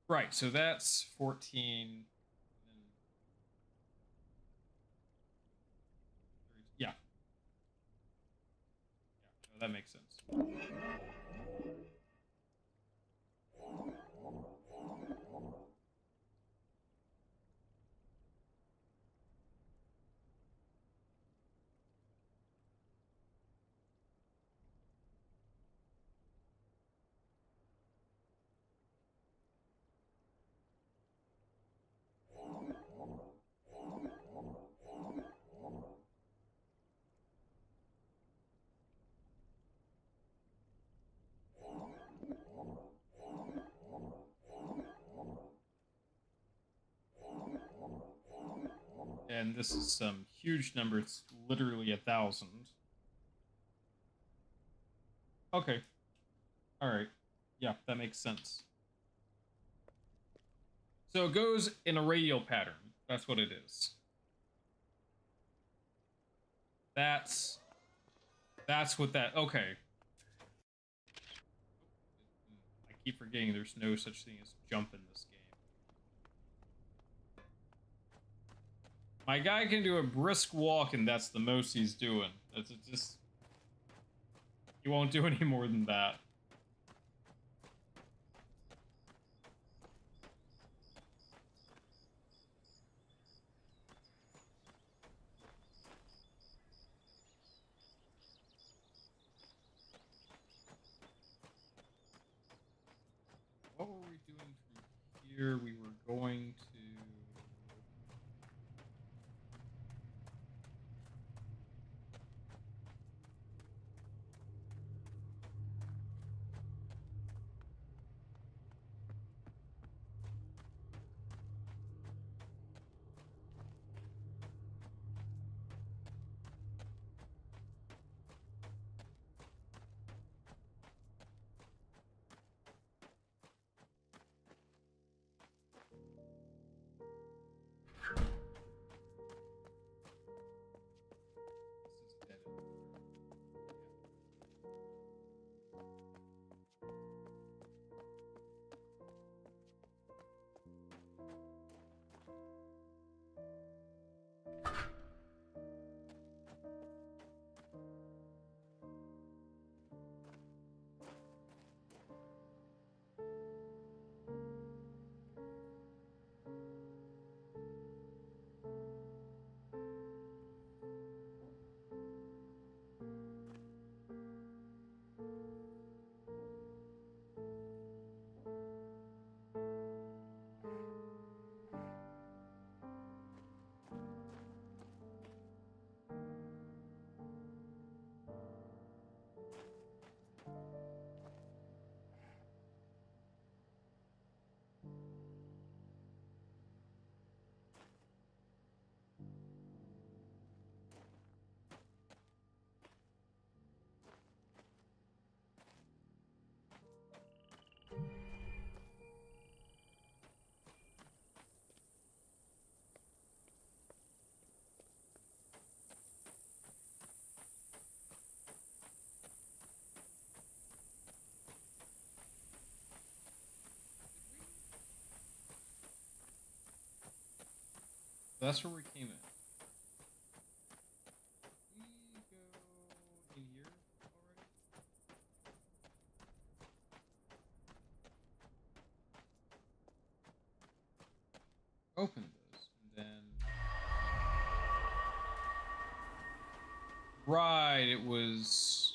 Right, so that's 14. Yeah. Yeah, no, that makes sense. And this is some huge number. It's literally 1,000. Okay. All right. Yeah, that makes sense. So it goes in a radial pattern. That's what it is. That's what that. Okay. I keep forgetting there's no such thing as jump in this game. My guy can do a brisk walk, and that's the most he's doing. That's just. He won't do any more than that. What were we doing from here? We were going to. That's where we came in. We go in here already. Open this, and then right, it was.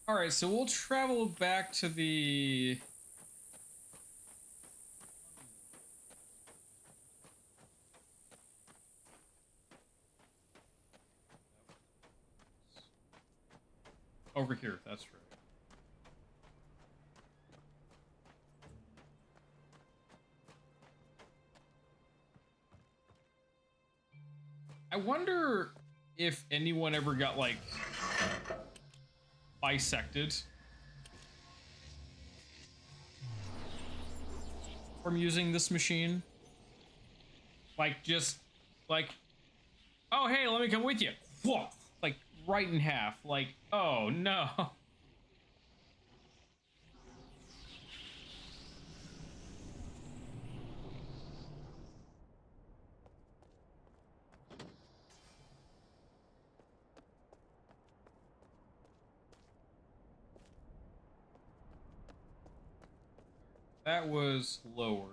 All right, so we'll travel back to the. Over here, that's right. I wonder if anyone ever got, like, bisected from using this machine. Like, just, like, oh, hey, let me come with you. Whoa! Like, right in half. Like, oh, no. That was lowered.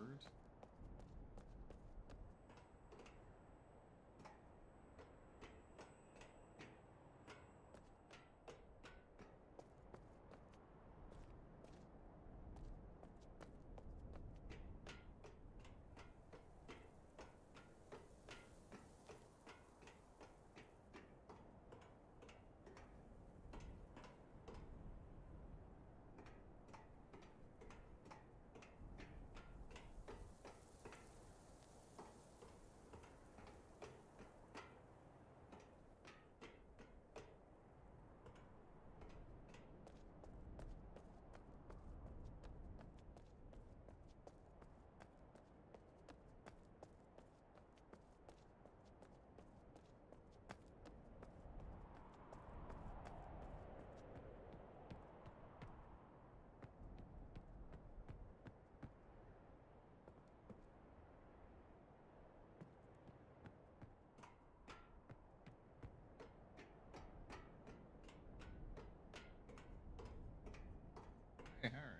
Okay, alright.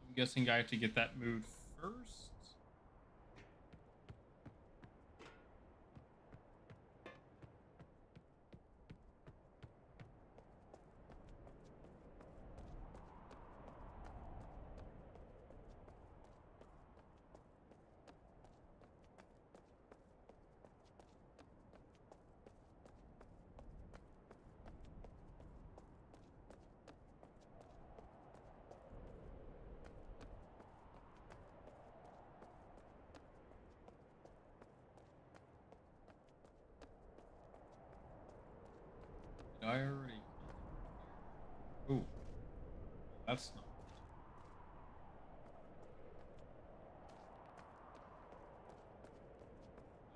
I'm guessing I have to get that moved first. Did I already? Ooh, that's not.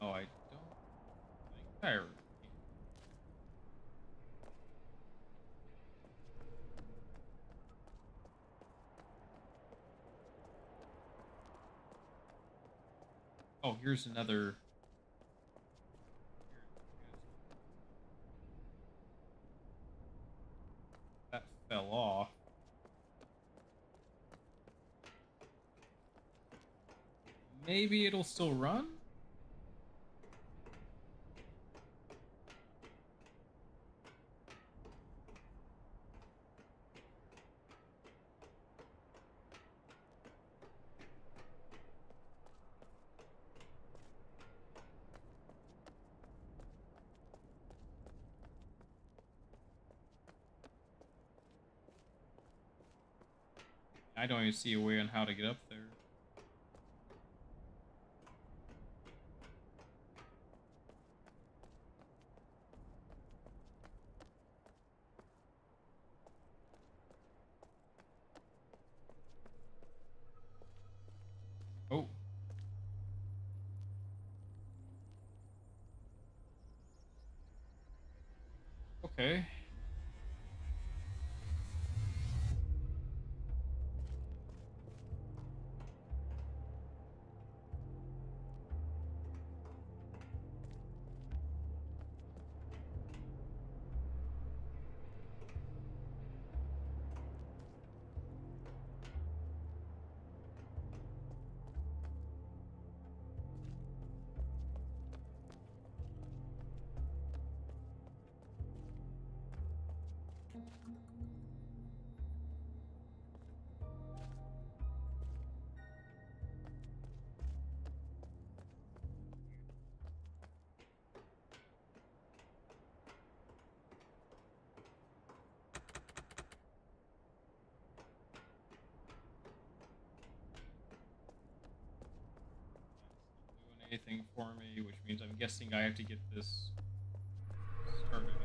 Oh, I don't think I already. Oh, here's another. That fell off. Maybe it'll still run? I don't even see a way on how to get up there. Oh. Okay. Anything for me, which means I'm guessing I have to get this started up.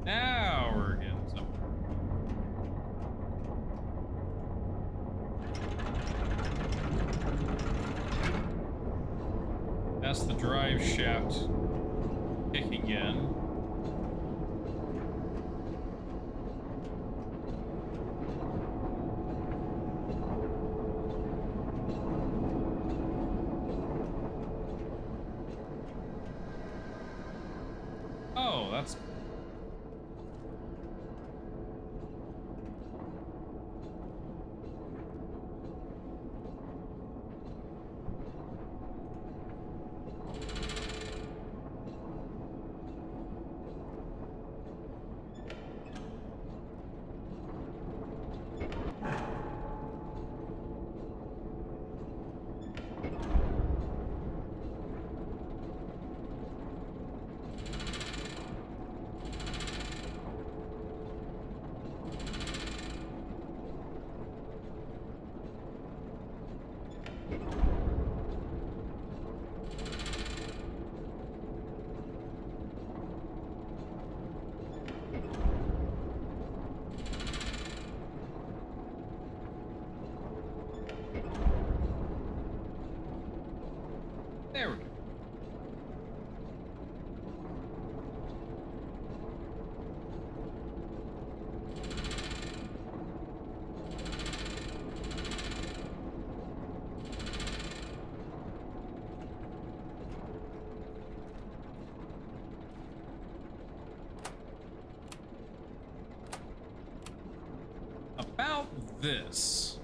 Now we're getting somewhere. That's the drive shaft kicking in. Oh, that's cool. There we go. About this.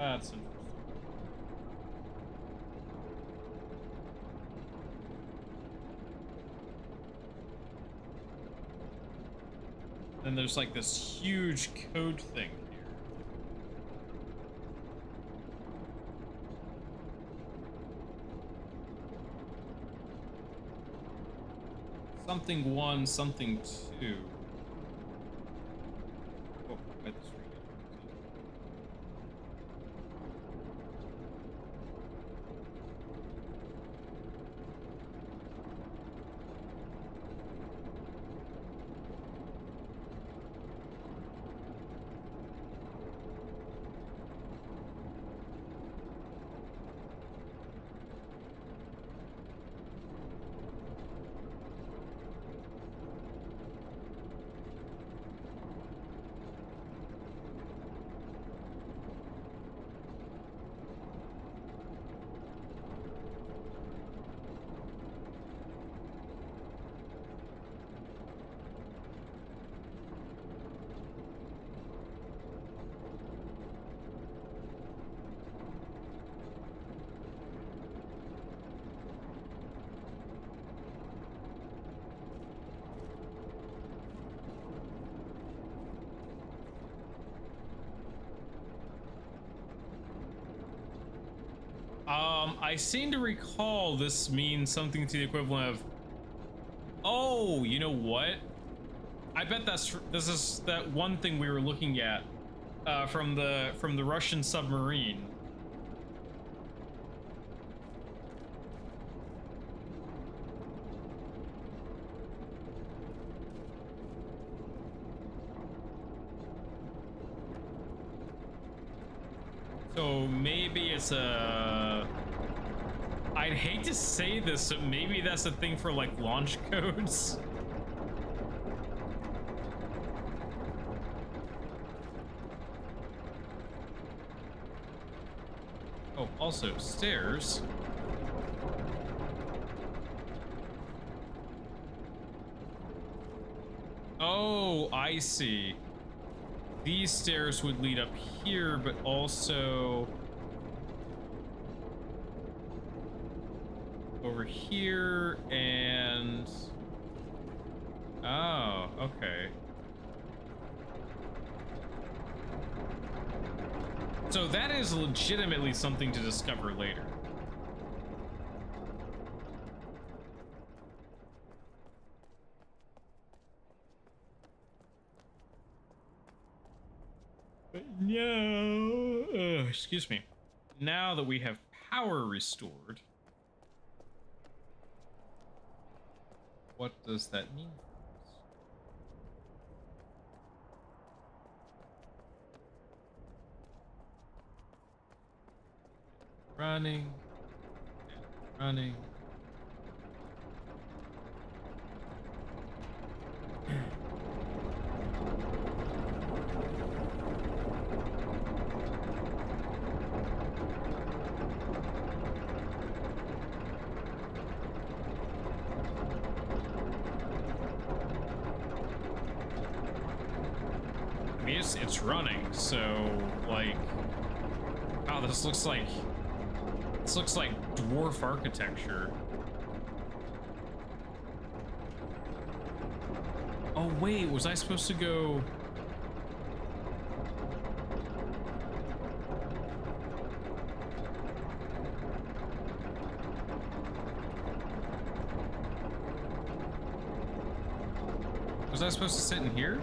That's interesting. Then there's like this huge code thing here. Something 1, something 2. Oh, I just read it. I seem to recall this means something to the equivalent of, oh, you know what? I bet this is that one thing we were looking at from the Russian submarine. So maybe it's a... I'd hate to say this, but maybe that's a thing for like launch codes. Oh, also stairs. Oh, I see. These stairs would lead up here, but also over here and... Oh, okay. So that is legitimately something to discover later. But no, excuse me. Now that we have power restored, what does that mean for us? Running, running. It's running, so like, wow, this looks like dwarf architecture. Oh wait, was I supposed to go? Was I supposed to sit in here?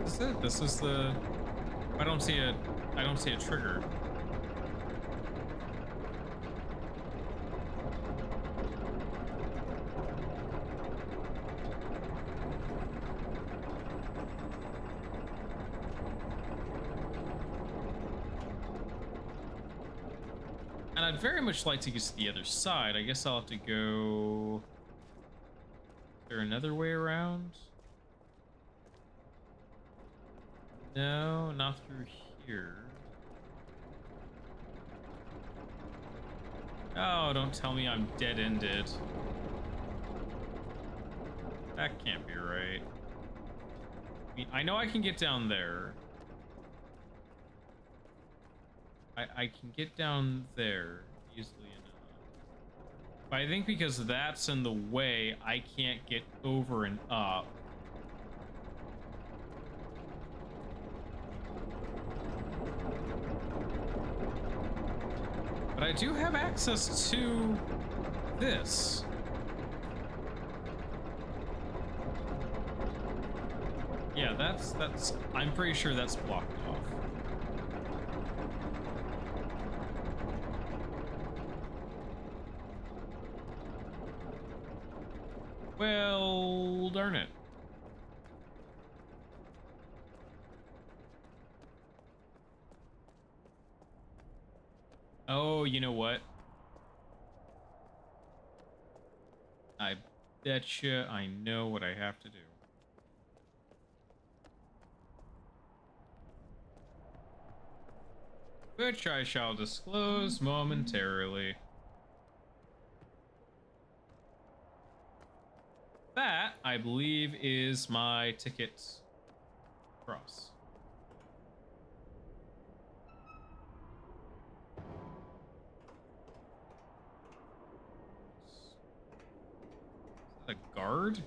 This is it. This is the... I don't see a trigger. And I'd very much like to get to the other side. I guess I'll have to go... Is there another way around? No, not through here. Oh, don't tell me I'm dead-ended. That can't be right. I know I can get down there. I can get down there easily enough. But I think because that's in the way, I can't get over and up. But I do have access to this. Yeah, that's I'm pretty sure that's blocked off. Well, darn it. Oh, you know what? I betcha I know what I have to do. Which I shall disclose momentarily. That, I believe, is my ticket across. Is that a guard?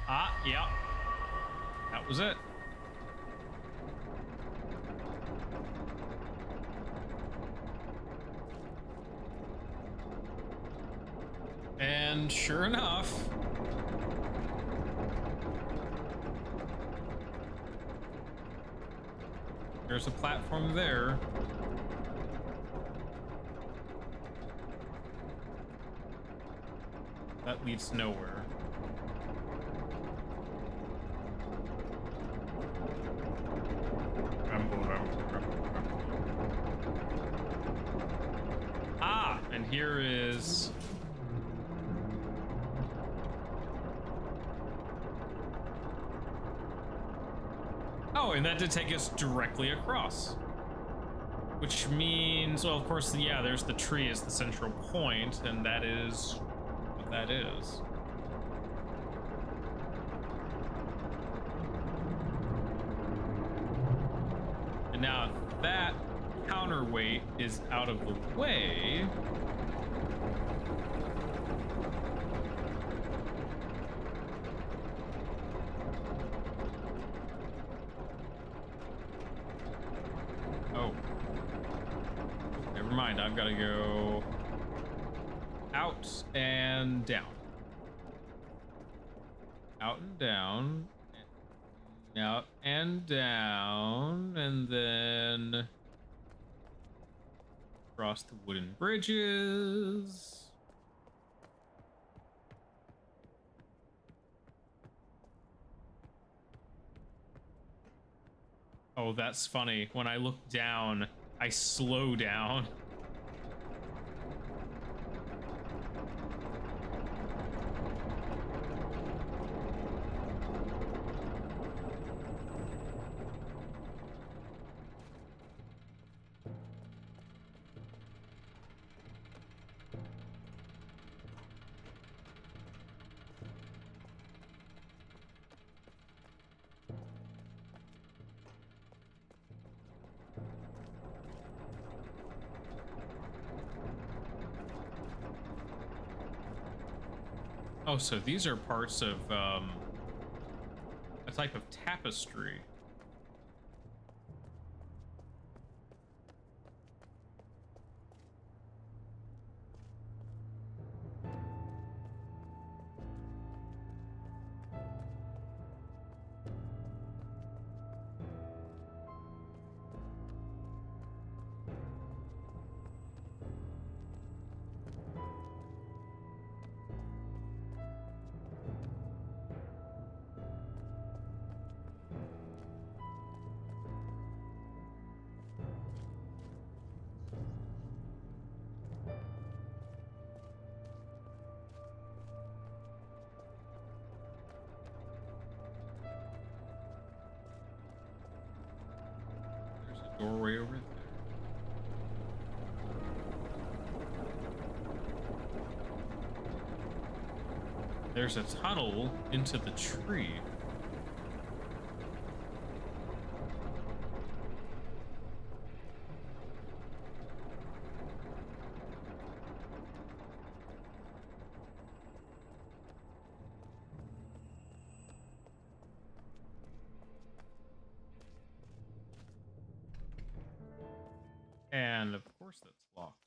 Ah, yeah. That was it. And sure enough, there's a platform there. That leads nowhere. Ah, and here is... Oh, and that did take us directly across. Which means, well, of course, yeah, there's the tree as the central point, and that is what that is. And now that counterweight is out of the way. Oh. Never mind, I've got to go out and down. Out and down. Out and down, and then across the wooden bridges. Oh, that's funny. When I look down, I slow down. Oh, so these are parts of a type of tapestry. Doorway over there. There's a tunnel into the tree. And of course that's locked.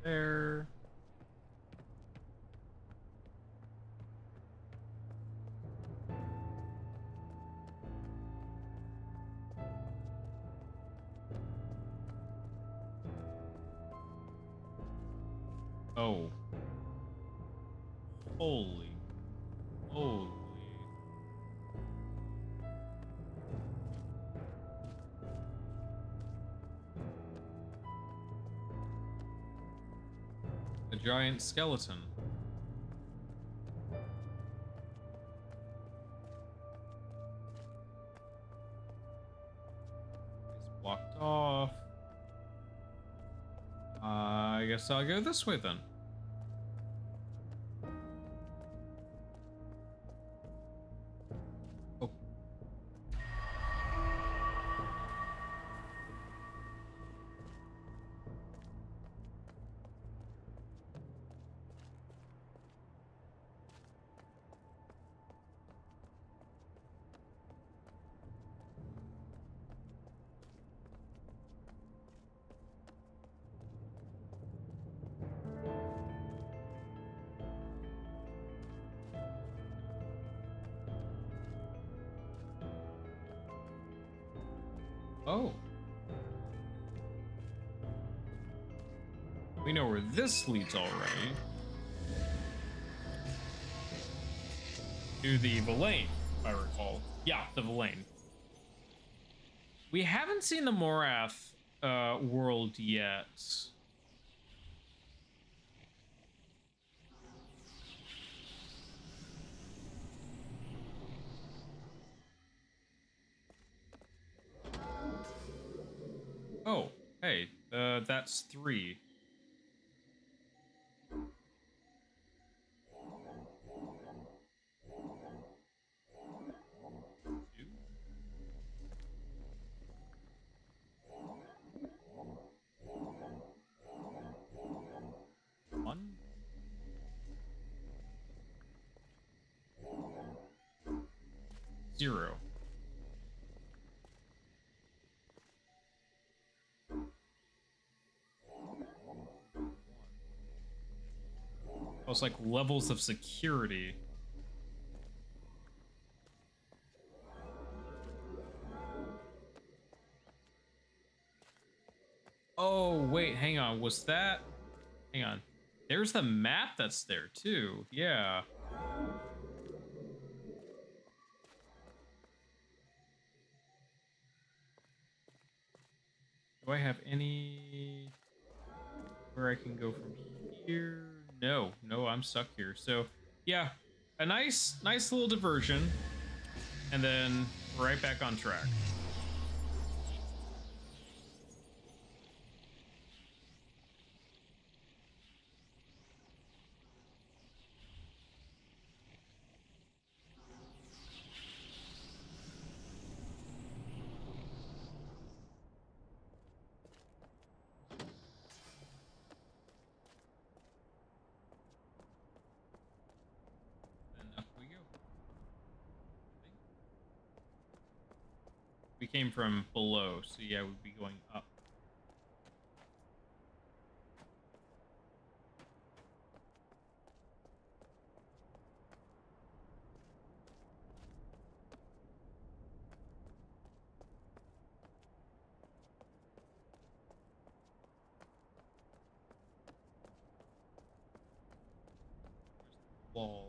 There. Oh. Holy. Holy. A giant skeleton. It's blocked off. I guess I'll go this way then. Oh. Oh. We know where this leads already. To the Villain, if I recall. Yeah, the Villain. We haven't seen the Morath world yet. Oh, hey, that's 3. 2. 1. 0. Oh, it's like levels of security. Oh, wait, hang on. Was that... Hang on. There's the map that's there, too. Yeah. Do I have any... where I can go from here? No. No, I'm stuck here. So, yeah. A nice little diversion. And then right back on track. And up we go. I think. We came from below, so yeah, we'd be going up. wall.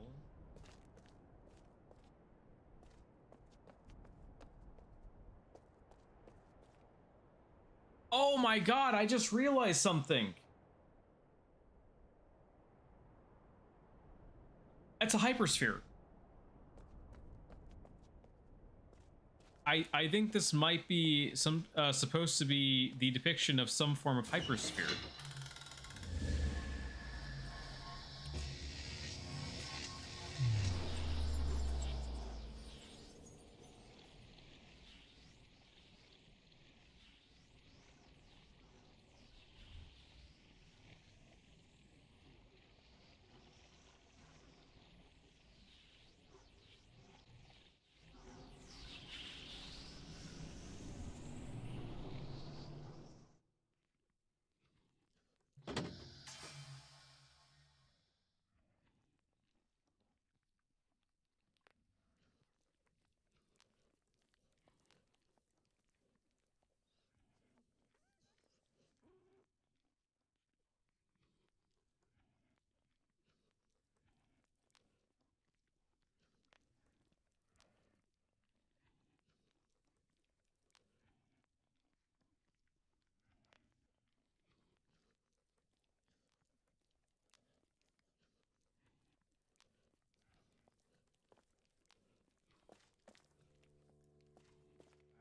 Oh my god, I just realized something. That's a hypersphere. I think this might be some supposed to be the depiction of some form of hypersphere.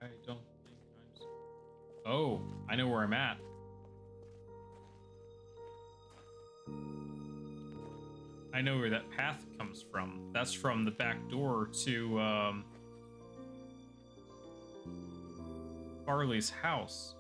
I don't think I'm. Oh, I know where I'm at. I know where that path comes from. That's from the back door to Farley's house.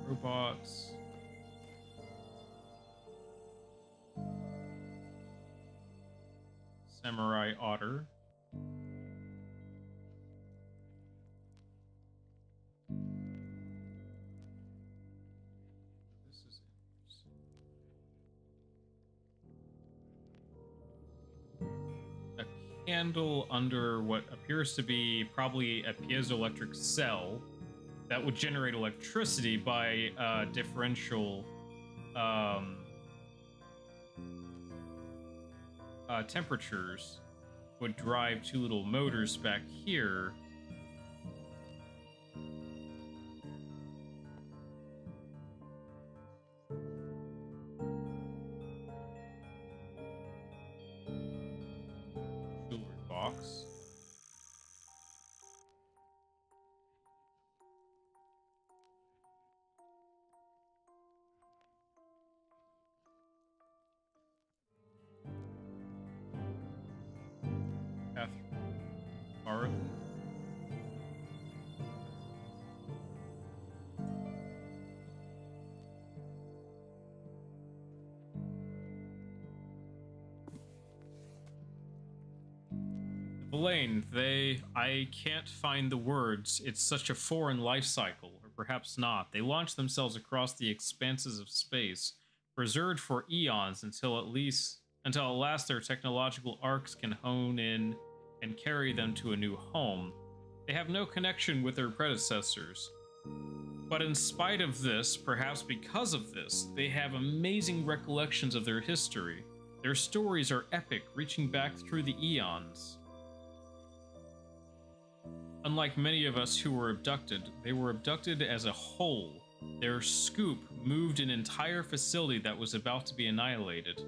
Robots. Samurai otter. This is interesting. A candle under what appears to be probably a piezoelectric cell that would generate electricity by differential temperatures, would drive two little motors back here. Jewelry box. Farley. Blaine, I can't find the words. It's such a foreign life cycle, or perhaps not. They launch themselves across the expanses of space, preserved for eons until at last their technological arcs can hone in and carry them to a new home. They have no connection with their predecessors. But in spite of this, perhaps because of this, they have amazing recollections of their history. Their stories are epic, reaching back through the eons. Unlike many of us who were abducted, they were abducted as a whole. Their scoop moved an entire facility that was about to be annihilated.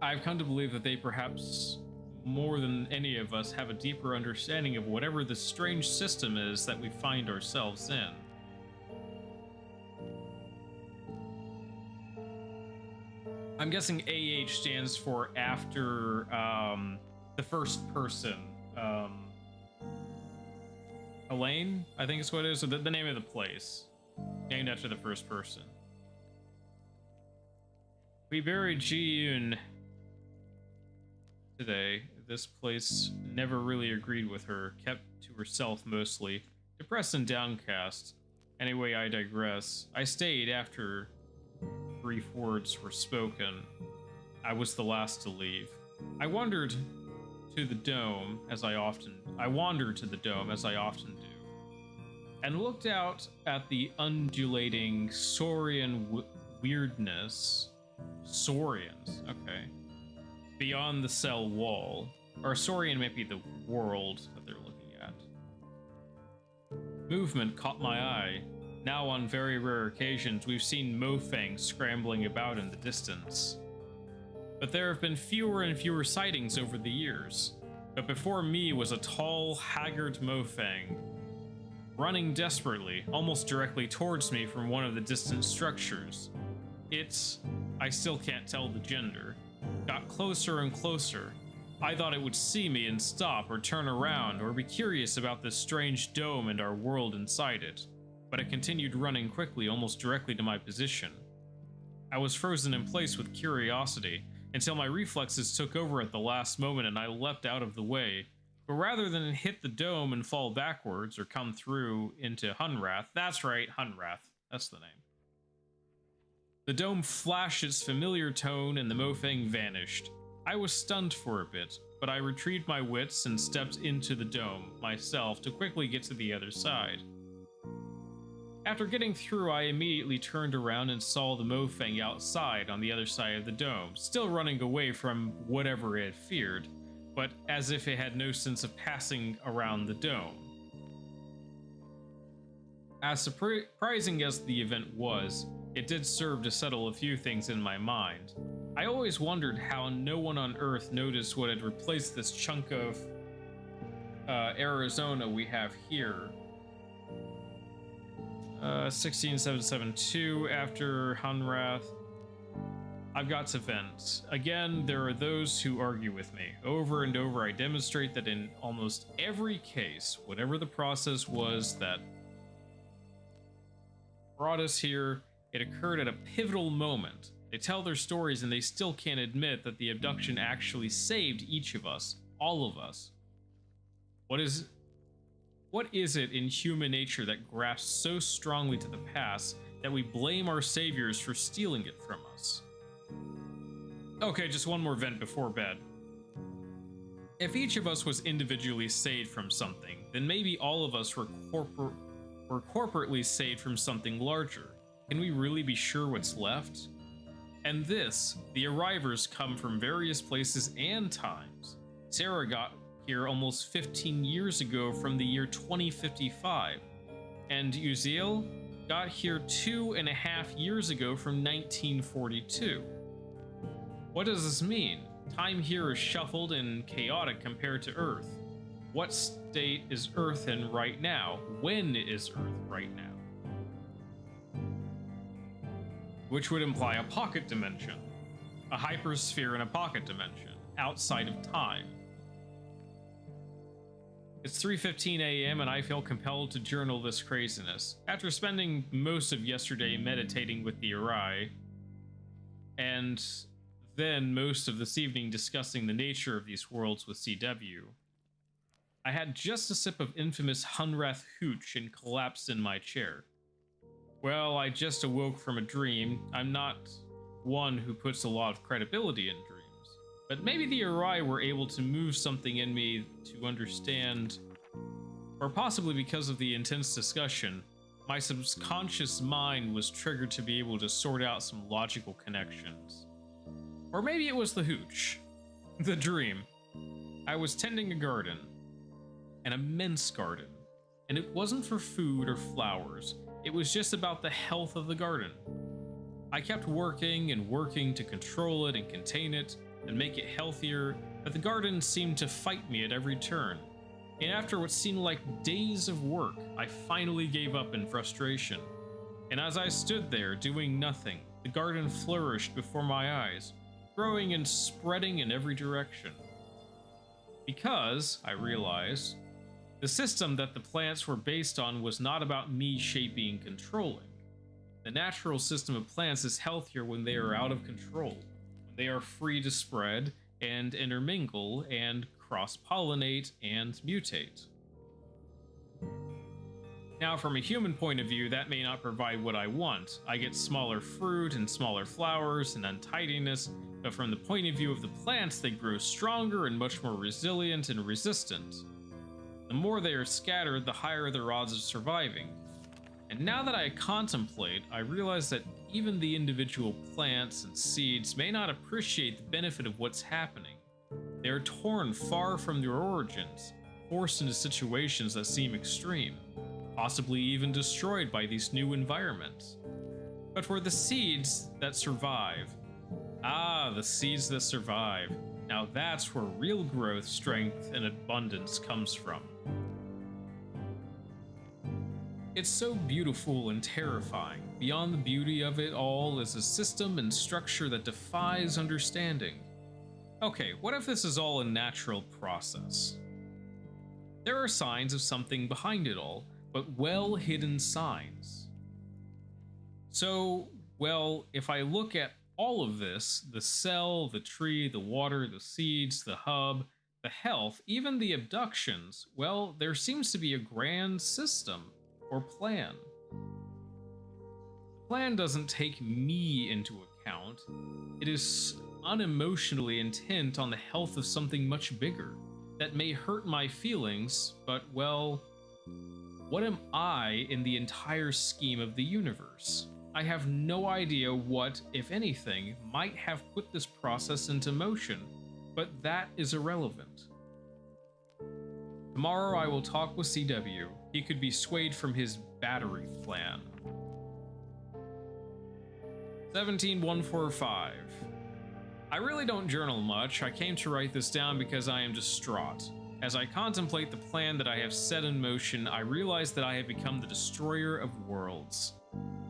I've come to believe that they perhaps, more than any of us, have a deeper understanding of whatever the strange system is that we find ourselves in. I'm guessing AH stands for after the first person. Elaine, I think is what it is. So the name of the place, named after the first person. We buried Ji-yoon today. This place never really agreed with her, kept to herself mostly, depressed and downcast. Anyway, I digress. I stayed after brief words were spoken. I was the last to leave. I wandered to the dome as I often do, and looked out at the undulating Saurian weirdness. Saurians, okay. Beyond the cell wall. Or Saurian might be the world that they're looking at. Movement caught my eye. Now, on very rare occasions, we've seen Mofang scrambling about in the distance. But there have been fewer and fewer sightings over the years. But before me was a tall, haggard Mofang, running desperately, almost directly towards me from one of the distant structures. I still can't tell the gender, got closer and closer. I thought it would see me and stop or turn around or be curious about this strange dome and our world inside it, but it continued running quickly, almost directly to my position. I was frozen in place with curiosity until my reflexes took over at the last moment and I leapt out of the way. But rather than hit the dome and fall backwards or come through into Hunrath, that's right, Hunrath, that's the name. The dome flashed its familiar tone and the Mofang vanished. I was stunned for a bit, but I retrieved my wits and stepped into the dome myself to quickly get to the other side. After getting through, I immediately turned around and saw the Mofang outside on the other side of the dome, still running away from whatever it had feared, but as if it had no sense of passing around the dome. As surprising as the event was, it did serve to settle a few things in my mind. I always wondered how no one on Earth noticed what had replaced this chunk of Arizona we have here. 16772 after Hunrath. I've got to vent. Again, there are those who argue with me. Over and over, I demonstrate that in almost every case, whatever the process was that brought us here, it occurred at a pivotal moment. They tell their stories and they still can't admit that the abduction actually saved each of us, all of us. What is it in human nature that grasps so strongly to the past that we blame our saviors for stealing it from us? Okay, just one more vent before bed. If each of us was individually saved from something, then maybe all of us were corporately saved from something larger. Can we really be sure what's left? And the arrivers come from various places and times. Sarah got here almost 15 years ago from the year 2055, and Uziel got here 2.5 years ago from 1942. What does this mean? Time here is shuffled and chaotic compared to Earth. What state is Earth in right now? When is Earth right now? Which would imply a pocket dimension. A hypersphere in a pocket dimension, outside of time. It's 3:15 a.m. and I feel compelled to journal this craziness. After spending most of yesterday meditating with the Arai, and then most of this evening discussing the nature of these worlds with CW, I had just a sip of infamous Hunrath hooch and collapsed in my chair. Well, I just awoke from a dream. I'm not one who puts a lot of credibility in dreams, but maybe the Arai were able to move something in me to understand, or possibly because of the intense discussion, my subconscious mind was triggered to be able to sort out some logical connections. Or maybe it was the hooch. The dream. I was tending a garden. An immense garden. And it wasn't for food or flowers. It was just about the health of the garden. I kept working and working to control it and contain it and make it healthier, but the garden seemed to fight me at every turn. And after what seemed like days of work, I finally gave up in frustration. And as I stood there doing nothing, the garden flourished before my eyes, growing and spreading in every direction. Because, I realized, the system that the plants were based on was not about me shaping and controlling. The natural system of plants is healthier when they are out of control, when they are free to spread and intermingle and cross-pollinate and mutate. Now, from a human point of view, that may not provide what I want. I get smaller fruit and smaller flowers and untidiness, but from the point of view of the plants, they grow stronger and much more resilient and resistant. The more they are scattered, the higher their odds of surviving. And now that I contemplate, I realize that even the individual plants and seeds may not appreciate the benefit of what's happening. They are torn far from their origins, forced into situations that seem extreme, possibly even destroyed by these new environments. But for the seeds that survive, the seeds that survive, now that's where real growth, strength, and abundance comes from. It's so beautiful and terrifying. Beyond the beauty of it all is a system and structure that defies understanding. Okay, what if this is all a natural process? There are signs of something behind it all, but well-hidden signs. So, well, if I look at all of this, the cell, the tree, the water, the seeds, the hub, the health, even the abductions, well, there seems to be a grand system or plan. The plan doesn't take me into account. It is unemotionally intent on the health of something much bigger that may hurt my feelings, but, well, what am I in the entire scheme of the universe? I have no idea what, if anything, might have put this process into motion, but that is irrelevant. Tomorrow I will talk with CW. He could be swayed from his battery plan. 17145. I really don't journal much. I came to write this down because I am distraught. As I contemplate the plan that I have set in motion, I realize that I have become the destroyer of worlds.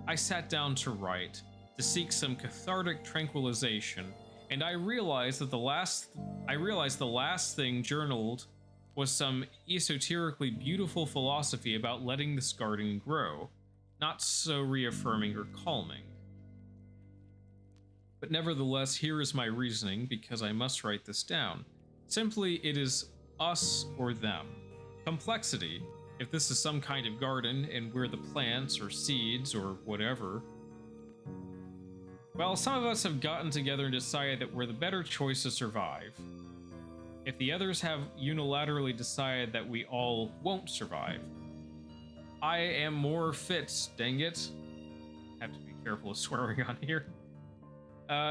I sat down to write, to seek some cathartic tranquilization, and I realized the last thing journaled was some esoterically beautiful philosophy about letting this garden grow, not so reaffirming or calming. But nevertheless, here is my reasoning, because I must write this down. Simply, it is us or them. Complexity, if this is some kind of garden and we're the plants or seeds or whatever. Well, some of us have gotten together and decided that we're the better choice to survive. If the others have unilaterally decided that we all won't survive. I am more fit, dang it. Have to be careful of swearing on here.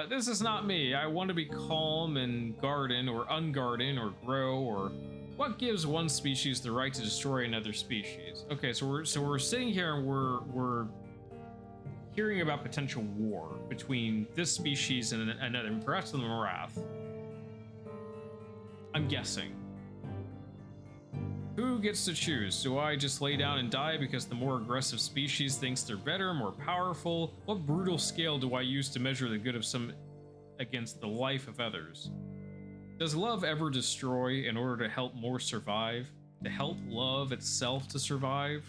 This is not me. I want to be calm and garden or ungarden or grow or what gives one species the right to destroy another species. Okay, so we're sitting here and we're hearing about potential war between this species and another, perhaps the Morath. I'm guessing. Who gets to choose? Do I just lay down and die because the more aggressive species thinks they're better, more powerful? What brutal scale do I use to measure the good of some against the life of others? Does love ever destroy in order to help more survive? To help love itself to survive?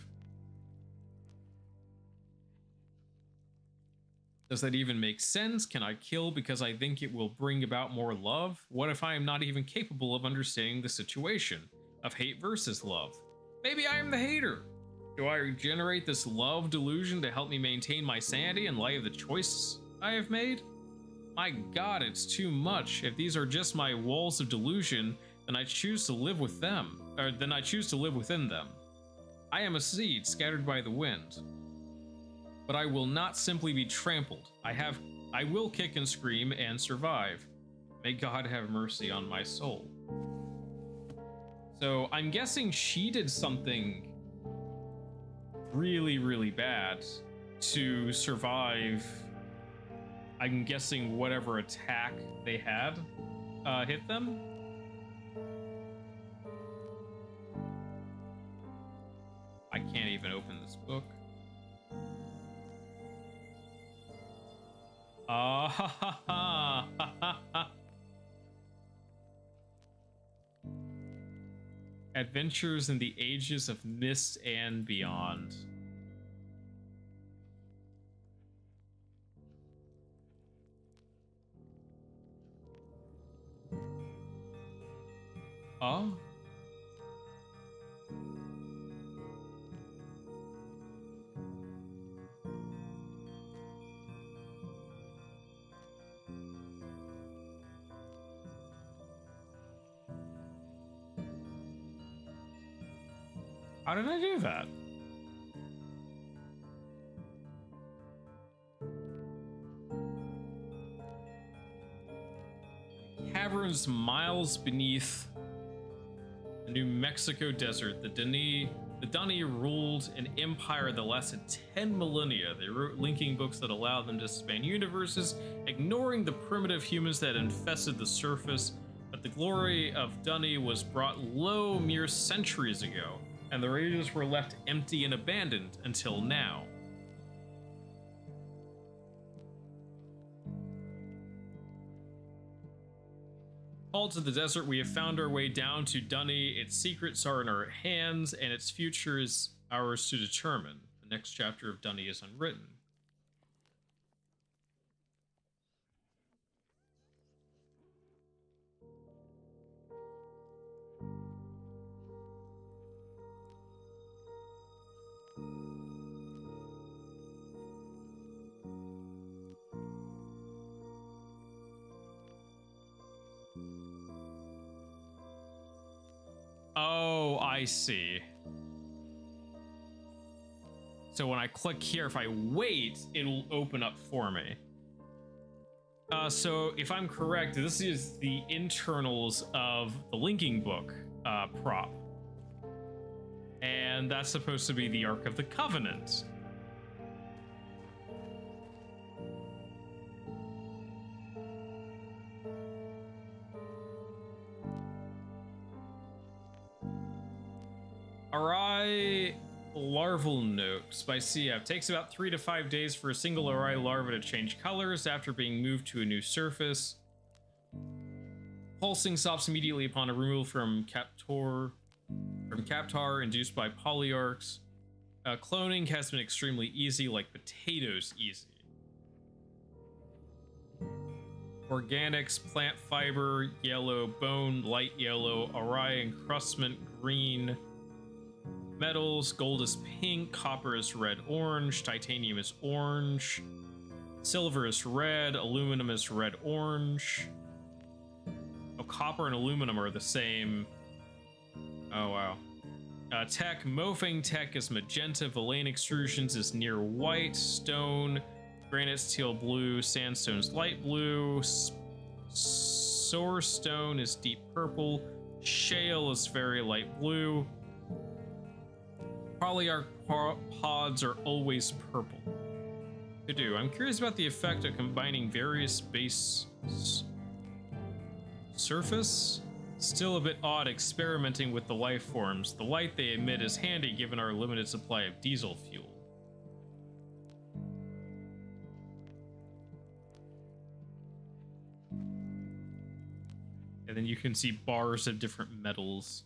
Does that even make sense? Can I kill because I think it will bring about more love? What if I am not even capable of understanding the situation of hate versus love? Maybe I am the hater. Do I generate this love delusion to help me maintain my sanity in light of the choices I have made? My God, it's too much. If these are just my walls of delusion, then I choose to live with them, or then I choose to live within them. I am a seed scattered by the wind. But I will not simply be trampled. I will kick and scream and survive. May God have mercy on my soul. So I'm guessing she did something really, really bad to survive. I'm guessing whatever attack they had hit them. I can't even open this book. Ah ha ha ha ha ha ha. Adventures in the Ages of Mist and Beyond. Oh. How did I do that? Caverns miles beneath the New Mexico desert, the Dani ruled an empire that lasted 10 millennia. They wrote linking books that allowed them to span universes, ignoring the primitive humans that infested the surface. But the glory of Dani was brought low mere centuries ago, and the rages were left empty and abandoned until now. Called to the desert, we have found our way down to Dani. Its secrets are in our hands, and its future is ours to determine. The next chapter of Dani is unwritten. Oh, I see. So when I click here, if I wait, it'll open up for me. So if I'm correct, this is the internals of the linking book prop. And that's supposed to be the Ark of the Covenant. Arai larval notes by CF. Takes about 3 to 5 days for a single Arai larva to change colors after being moved to a new surface. Pulsing stops immediately upon a removal from Captar induced by polyarchs. Cloning has been extremely easy, like potatoes easy. Organics, plant fiber, yellow, bone, light yellow, Arai encrustment, green. Metals, gold is pink, copper is red orange, titanium is orange, silver is red, aluminum is red orange. Oh, copper and aluminum are the same. Oh wow. Tech, Mofang Tech is magenta, Villain Extrusions is near white, stone, granite's teal blue, sandstone's light blue, source stone is deep purple, shale is very light blue. Polyarch pods are always purple. To do. I'm curious about the effect of combining various base surface. Still a bit odd experimenting with the life forms. The light they emit is handy given our limited supply of diesel fuel. And then you can see bars of different metals.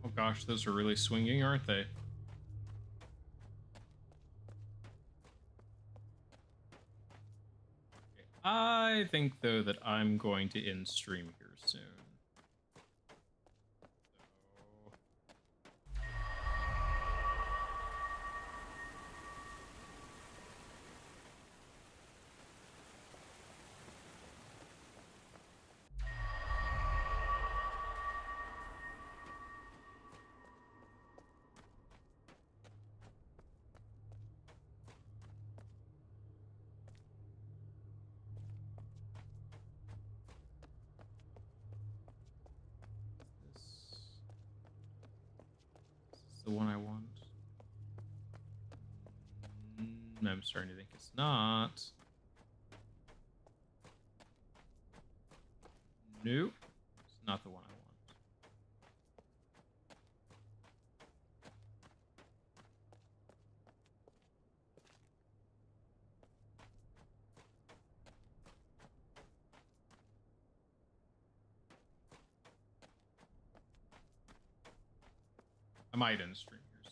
Oh gosh, those are really swinging, aren't they? I think, though, that I'm going to end stream here soon. the one I want? I'm starting to think it's not. Nope. It's not the one I want. I might end stream here soon.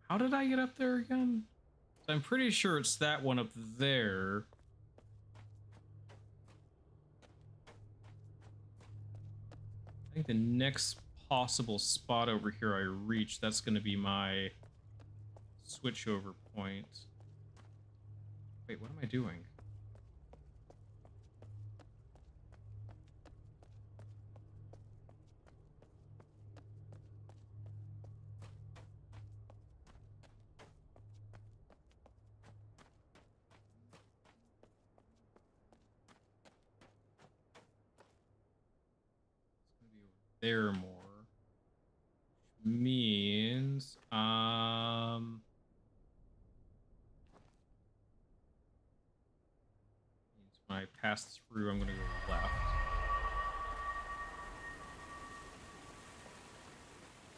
How did I get up there again? So I'm pretty sure it's that one up there. I think the next possible spot over here I reach, that's going to be my switch over point. Wait, what am I doing? There more, which means when I pass through, I'm gonna go left.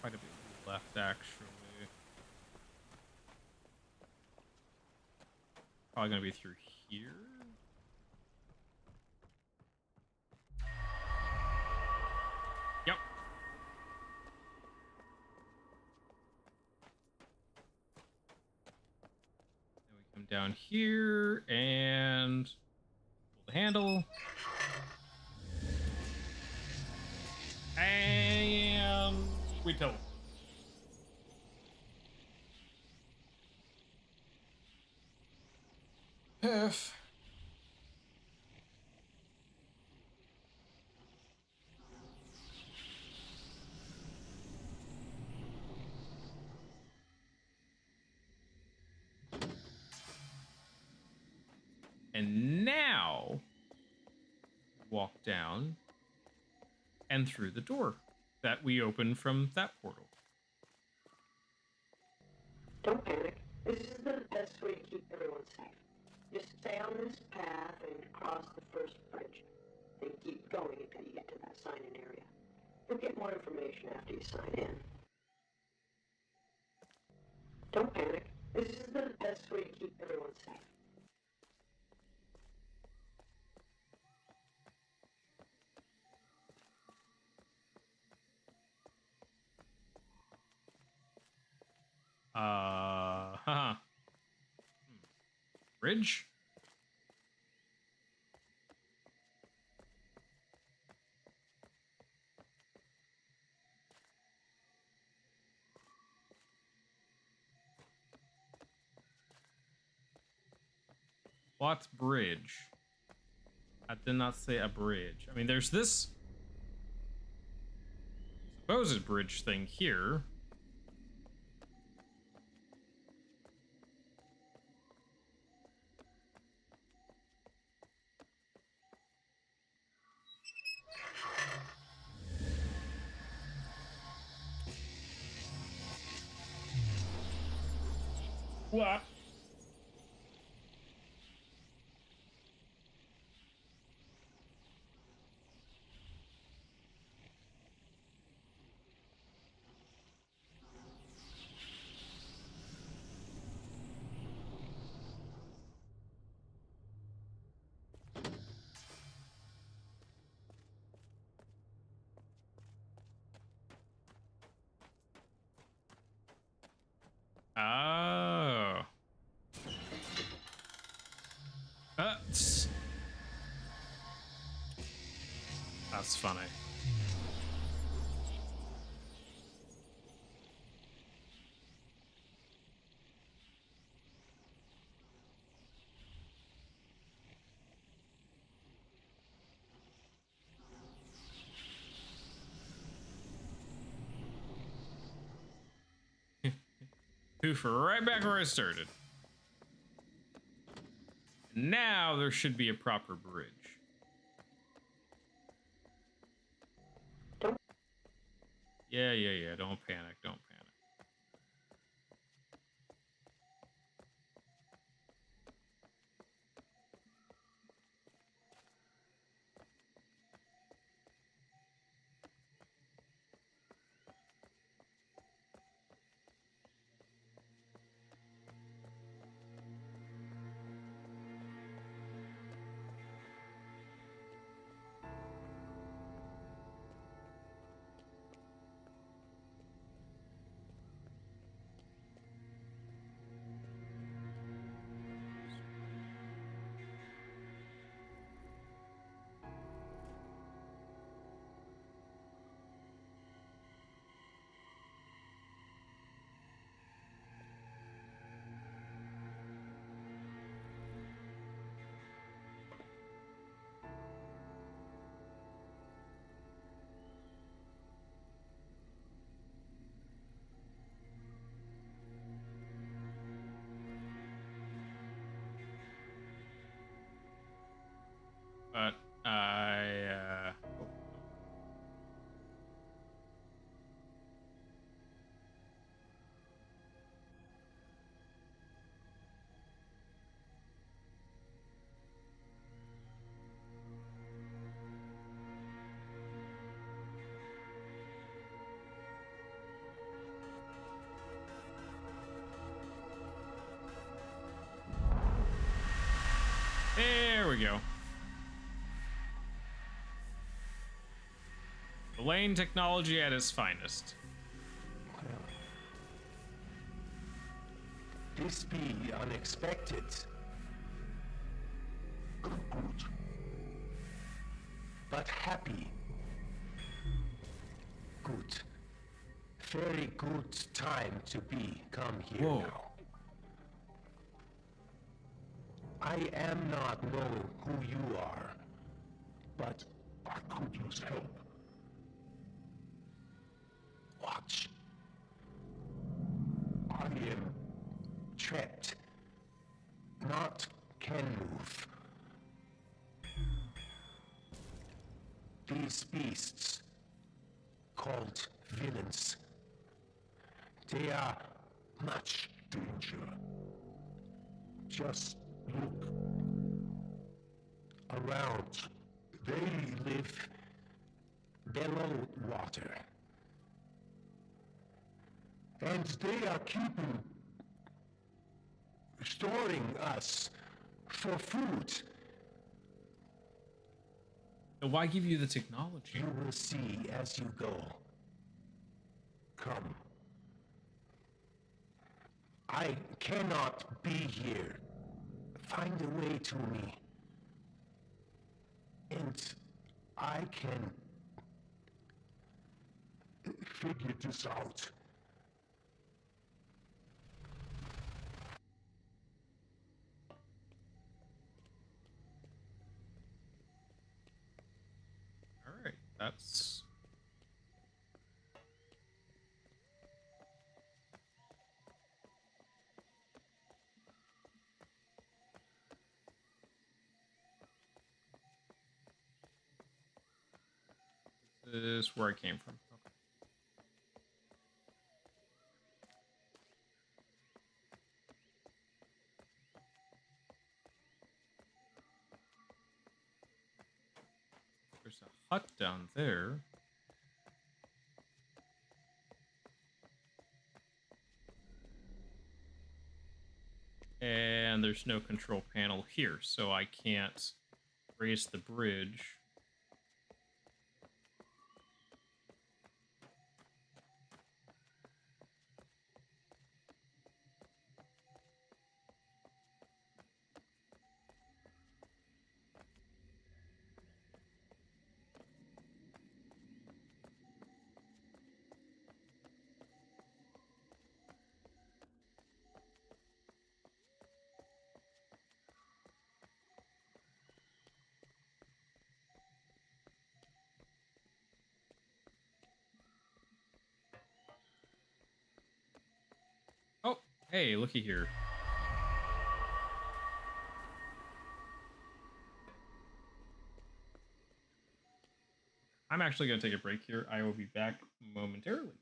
Quite a bit left, actually. Probably gonna be through here. Yep. Then we come down here and pull the handle. And we tilt. Piff. And now walk down and through the door that we opened from that portal. Don't panic. This is the best way to keep everyone safe. Just stay on this path and cross the first bridge. Then keep going until you get to that sign-in area. You'll get more information after you sign in. Don't panic. This is the best way to keep everyone safe. Bridge? What bridge? I did not say a bridge. I mean, there's this supposed bridge thing here. What? Oh. That's funny. Poof, right back where I started. Now there should be a proper bridge. Yeah. Don't panic. Don't panic. But there we go. The lane technology at its finest. This be unexpected. Good. But happy. Good. Very good time to be come here Whoa. now. I am not know who you are, but I could use help. Watch. I am trapped. Not can move. These beasts, called villains, they are much danger. Just look around. They live below water. And they are storing us for food. Why give you the technology? You will see as you go. Come. I cannot be here. Find a way to me. And I can figure this out. All right, that's this is where I came from. Okay. There's a hut down there. And there's no control panel here, so I can't raise the bridge. Hey, looky here. I'm actually going to take a break here. I will be back momentarily.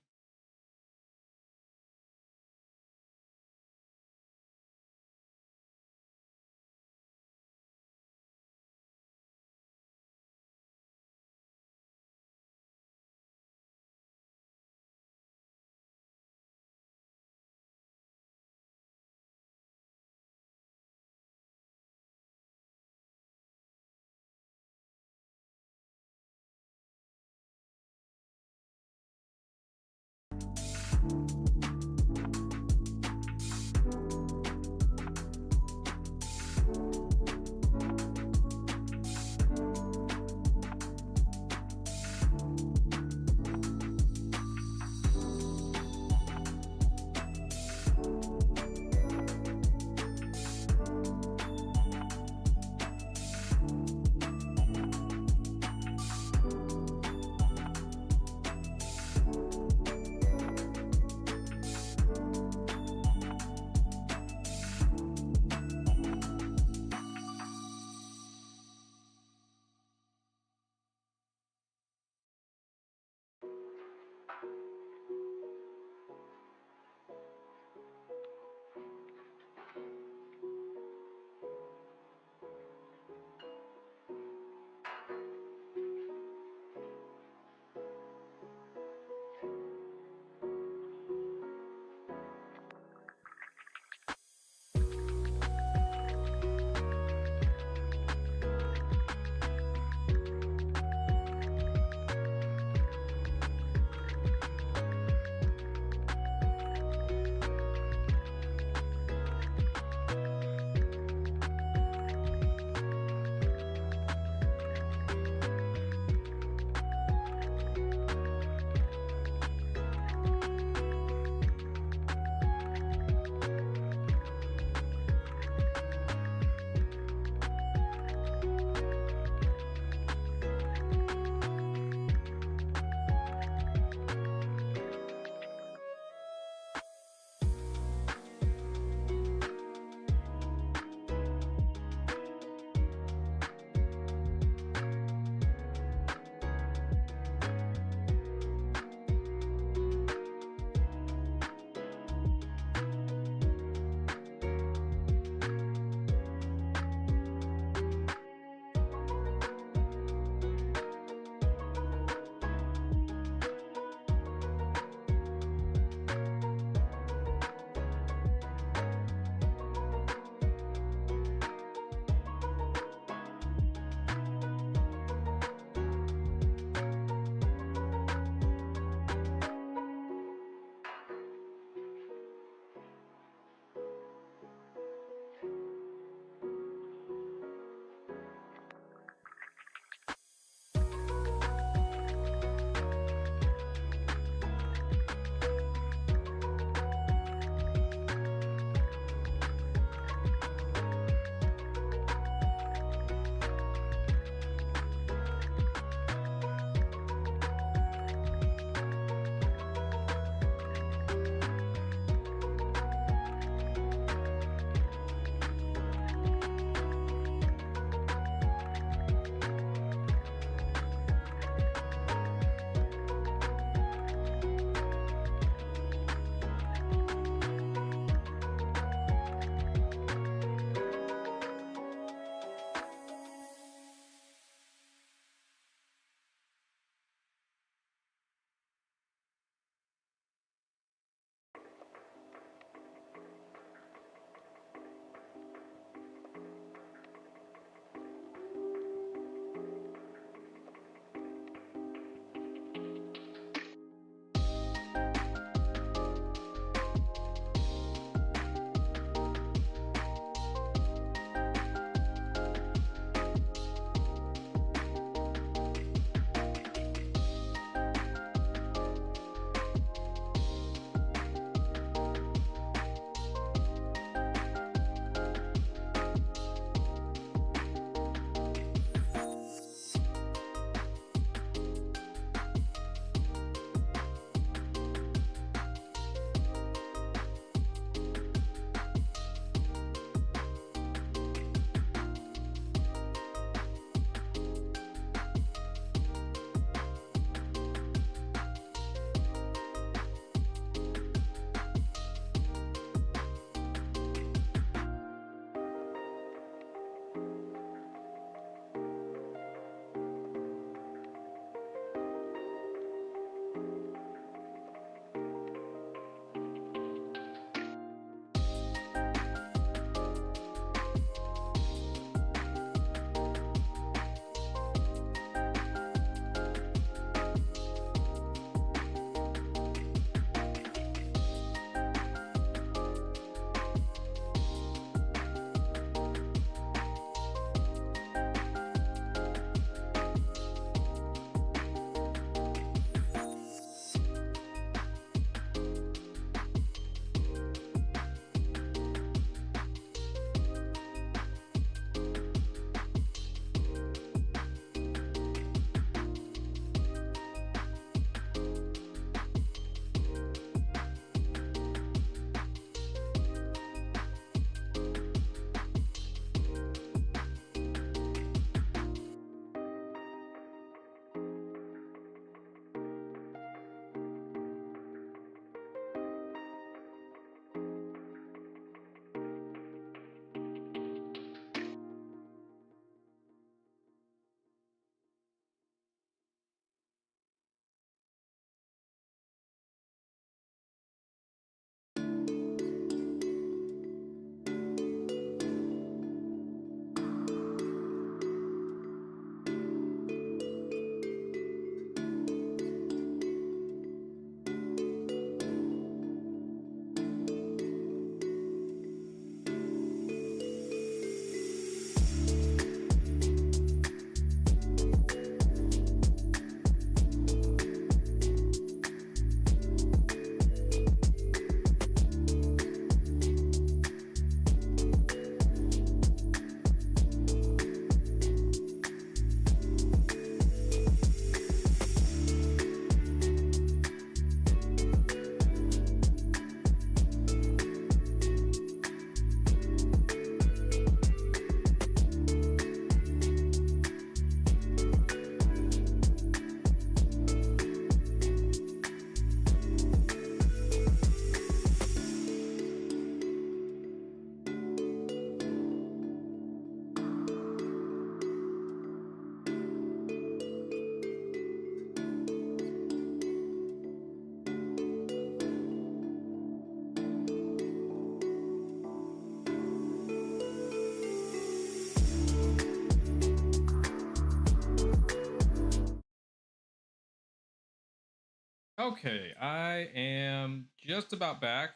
Okay, I am just about back.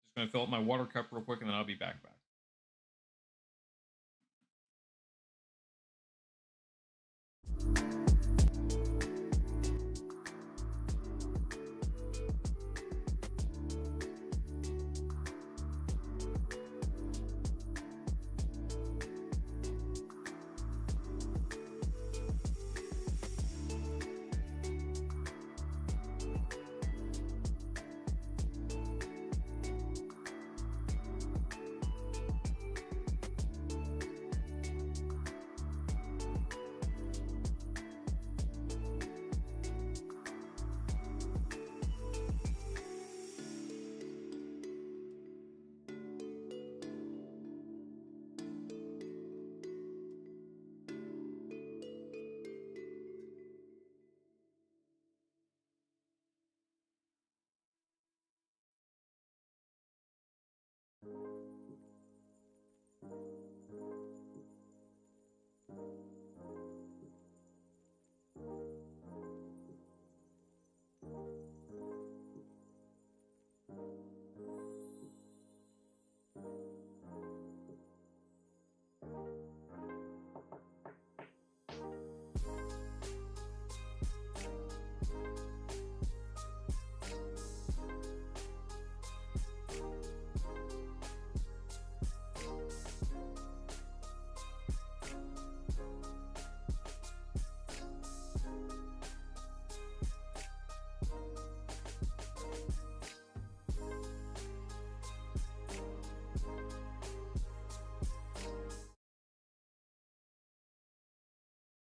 Just gonna fill up my water cup real quick, and then I'll be back.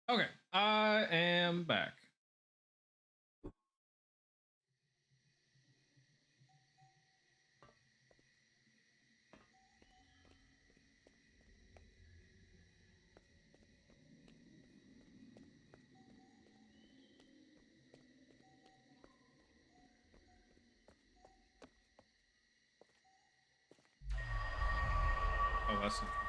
Okay, I am back. Oh, that's interesting.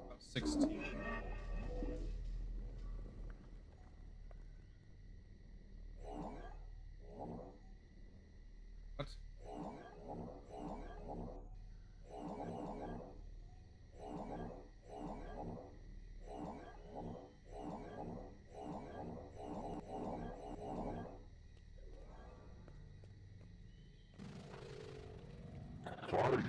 About 16. What? Why?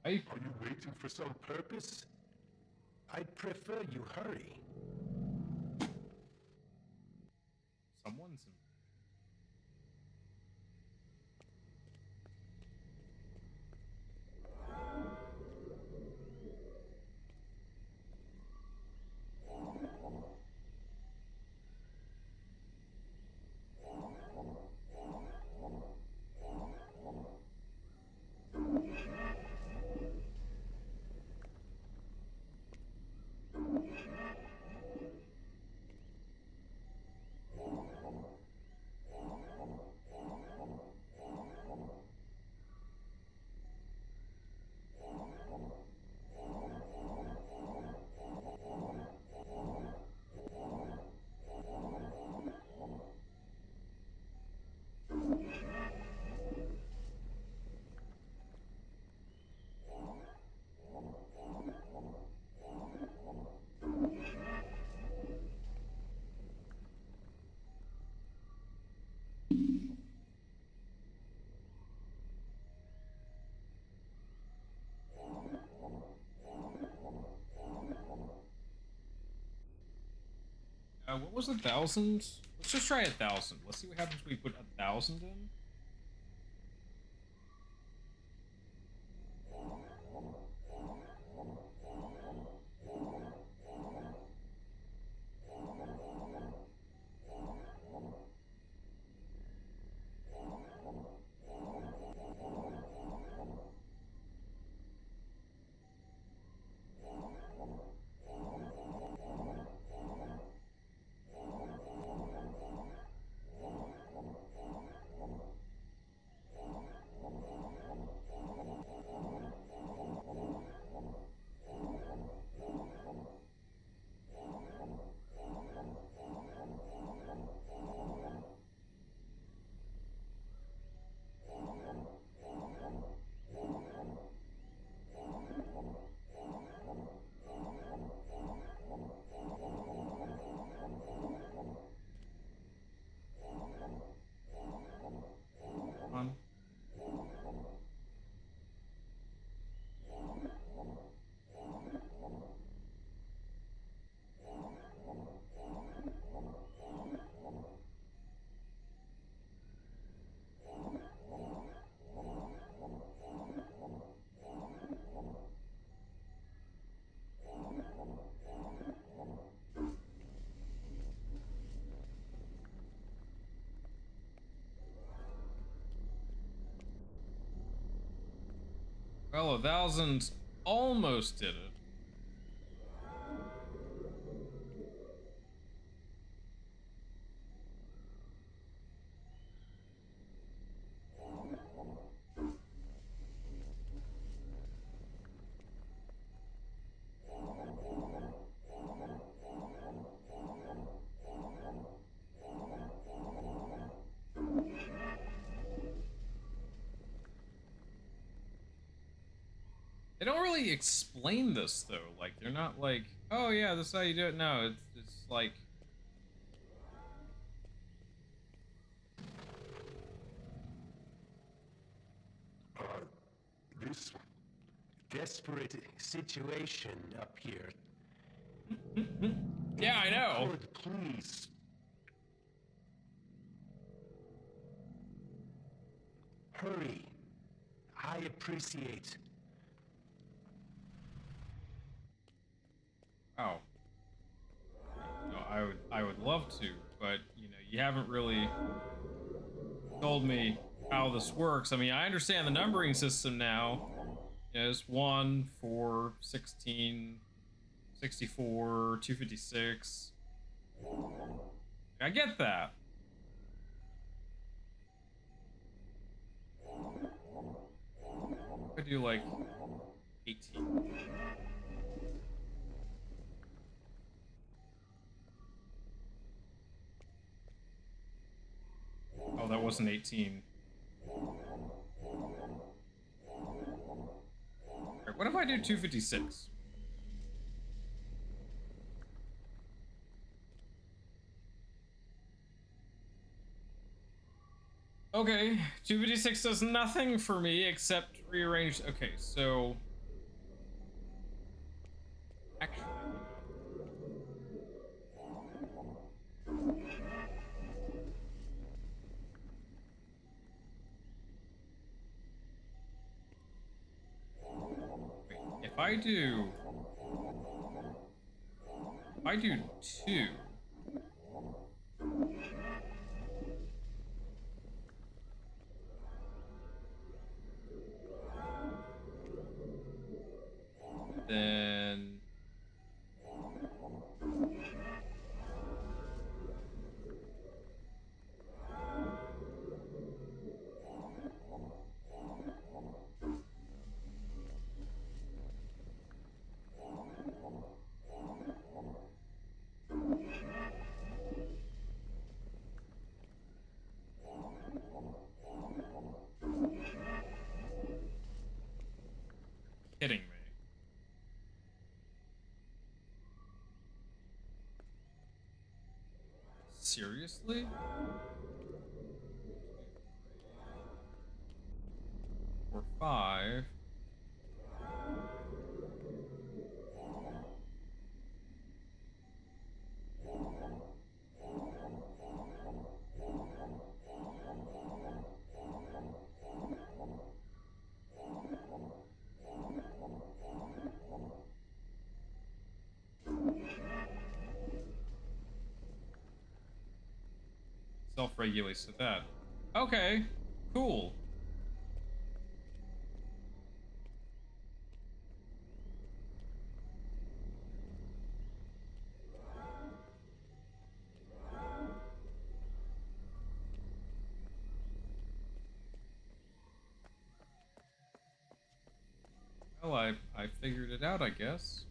I Are you waiting for some purpose? I'd prefer you hurry. someone's in. What was 1,000? Let's just try 1,000. Let's see what happens when we put 1,000 in. On. Well, 1,000 almost did it. They don't really explain this though. Like they're not like, oh yeah, this is how you do it. No, it's like This desperate situation up here. yeah, I know. Could please. Hurry. I appreciate. Oh. No, I would love to, but you know, you haven't really told me how this works. I mean, I understand the numbering system now. You know, it's 1, 4, 16, 64, 256. I get that. I do like 18. Oh, that wasn't 18. Right, what if I do 256? Okay, 256 does nothing for me except rearrange. Okay, so actually, wait, if I do 2, then kidding me. Seriously? 4, 5. Self-regulates to that. Okay, cool. Well, I figured it out, I guess.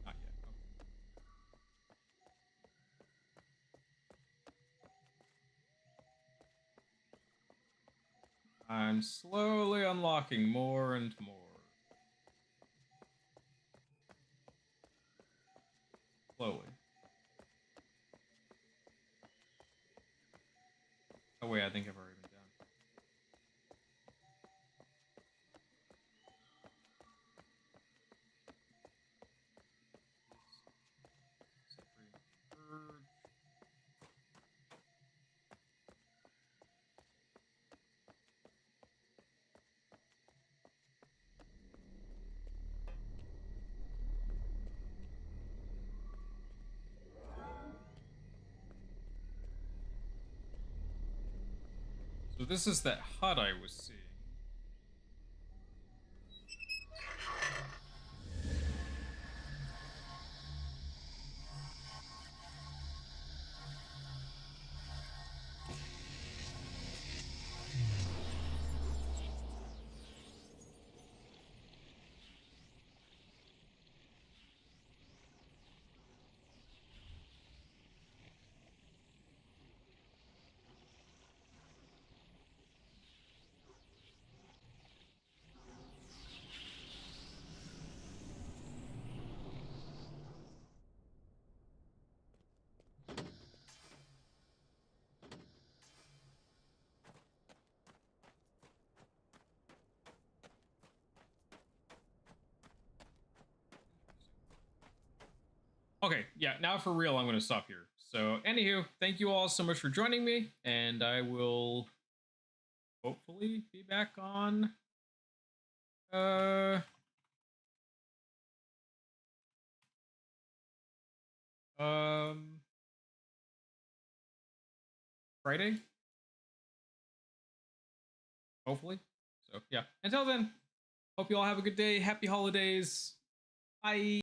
Not yet. Okay. I'm slowly unlocking more and more. Slowly. Oh wait, I think I've already been done. Set free urge. So this is that hut I was seeing. Okay, yeah, now for real, I'm going to stop here. So, anywho, thank you all so much for joining me, and I will hopefully be back on uh um Friday, hopefully. So, yeah. Until then, hope you all have a good day. Happy holidays. Bye.